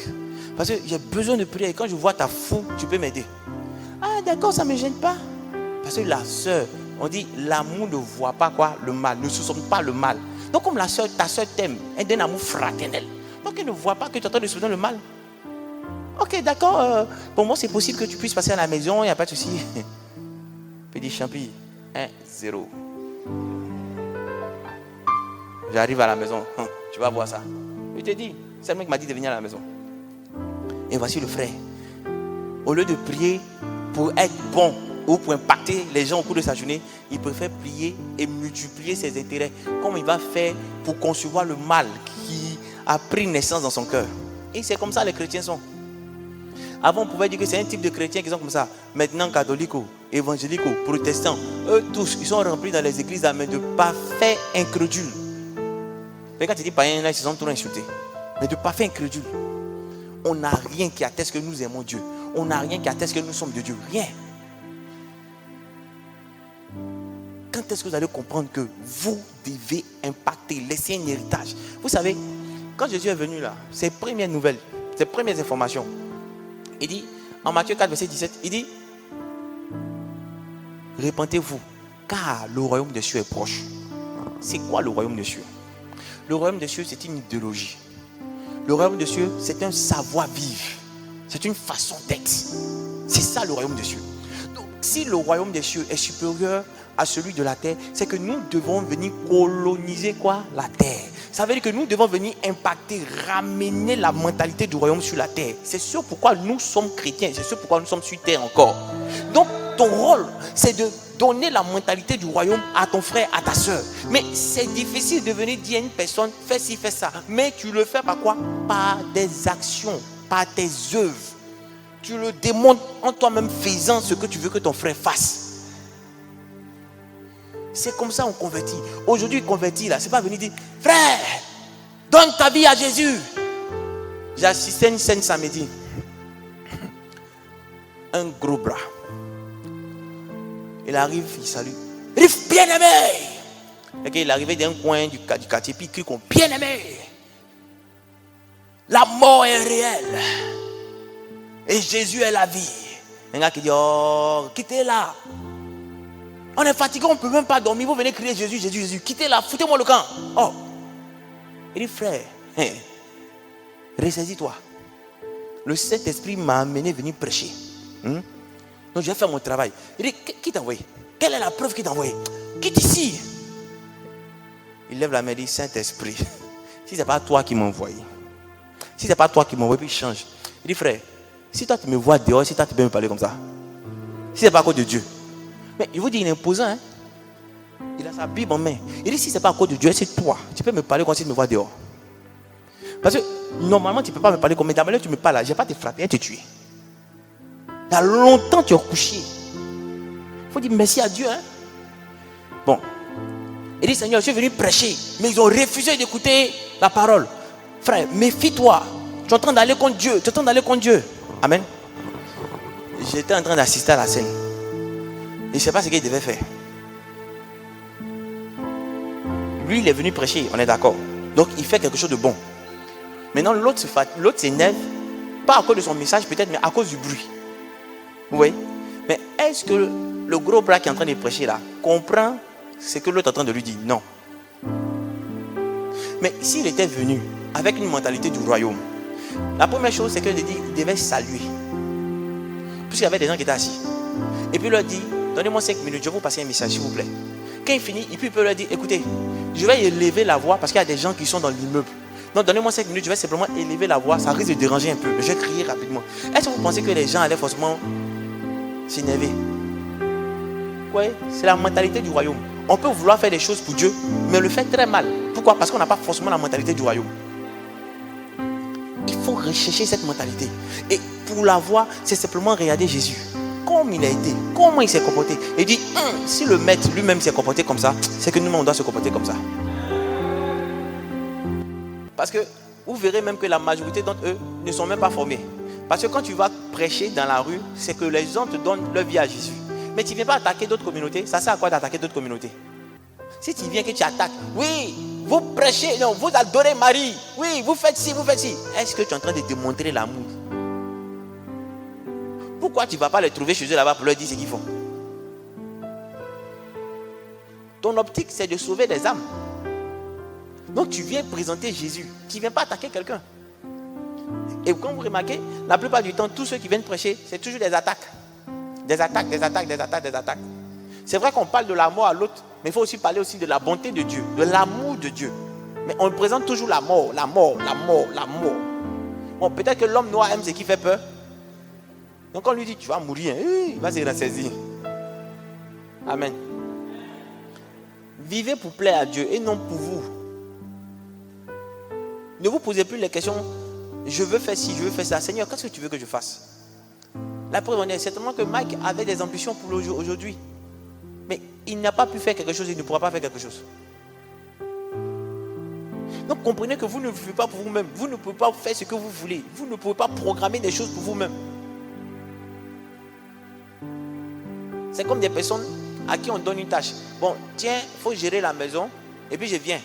Parce que j'ai besoin de prière. Et quand je vois ta fou, tu peux m'aider. Ah, d'accord, ça ne me gêne pas. Parce que la soeur, on dit, l'amour ne voit pas quoi? Le mal. Ne soupçonne pas le mal. Donc, comme ta soeur t'aime, elle donne un amour fraternel. Donc, elle ne voit pas que tu es en train de soupçonner le mal. Ok, d'accord. Pour moi, c'est possible que tu puisses passer à la maison, il n'y a pas de souci. Petit champi, 1-0. J'arrive à la maison, tu vas voir ça. Je te dis, c'est le mec qui m'a dit de venir à la maison. Et voici le frère. Au lieu de prier pour être bon ou pour impacter les gens au cours de sa journée, il préfère prier et multiplier ses intérêts. Comment il va faire pour concevoir le mal qui a pris naissance dans son cœur. Et c'est comme ça les chrétiens sont. Avant, on pouvait dire que c'est un type de chrétiens qui sont comme ça. Maintenant, catholiques, évangéliques, protestants, eux tous, ils sont remplis dans les églises mais de parfaits incrédules. Mais quand tu dis païens, là, ils se sont tous insultés. Mais de parfaits incrédules. On n'a rien qui atteste que nous aimons Dieu. On n'a rien qui atteste que nous sommes de Dieu. Rien. Quand est-ce que vous allez comprendre que vous devez impacter, laisser un héritage? Vous savez, quand Jésus est venu là, ses premières nouvelles, ses premières informations, il dit, en Matthieu 4, verset 17, il dit, répentez-vous, car le royaume des cieux est proche. C'est quoi le royaume des cieux? Le royaume des cieux, c'est une idéologie. Le royaume des cieux, c'est un savoir-vivre. C'est une façon d'être. C'est ça le royaume des cieux. Donc, si le royaume des cieux est supérieur à celui de la terre, c'est que nous devons venir coloniser quoi? La terre. Ça veut dire que nous devons venir impacter, ramener la mentalité du royaume sur la terre. C'est ce pourquoi nous sommes chrétiens. C'est ce pourquoi nous sommes sur terre encore. Donc, ton rôle, c'est de donner la mentalité du royaume à ton frère, à ta soeur. Mais c'est difficile de venir dire à une personne, fais ci, fais ça. Mais tu le fais par quoi? Par des actions, par tes œuvres. Tu le démontres en toi-même faisant ce que tu veux que ton frère fasse. C'est comme ça on convertit. Aujourd'hui, converti là, c'est pas venir dire, frère, donne ta vie à Jésus. J'ai assisté à une scène samedi. Un gros bras. Il arrive, il salue. Il dit, bien-aimé. Et il arrivait d'un coin du quartier, puis il crie comme bien-aimé. La mort est réelle. Et Jésus est la vie. Un gars qui dit, oh, quittez-la. On est fatigué, on ne peut même pas dormir. Vous venez crier Jésus, Jésus, Jésus. Quittez-la, foutez-moi le camp. Oh. Il dit, frère, ressaisis-toi. Le Saint-Esprit m'a amené venir prêcher. Donc je vais faire mon travail. Il dit, qui t'a envoyé? Quelle est la preuve qui t'a envoyé? Quitte ici. Il lève la main et dit, Saint-Esprit, si ce n'est pas toi qui m'as envoyé, si ce n'est pas toi qui m'as envoyé, puis il change. Il dit, frère, si toi tu me vois dehors, si toi tu peux me parler comme ça, si ce n'est pas à cause de Dieu. Mais il vous dit, il est imposant. Hein? Il a sa Bible en main. Il dit, si ce n'est pas à cause de Dieu, c'est toi. Tu peux me parler comme si tu me vois dehors. Parce que normalement, tu ne peux pas me parler comme ça. Mais tu me parles là, je ne vais pas te frapper et te tuer. Il y a longtemps tu as couché. Il faut dire merci à Dieu. Hein? Bon. Il dit, Seigneur, je suis venu prêcher. Mais ils ont refusé d'écouter la parole. Frère, méfie-toi. Tu es en train d'aller contre Dieu. Tu es en train d'aller contre Dieu. Amen. J'étais en train d'assister à la scène. Il ne sait pas ce qu'il devait faire. Lui, il est venu prêcher, on est d'accord. Donc, il fait quelque chose de bon. Maintenant, l'autre s'énerve, pas à cause de son message peut-être, mais à cause du bruit. Vous voyez? Mais est-ce que le gros bras qui est en train de prêcher là, comprend ce que l'autre est en train de lui dire? Non. Mais s'il était venu avec une mentalité du royaume, la première chose, c'est qu'il devait saluer. Puisqu'il y avait des gens qui étaient assis. Et puis il leur dit, donnez-moi 5 minutes, je vais vous passer un message, s'il vous plaît. Quand il finit, il peut leur dire, écoutez, je vais élever la voix parce qu'il y a des gens qui sont dans l'immeuble. Donc donnez-moi 5 minutes, je vais simplement élever la voix, ça risque de déranger un peu. Je vais crier rapidement. Est-ce que vous pensez que les gens allaient forcément s'énerver? Oui, c'est la mentalité du royaume. On peut vouloir faire des choses pour Dieu, mais le fait très mal. Pourquoi? Parce qu'on n'a pas forcément la mentalité du royaume. Il faut rechercher cette mentalité. Et pour la voir, c'est simplement regarder Jésus. Comme il a été, comment il s'est comporté. Il dit, si le maître lui-même s'est comporté comme ça, c'est que nous-mêmes on doit se comporter comme ça. Parce que vous verrez même que la majorité d'entre eux ne sont même pas formés. Parce que quand tu vas prêcher dans la rue, c'est que les gens te donnent leur vie à Jésus. Mais tu ne viens pas attaquer d'autres communautés. Ça sert à quoi d'attaquer d'autres communautés? Si tu viens que tu attaques, oui, vous prêchez, non, vous adorez Marie, oui, vous faites ci, vous faites ci. Est-ce que tu es en train de démontrer l'amour? Pourquoi tu ne vas pas les trouver chez eux là-bas pour leur dire ce qu'ils font? Ton optique, c'est de sauver des âmes. Donc tu viens présenter Jésus. Tu ne viens pas attaquer quelqu'un. Et quand vous remarquez, la plupart du temps, tous ceux qui viennent prêcher, c'est toujours des attaques. Des attaques, des attaques, des attaques, des attaques. C'est vrai qu'on parle de la mort à l'autre, mais il faut aussi parler aussi de la bonté de Dieu, de l'amour de Dieu. Mais on présente toujours la mort, la mort, la mort, la mort. Bon, peut-être que l'homme noir aime ce qui fait peur. Donc on lui dit, tu vas mourir, il va se ressaisir. Amen. Vivez pour plaire à Dieu et non pour vous. Ne vous posez plus les questions, je veux faire ci, je veux faire ça. Seigneur, qu'est-ce que tu veux que je fasse? La preuve en est certainement que Mike avait des ambitions pour aujourd'hui. Mais il n'a pas pu faire quelque chose, il ne pourra pas faire quelque chose. Donc comprenez que vous ne vivez pas pour vous-même. Vous ne pouvez pas faire ce que vous voulez. Vous ne pouvez pas programmer des choses pour vous-même. C'est comme des personnes à qui on donne une tâche. Bon, tiens, il faut gérer la maison. Et puis je viens.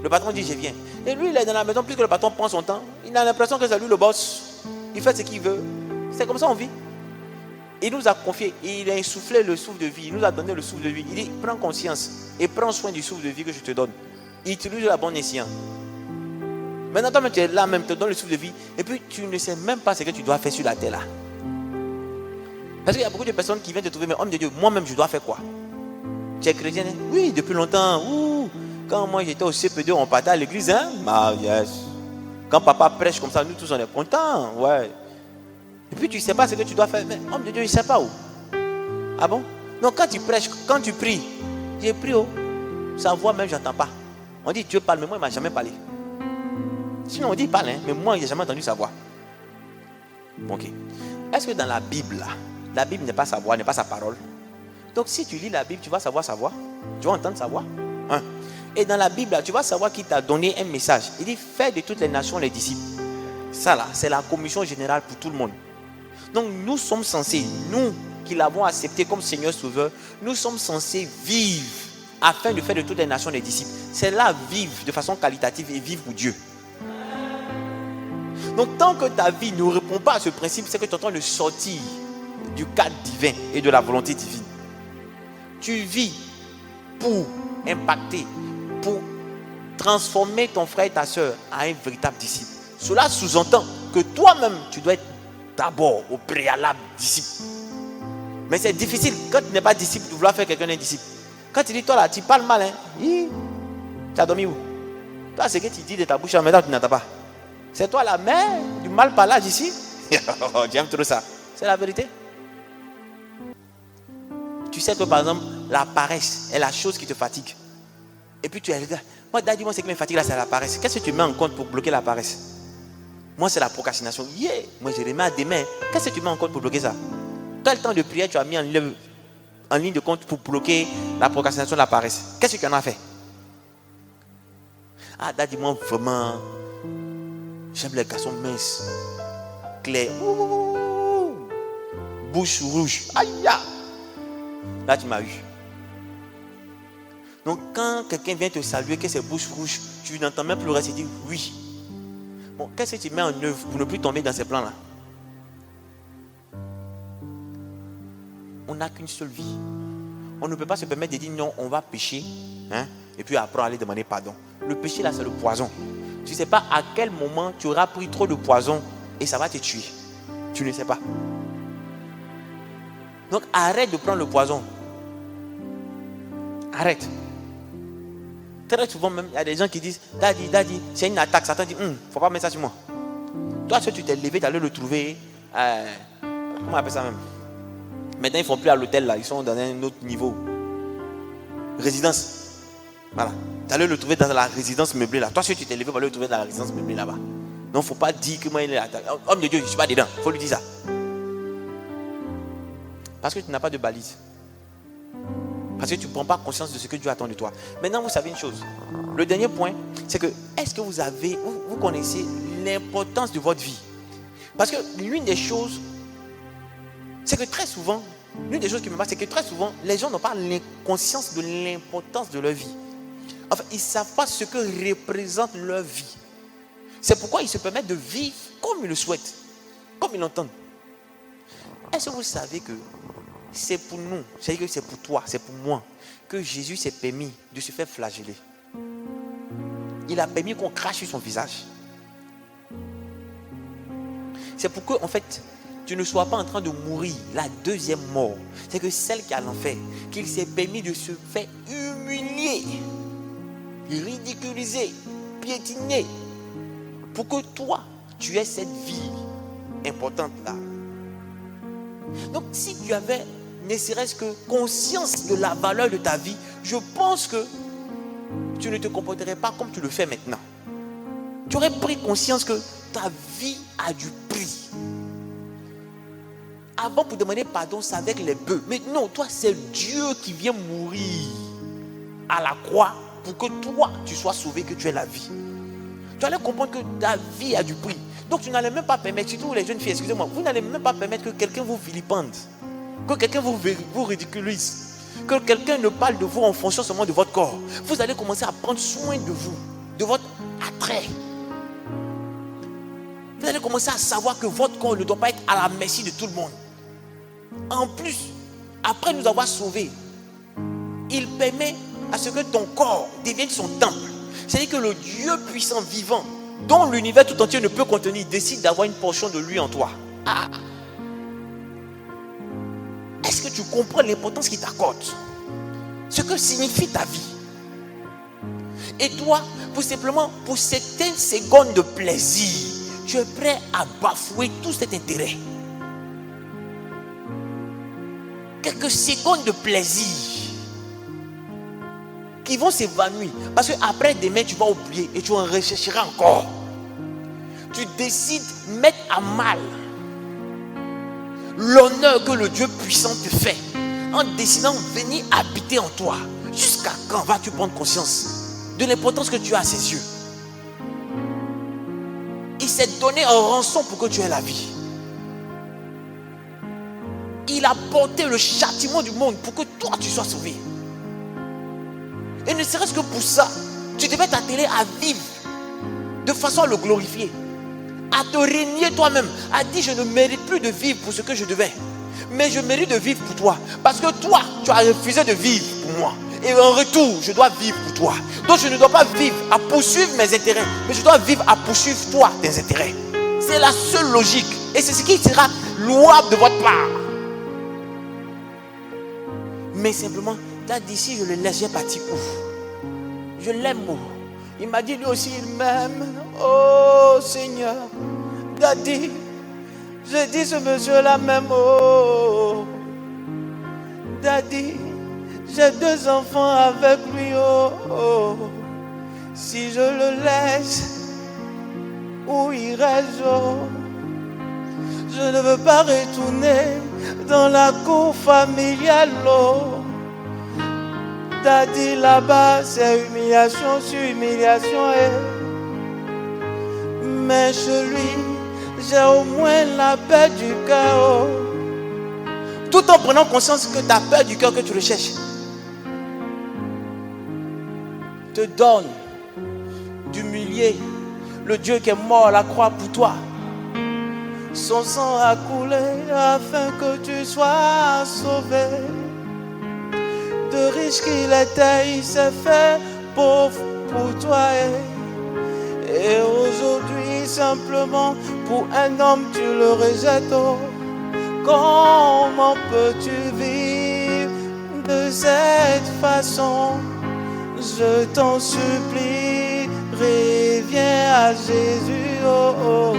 Le patron dit je viens. Et lui, il est dans la maison, plus que le patron prend son temps. Il a l'impression que c'est lui le boss. Il fait ce qu'il veut. C'est comme ça on vit. Il nous a confié, il a insufflé le souffle de vie. Il nous a donné le souffle de vie. Il dit, prends conscience et prends soin du souffle de vie que je te donne. Utilise la bonne escient. Maintenant, toi-même, tu es là, même, te donne le souffle de vie. Et puis, tu ne sais même pas ce que tu dois faire sur la terre là. Parce qu'il y a beaucoup de personnes qui viennent te trouver, mais homme de Dieu, moi-même, je dois faire quoi? Tu es chrétien? Hein? Oui, depuis longtemps. Ouh, quand moi, j'étais au CP2, on partait à l'église. Hein? Ah, yes. Quand papa prêche comme ça, nous tous, on est contents. Ouais. Et puis, tu ne sais pas ce que tu dois faire. Mais homme de Dieu, il ne sait pas où. Ah bon? Donc, quand tu prêches, quand tu pries, j'ai prié, oh, sa voix même, je n'entends pas. On dit Dieu parle, mais moi, il ne m'a jamais parlé. Sinon, on dit parle, hein, mais moi, je n'ai jamais entendu sa voix. Ok. Est-ce que dans la Bible, là, la Bible n'est pas sa voix, n'est pas sa parole? Donc, si tu lis la Bible, tu vas savoir sa voix. Tu vas entendre sa voix. Hein? Et dans la Bible, là, tu vas savoir qu'il t'a donné un message. Il dit, fais de toutes les nations les disciples. Ça, là, c'est la commission générale pour tout le monde. Donc, nous sommes censés, nous qui l'avons accepté comme Seigneur Sauveur, nous sommes censés vivre afin de faire de toutes les nations les disciples. C'est là vivre de façon qualitative et vivre pour Dieu. Donc, tant que ta vie ne répond pas à ce principe, c'est que tu es en train de sortir du cadre divin et de la volonté divine. Tu vis pour impacter, pour transformer ton frère et ta soeur en un véritable disciple. Cela sous-entend que toi-même, tu dois être d'abord au préalable disciple. Mais c'est difficile quand tu n'es pas disciple de vouloir faire quelqu'un un disciple. Quand tu dis, toi là, tu parles mal, hein? Tu as dormi où? Toi, ce que tu dis de ta bouche, maintenant tu n'entends pas. C'est toi la mère du mal parlage ici. J'aime trop ça. C'est la vérité. Tu sais que par exemple, la paresse est la chose qui te fatigue. Et puis tu es là. Moi, dis-moi, ce qui me fatigue là, c'est la paresse. Qu'est-ce que tu mets en compte pour bloquer la paresse? Moi, c'est la procrastination. Moi, je remets à demain. Qu'est-ce que tu mets en compte pour bloquer ça? Quel temps de prière tu as mis en ligne de compte pour bloquer la procrastination, la paresse? Qu'est-ce que tu en as fait? Ah, dis-moi vraiment. J'aime les garçons minces, clairs, bouche rouge. Aïe! Là, tu m'as eu. Donc, quand quelqu'un vient te saluer, que c'est bouche rouge, tu n'entends même plus le reste et dis oui. Bon, qu'est-ce que tu mets en œuvre pour ne plus tomber dans ces plans-là? On n'a qu'une seule vie. On ne peut pas se permettre de dire non, on va pécher, hein, et puis après aller demander pardon. Le péché, là, c'est le poison. Tu ne sais pas à quel moment tu auras pris trop de poison et ça va te tuer. Tu ne sais pas. Donc arrête de prendre le poison. Arrête. Très souvent même, il y a des gens qui disent, Daddy, c'est une attaque. Satan dit, faut pas mettre ça sur moi. Toi, si tu t'es levé, tu allais le trouver. Comment on appelle ça même? Maintenant, ils ne font plus à l'hôtel là, ils sont dans un autre niveau. Résidence. Voilà. Tu allais le trouver dans la résidence meublée là. Toi, si tu t'es levé, tu vas le trouver dans la résidence meublée là-bas. Donc, il ne faut pas dire que moi, il est là. Homme de Dieu, je ne suis pas dedans. Il faut lui dire ça. Parce que tu n'as pas de balise. Parce que tu ne prends pas conscience de ce que Dieu attend de toi. Maintenant, vous savez une chose. Le dernier point, c'est que est-ce que vous connaissez l'importance de votre vie? Parce que l'une des choses, c'est que très souvent, l'une des choses qui me marque, c'est que très souvent, les gens n'ont pas conscience de l'importance de leur vie. Enfin, ils ne savent pas ce que représente leur vie. C'est pourquoi ils se permettent de vivre comme ils le souhaitent, comme ils l'entendent. Est-ce que vous savez que c'est pour nous, c'est-à-dire que c'est pour toi, c'est pour moi, que Jésus s'est permis de se faire flageller? Il a permis qu'on crache sur son visage. C'est pour que, en fait, tu ne sois pas en train de mourir la deuxième mort. C'est que celle qui a l'enfer, qu'il s'est permis de se faire humilier, ridiculiser, piétiner, pour que toi, tu aies cette vie importante là. Donc, si tu avais ne serait-ce que conscience de la valeur de ta vie, je pense que tu ne te comporterais pas comme tu le fais maintenant. Tu aurais pris conscience que ta vie a du prix. Avant, pour demander pardon, c'est avec les bœufs. Mais non, toi, c'est Dieu qui vient mourir à la croix pour que toi, tu sois sauvé, que tu aies la vie. Tu allais comprendre que ta vie a du prix. Donc, tu n'allais même pas permettre, surtout les jeunes filles, excusez-moi, vous n'allez même pas permettre que quelqu'un vous vilipende, que quelqu'un vous ridiculise, que quelqu'un ne parle de vous en fonction seulement de votre corps. Vous allez commencer à prendre soin de vous, de votre attrait. Vous allez commencer à savoir que votre corps ne doit pas être à la merci de tout le monde. En plus, après nous avoir sauvés, il permet à ce que ton corps devienne son temple. C'est-à-dire que le Dieu puissant vivant, dont l'univers tout entier ne peut contenir, décide d'avoir une portion de lui en toi. Ah. Est-ce que tu comprends l'importance qu'il t'accorde? Ce que signifie ta vie. Et toi, pour certaines secondes de plaisir, tu es prêt à bafouer tout cet intérêt. Quelques secondes de plaisir qui vont s'évanouir. Parce qu'après demain, tu vas oublier et tu en rechercheras encore. Tu décides de mettre à mal l'honneur que le Dieu puissant te fait en décidant de venir habiter en toi. Jusqu'à quand vas-tu prendre conscience de l'importance que tu as à ses yeux? Il s'est donné en rançon pour que tu aies la vie. Il a porté le châtiment du monde pour que toi tu sois sauvé. Et ne serait-ce que pour ça, tu devais t'atteler à vivre de façon à le glorifier, à te régner toi-même, à dire je ne mérite plus de vivre pour ce que je devais, mais je mérite de vivre pour toi, parce que toi tu as refusé de vivre pour moi, et en retour je dois vivre pour toi. Donc je ne dois pas vivre à poursuivre mes intérêts, mais je dois vivre à poursuivre toi tes intérêts. C'est la seule logique, et c'est ce qui sera louable de votre part. Mais simplement, là d'ici je le laisse, j'ai parti où? Je l'aime où? Il m'a dit lui aussi il m'aime. Oh Seigneur, Daddy, je dis ce monsieur-là même. Oh Daddy, j'ai 2 enfants avec lui. Oh, oh. Si je le laisse, où irais-je? Oh. Je ne veux pas retourner dans la cour familiale. Oh. Daddy, là-bas, c'est humiliation sur humiliation. Mais chez lui, j'ai au moins la paix du cœur. Tout en prenant conscience que ta paix du cœur que tu recherches te donne d'humilier le Dieu qui est mort à la croix pour toi. Son sang a coulé afin que tu sois sauvé. De riche qu'il était, il s'est fait pauvre pour toi. Et aujourd'hui, simplement, pour un homme, tu le rejettes. Oh. Comment peux-tu vivre de cette façon? Je t'en supplie, reviens à Jésus. Oh, oh.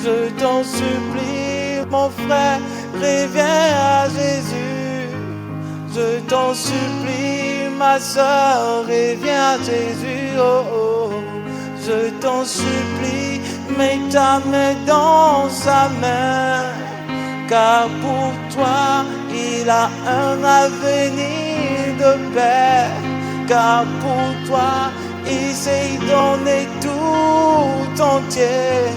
Je t'en supplie, mon frère, reviens à Jésus. Je t'en supplie, ma soeur, reviens à Jésus. Oh, oh. Je t'en supplie, mets ta main dans sa main, car pour toi, il a un avenir de paix. Car pour toi, il s'est donné tout entier.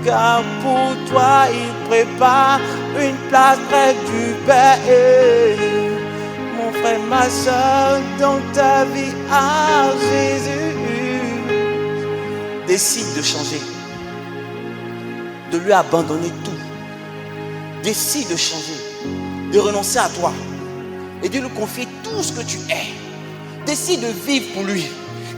Car pour toi, il prépare une place près du Père. Mon frère, ma soeur, dans ta vie à Jésus, décide de changer, de lui abandonner tout. Décide de changer, de renoncer à toi et de lui confier tout ce que tu es. Décide de vivre pour lui,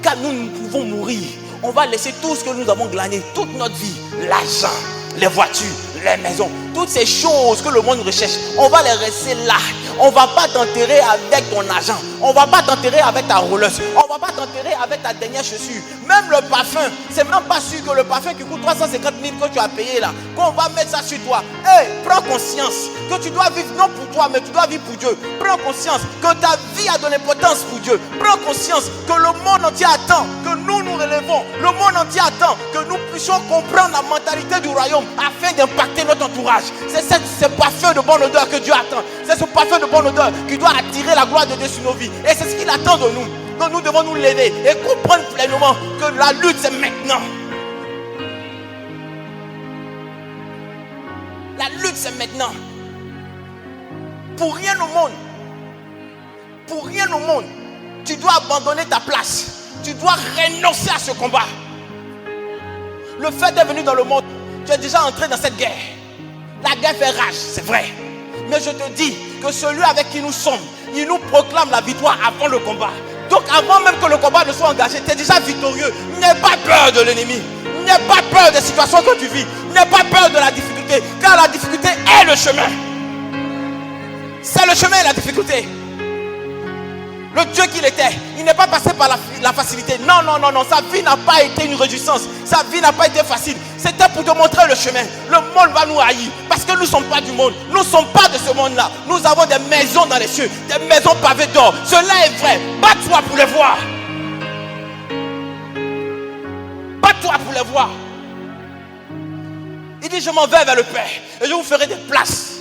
car nous pouvons mourir. On va laisser tout ce que nous avons glané toute notre vie, l'argent, les voitures, les maisons, toutes ces choses que le monde recherche, on va les laisser là. On ne va pas t'enterrer avec ton argent. On ne va pas t'enterrer avec ta rouleuse. On ne va pas t'enterrer avec ta dernière chaussure. Même le parfum, c'est même pas sûr que le parfum qui coûte 350 000 que tu as payé là, qu'on va mettre ça sur toi. Hey, prends conscience que tu dois vivre non pour toi, mais tu dois vivre pour Dieu. Prends conscience que ta vie a de l'importance pour Dieu. Prends conscience que le monde entier attend que nous nous relevons. Le monde entier attend que nous puissions comprendre la mentalité du royaume afin d'impacter notre entourage. C'est ce parfum de bonne odeur que Dieu attend. C'est ce parfum de bonne odeur qui doit attirer la gloire de Dieu sur nos vies. Et c'est ce qu'il attend de nous. Donc nous devons nous lever et comprendre pleinement que la lutte c'est maintenant. La lutte c'est maintenant. Pour rien au monde, tu dois abandonner ta place. Tu dois renoncer à ce combat. Le fait d'être venu dans le monde, tu es déjà entré dans cette guerre. La guerre fait rage, c'est vrai. Mais je te dis que celui avec qui nous sommes, il nous proclame la victoire avant le combat. Donc avant même que le combat ne soit engagé, tu es déjà victorieux. N'aie pas peur de l'ennemi. N'aie pas peur des situations que tu vis. N'aie pas peur de la difficulté. Car la difficulté est le chemin. C'est le chemin et la difficulté. Le Dieu qu'il était, il n'est pas passé par la facilité. Non. Sa vie n'a pas été une réjouissance. Sa vie n'a pas été facile. C'était pour te montrer le chemin. Le monde va nous haïr. Parce que nous ne sommes pas du monde. Nous ne sommes pas de ce monde-là. Nous avons des maisons dans les cieux. Des maisons pavées d'or. Cela est vrai. Bats-toi pour les voir. Bats-toi pour les voir. Il dit, je m'en vais vers le Père. Et je vous ferai des places.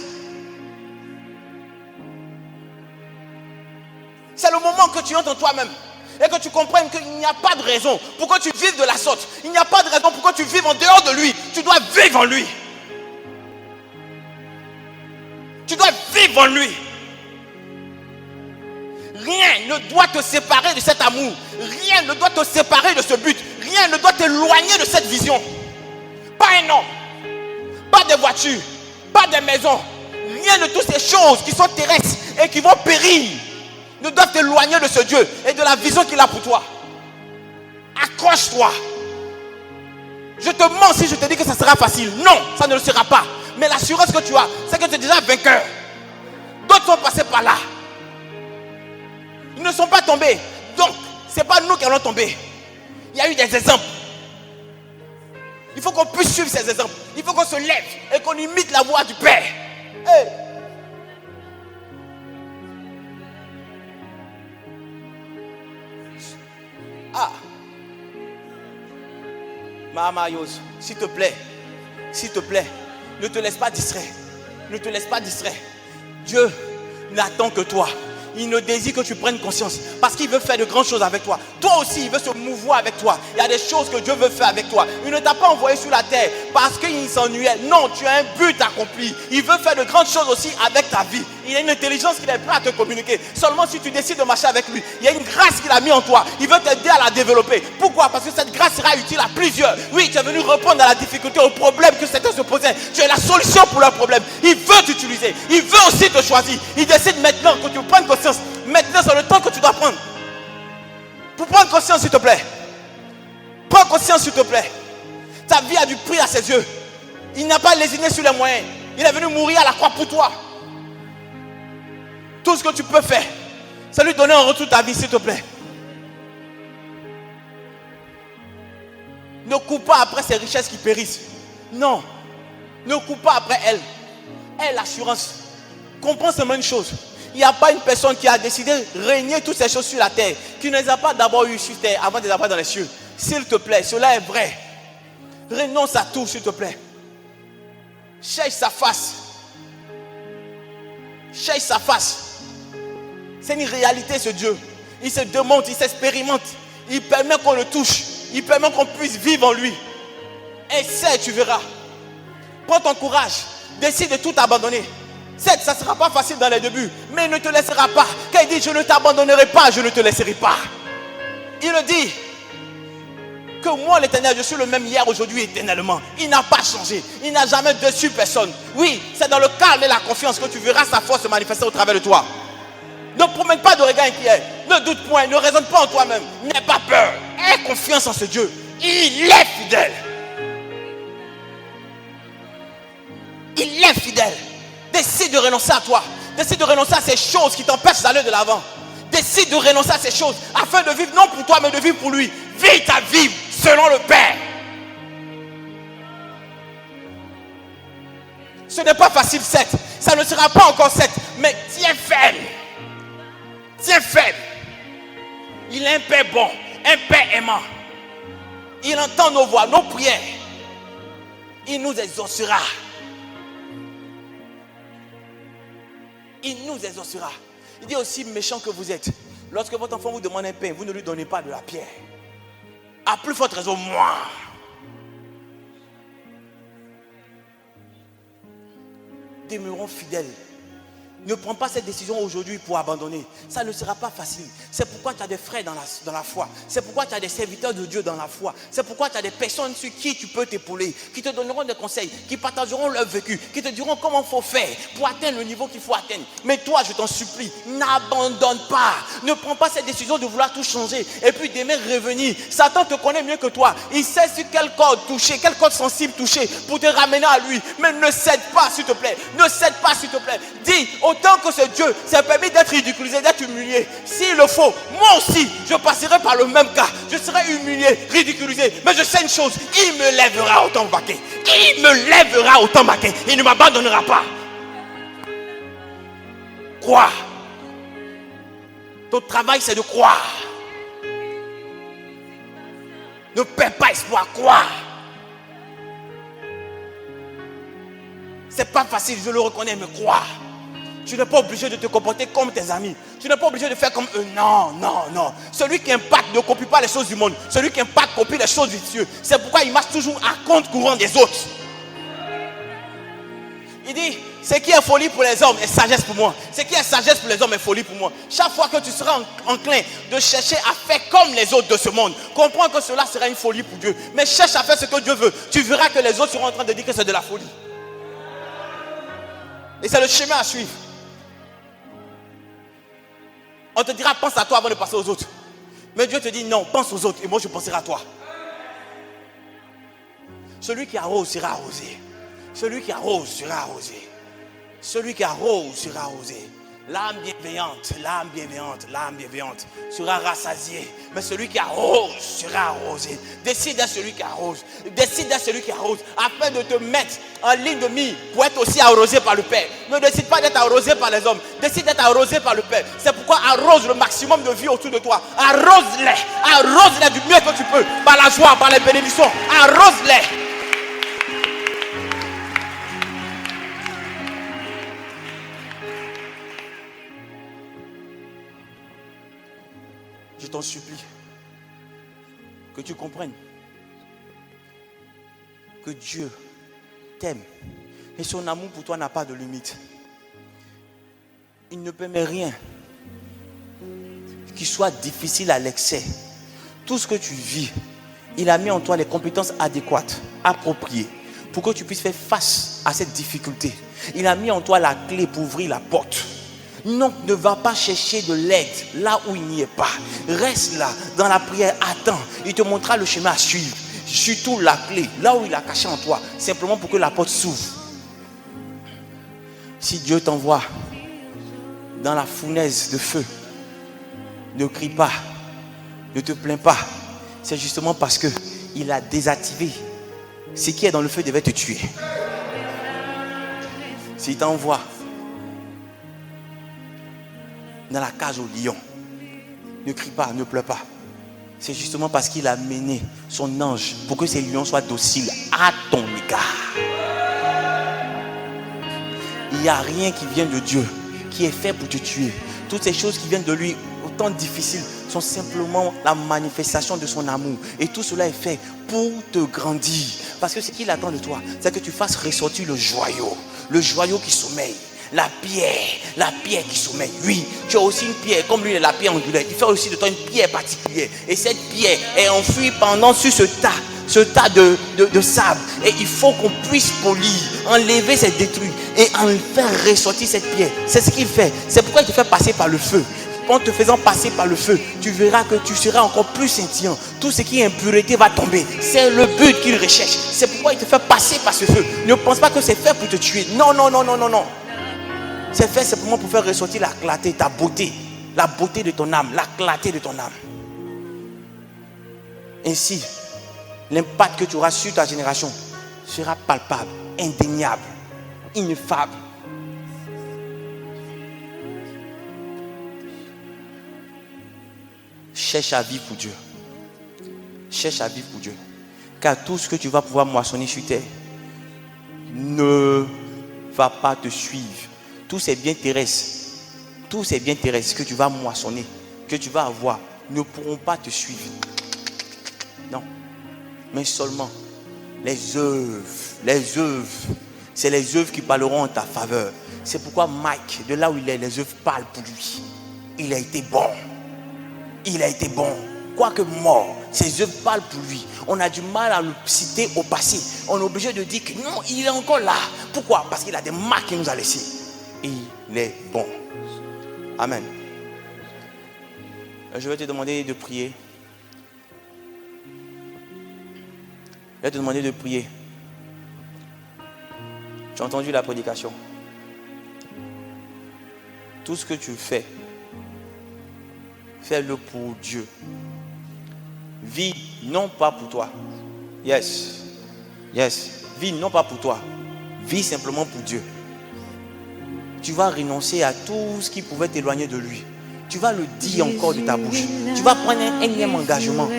C'est le moment que tu entres en toi-même et que tu comprennes qu'il n'y a pas de raison pour que tu vives de la sorte. Il n'y a pas de raison pour que tu vives en dehors de lui. Tu dois vivre en lui. Tu dois vivre en lui. Rien ne doit te séparer de cet amour. Rien ne doit te séparer de ce but. Rien ne doit t'éloigner de cette vision. Pas un homme, pas des voitures, pas des maisons. Rien de toutes ces choses qui sont terrestres et qui vont périr ne doivent t'éloigner de ce Dieu et de la vision qu'il a pour toi. Accroche-toi. Je te mens si je te dis que ça sera facile. Non, ça ne le sera pas. Mais l'assurance que tu as, c'est que tu es déjà vainqueur. D'autres sont passés par là. Ils ne sont pas tombés. Donc, ce n'est pas nous qui allons tomber. Il y a eu des exemples. Il faut qu'on puisse suivre ces exemples. Il faut qu'on se lève et qu'on imite la voix du Père. Hey. Ah, Mama Yos, s'il te plaît, ne te laisse pas distraire. Ne te laisse pas distraire. Dieu n'attend que toi. Il ne désire que tu prennes conscience parce qu'il veut faire de grandes choses avec toi. Toi aussi, il veut se mouvoir avec toi. Il y a des choses que Dieu veut faire avec toi. Il ne t'a pas envoyé sur la terre parce qu'il s'ennuyait. Non, tu as un but accompli. Il veut faire de grandes choses aussi avec ta vie. Il y a une intelligence qu'il est prêt à te communiquer. Seulement si tu décides de marcher avec lui, il y a une grâce qu'il a mis en toi. Il veut t'aider à la développer. Pourquoi? Parce que cette grâce sera utile à plusieurs. Oui, tu es venu répondre à la difficulté, au problème que certains se posaient. Tu es la solution pour leur problème. Il veut t'utiliser. Il veut aussi te choisir. Il décide maintenant que tu prennes conscience. Maintenant, c'est le temps que tu dois prendre. Pour prendre conscience, s'il te plaît. Prends conscience, s'il te plaît. Ta vie a du prix à ses yeux. Il n'a pas lésiné sur les moyens. Il est venu mourir à la croix pour toi. Tout ce que tu peux faire, c'est lui donner en retour ta vie, s'il te plaît. Ne cours pas après ces richesses qui périssent. Non. Ne cours pas après elles. Aie l'assurance. Comprends seulement une chose. Il n'y a pas une personne qui a décidé de régner toutes ces choses sur la terre qui ne les a pas d'abord eues sur terre avant de les avoir dans les cieux. S'il te plaît, cela est vrai. Renonce à tout, s'il te plaît. Cherche sa face. Cherche sa face. C'est une réalité, ce Dieu. Il se démontre, il s'expérimente. Il permet qu'on le touche. Il permet qu'on puisse vivre en lui. Essaie, tu verras. Prends ton courage. Décide de tout abandonner. Certes, ça ne sera pas facile dans les débuts, mais il ne te laissera pas. Quand il dit je ne t'abandonnerai pas, je ne te laisserai pas. Il le dit que moi l'Éternel, je suis le même hier, aujourd'hui, éternellement. Il n'a pas changé. Il n'a jamais déçu personne. Oui, c'est dans le calme et la confiance que tu verras sa force se manifester au travers de toi. Ne promène pas de regard inquiet. Ne doute point, ne raisonne pas en toi-même. N'aie pas peur. Aie confiance en ce Dieu. Il est fidèle. Il est fidèle. Décide de renoncer à toi. Décide de renoncer à ces choses qui t'empêchent d'aller de l'avant. Décide de renoncer à ces choses afin de vivre non pour toi mais de vivre pour lui. Vis ta vie selon le Père. Ce n'est pas facile, certes. Ça ne sera pas encore certes. Mais tiens ferme. Tiens ferme. Il est un Père bon, un Père aimant. Il entend nos voix, nos prières. Il nous exaucera. Il nous exaucera. Il dit aussi, méchant que vous êtes, lorsque votre enfant vous demande un pain, vous ne lui donnez pas de la pierre. À plus forte raison, moi. Demeurons fidèles. Ne prends pas cette décision aujourd'hui pour abandonner. Ça ne sera pas facile. C'est pourquoi tu as des frères dans la foi. C'est pourquoi tu as des serviteurs de Dieu dans la foi. C'est pourquoi tu as des personnes sur qui tu peux t'épauler, qui te donneront des conseils, qui partageront leur vécu, qui te diront comment il faut faire pour atteindre le niveau qu'il faut atteindre. Mais toi, je t'en supplie, n'abandonne pas. Ne prends pas cette décision de vouloir tout changer et puis d'aimer revenir. Satan te connaît mieux que toi. Il sait sur quelle corde toucher, quelle corde sensible toucher pour te ramener à lui. Mais ne cède pas, s'il te plaît. Ne cède pas, s'il te plaît. Dis, autant que ce Dieu s'est permis d'être ridiculisé, d'être humilié, s'il le faut, moi aussi, je passerai par le même cas. Je serai humilié, ridiculisé. Mais je sais une chose, il me lèvera autant baquet. Il me lèvera autant baquet. Il ne m'abandonnera pas. Crois. Ton travail, c'est de croire. Ne perds pas espoir, crois. C'est pas facile, je le reconnais, mais crois. Tu n'es pas obligé de te comporter comme tes amis. Tu n'es pas obligé de faire comme eux. Non, non, non. Celui qui impacte ne copie pas les choses du monde. Celui qui impacte copie les choses du Dieu. C'est pourquoi il marche toujours à contre-courant des autres. Il dit, ce qui est folie pour les hommes est sagesse pour moi. Ce qui est sagesse pour les hommes est folie pour moi. Chaque fois que tu seras enclin de chercher à faire comme les autres de ce monde, comprends que cela sera une folie pour Dieu. Mais cherche à faire ce que Dieu veut. Tu verras que les autres seront en train de dire que c'est de la folie. Et c'est le chemin à suivre. On te dira, pense à toi avant de passer aux autres. Mais Dieu te dit, non, pense aux autres et moi je penserai à toi. Celui qui arrose sera arrosé. Celui qui arrose sera arrosé. Celui qui arrose sera arrosé. L'âme bienveillante sera rassasiée. Mais celui qui arrose sera arrosé. Décide à celui qui arrose. Décide à celui qui arrose. Afin de te mettre en ligne de mire pour être aussi arrosé par le Père. Ne décide pas d'être arrosé par les hommes. Décide d'être arrosé par le Père. C'est pourquoi arrose le maximum de vie autour de toi. Arrose-les. Arrose-les du mieux que tu peux. Par la joie, par les bénédictions. Arrose-les. Je t'en supplie que tu comprennes que Dieu t'aime et son amour pour toi n'a pas de limite. Il ne permet rien qui soit difficile à l'excès. Tout ce que tu vis, il a mis en toi les compétences adéquates, appropriées, pour que tu puisses faire face à cette difficulté. Il a mis en toi la clé pour ouvrir la porte. Non, ne va pas chercher de l'aide là où il n'y est pas. Reste là, dans la prière, attends. Il te montrera le chemin à suivre. Surtout la clé, là où il a caché en toi, simplement pour que la porte s'ouvre. Si Dieu t'envoie dans la fournaise de feu, ne crie pas, ne te plains pas. C'est justement parce que il a désactivé. Ce qui est dans le feu devait te tuer. S'il t'envoie dans la cage au lion, ne crie pas, ne pleure pas. C'est justement parce qu'il a mené son ange pour que ces lions soient dociles à ton égard. Il n'y a rien qui vient de Dieu qui est fait pour te tuer. Toutes ces choses qui viennent de lui, autant difficiles, sont simplement la manifestation de son amour. Et tout cela est fait pour te grandir. Parce que ce qu'il attend de toi, c'est que tu fasses ressortir le joyau qui sommeille. La pierre qui sommeille. Oui, tu as aussi une pierre, comme lui, la pierre angulaire. Il fait aussi de toi une pierre particulière. Et cette pierre est enfouie pendant sur ce tas de sable. Et il faut qu'on puisse polir, enlever ces détruits et en faire ressortir cette pierre. C'est ce qu'il fait. C'est pourquoi il te fait passer par le feu. en te faisant passer par le feu, tu verras que tu seras encore plus scintillant. Tout ce qui est impureté va tomber. C'est le but qu'il recherche. C'est pourquoi il te fait passer par ce feu. Ne pense pas que c'est fait pour te tuer. Non, non, non, non, non, non. C'est fait simplement pour faire ressortir la clarté, ta beauté. La beauté de ton âme, la clarté de ton âme. Ainsi, l'impact que tu auras sur ta génération sera palpable, indéniable, ineffable. Cherche à vivre pour Dieu. Cherche à vivre pour Dieu. Car tout ce que tu vas pouvoir moissonner sur terre ne va pas te suivre. Tous ces biens terrestres, que tu vas moissonner, que tu vas avoir, ne pourront pas te suivre. Non. Mais seulement les œuvres. C'est les œuvres qui parleront en ta faveur. C'est pourquoi Mike, de là où il est, les œuvres parlent pour lui. Il a été bon. Il a été bon. Quoique mort, ses œuvres parlent pour lui. On a du mal à le citer au passé. On est obligé de dire que non, il est encore là. Pourquoi? Parce qu'il a des marques qu'il nous a laissées. Il est bon. Amen. Je vais te demander de prier. Je vais te demander de prier. Tu as entendu la prédication. Tout ce que tu fais, fais-le pour Dieu. Vis non pas pour toi. Yes. Vis non pas pour toi. Vis simplement pour Dieu. Tu vas renoncer à tout ce qui pouvait t'éloigner de lui. Tu vas le dire encore de ta bouche. Tu vas prendre un énième engagement.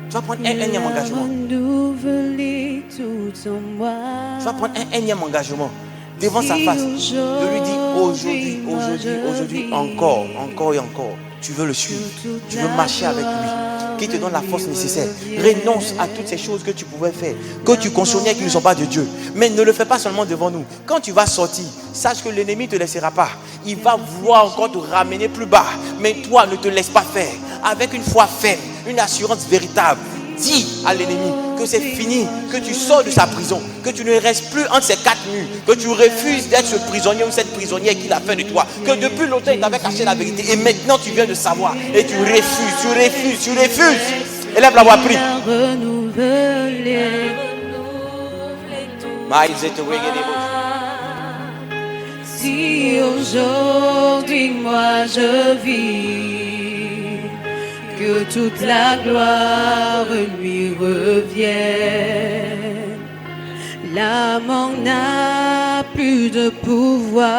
Tu vas prendre un énième engagement. Tu vas prendre un énième engagement devant sa face. De lui dire aujourd'hui, encore et encore. Tu veux le suivre. Tu veux marcher avec lui. Qui te donne la force nécessaire. Renonce à toutes ces choses que tu pouvais faire, que tu cautionnais qui ne sont pas de Dieu. Mais ne le fais pas seulement devant nous. Quand tu vas sortir, sache que l'ennemi ne te laissera pas. Il va vouloir encore te ramener plus bas. Mais toi, ne te laisse pas faire. Avec une foi ferme, une assurance véritable. Dis à l'ennemi que c'est fini, que tu sors de sa prison, que tu ne restes plus entre ces quatre murs, que tu refuses d'être ce prisonnier ou cette prisonnière qu'il a fait de toi, que depuis longtemps il t'avait caché la vérité et maintenant tu viens de savoir et tu refuses. Élève la voix, prie. Si aujourd'hui moi je vis, que toute la gloire lui revienne. La mort n'a plus de pouvoir,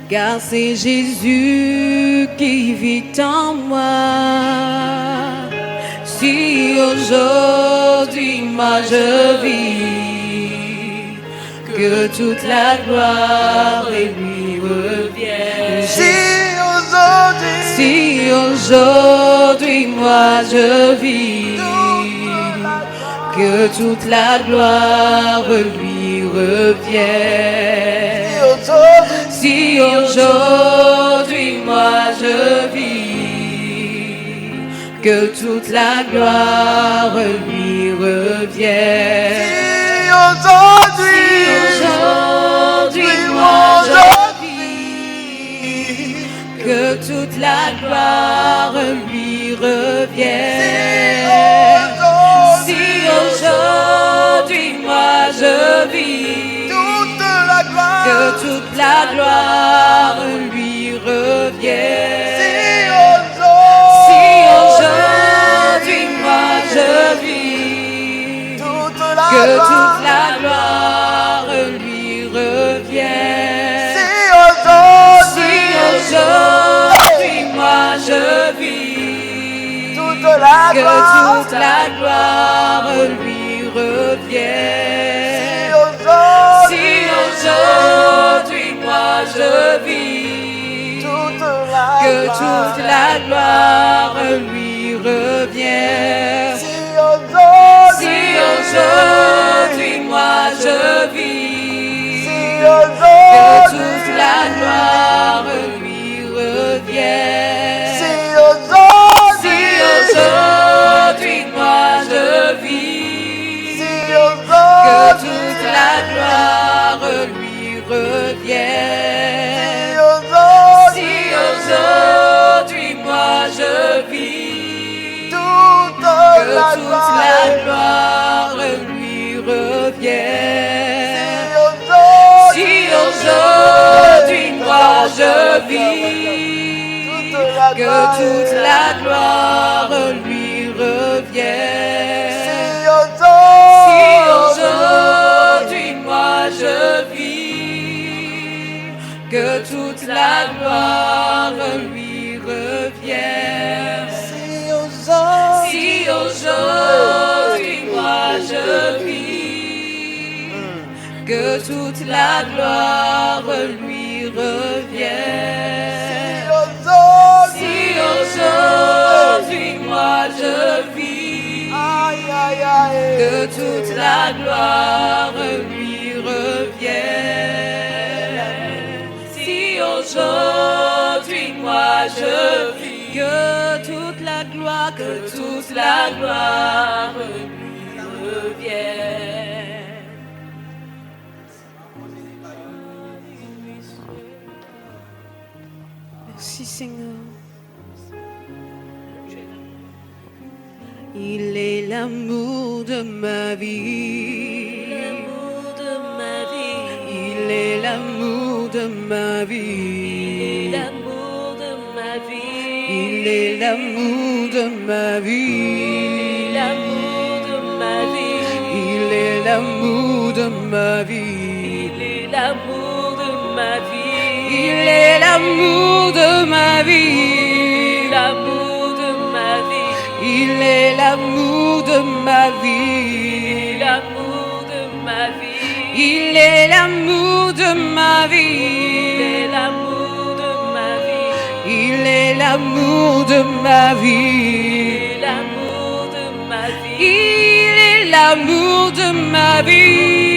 car c'est Jésus qui vit en moi. Si aujourd'hui moi je vis, que toute la gloire lui revienne. Si aujourd'hui moi je vis, que toute la gloire lui revienne. Si aujourd'hui moi je vis, que toute la gloire lui revienne. Si aujourd'hui moi je vis, que toute la gloire lui revienne. Si aujourd'hui moi je vis, que toute la gloire lui revienne. Si aujourd'hui moi je vis, que toute la gloire lui revienne. Si aujourd'hui moi je vis, que toute la gloire lui revienne. Si aujourd'hui moi je vis, que toute la gloire lui revienne. Si aujourd'hui moi je vis, que toute la gloire lui revienne. Si aujourd'hui moi je vis, que toute la gloire lui revienne. aujourd'hui moi je vis, toute que la toute gloire. la gloire lui revienne. Si aujourd'hui moi je vis, que toute la gloire lui revienne. Si aujourd'hui moi je vis, que toute la gloire lui revienne. Si aujourd'hui moi je vis, que toute la gloire lui revienne. Si aujourd'hui moi je vis, que toute la gloire lui revienne. Si aujourd'hui moi je vis, que toute la gloire lui revienne. Merci Seigneur. Il est l'amour de ma vie. Il est l'amour de ma vie. Il est l'amour de ma vie. Il est l'amour de ma vie. Il est l'amour de ma vie. Il est l'amour de ma vie. Il est l'amour de ma vie. Il est l'amour de ma vie. Il est l'amour de ma vie. Il est l'amour de ma vie.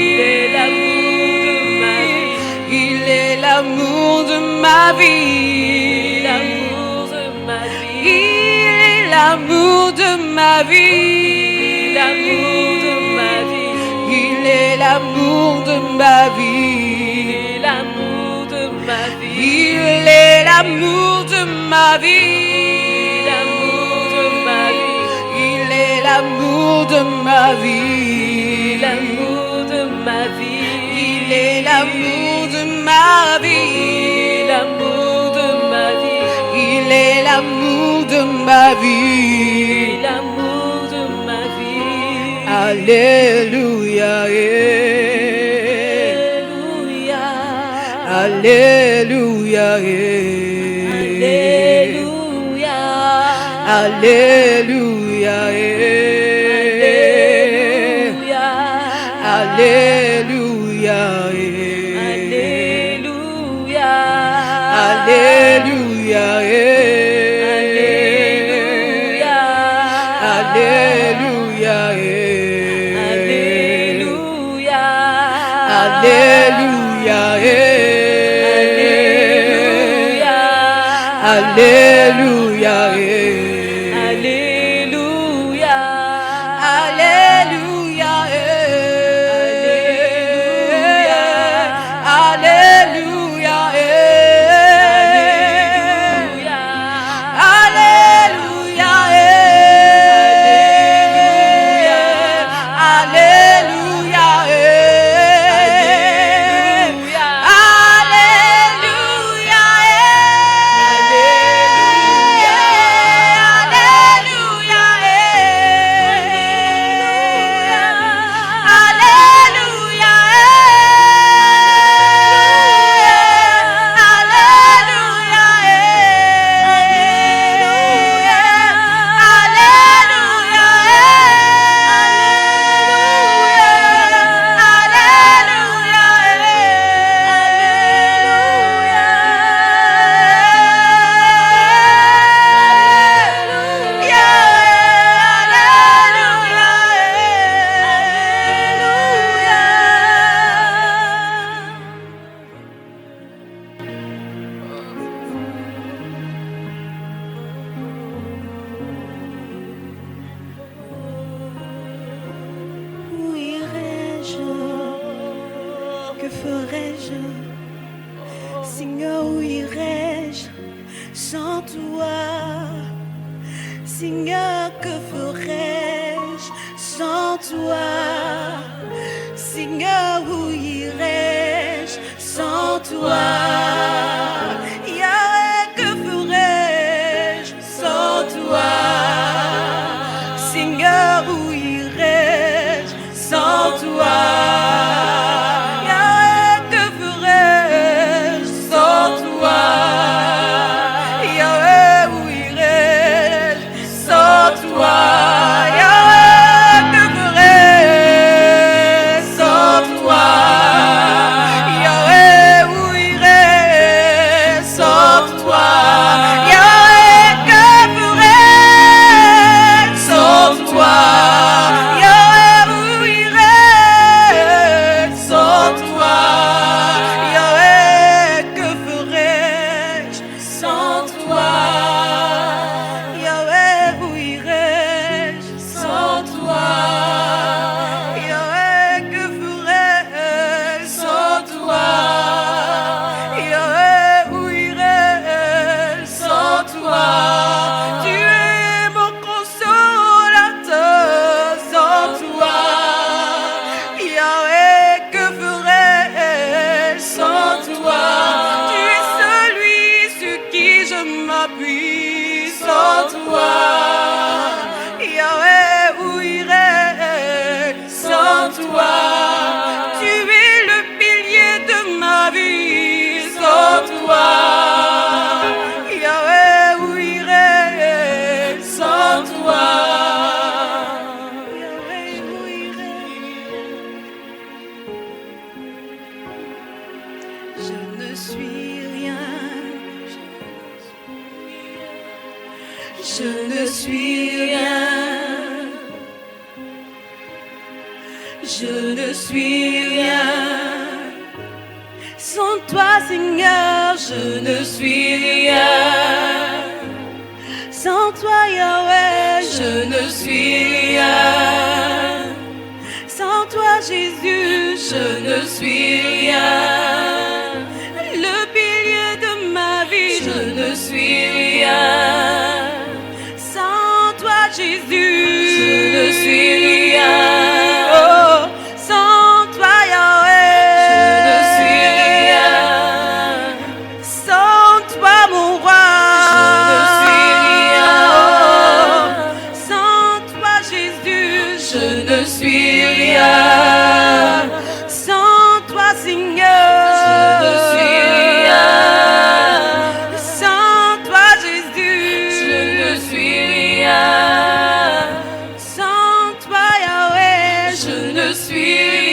Il est l'amour de ma vie. Il est l'amour de ma vie. Il est l'amour de ma vie. Il est l'amour de ma vie. Il est l'amour de ma vie. Il est l'amour de ma vie. Alléluia. Alléluia. Alléluia. Alléluia. Alléluia. Alléluia. Alléluia. Alléluia. Seigneur, où irais-je sans toi? Seigneur, que ferais-je sans toi? Seigneur, où irais-je sans toi? Yahweh, que ferais-je sans toi? Seigneur, où irais-je sans toi? Yahweh, que ferais-je sans toi? Yahweh, où irais-je sans toi? Yahweh, que ferais-je sans toi? Yahweh, où irais-je sans toi? Yahweh, que ferais-je sans toi? Yahweh, où irais-je sans toi? Yahweh, que ferais-je sans toi? Yahweh, où irais-je sans toi? Yahweh, que ferais-je sans toi? Yahweh, où irais-je sans toi? Tu es mon consolateur sans toi. Yahweh, que ferais-je sans toi? Tu es celui sur qui je m'appuie sans toi. Yahweh, où irais-je sans toi? Tu es le pilier de ma vie sans toi. Yahweh, où irais-je sans toi? Yahweh, où irais-je? Je ne suis rien. Je ne suis rien. Je ne suis rien. Sans toi, Seigneur, je ne suis rien. Sans toi, Yahweh, je ne suis rien. Sans toi, Jésus, je ne suis rien. Le pilier de ma vie, je ne suis rien. Sans toi, Jésus, je ne suis rien. Oh, sans toi, Yahweh, je ne suis rien. Sans toi, mon roi, je ne suis rien. Sans toi, Jésus, je ne suis rien. Sans toi, Seigneur, je ne suis rien. Sans toi, Jésus, je ne suis rien. Sans toi, Yahweh, je ne suis rien.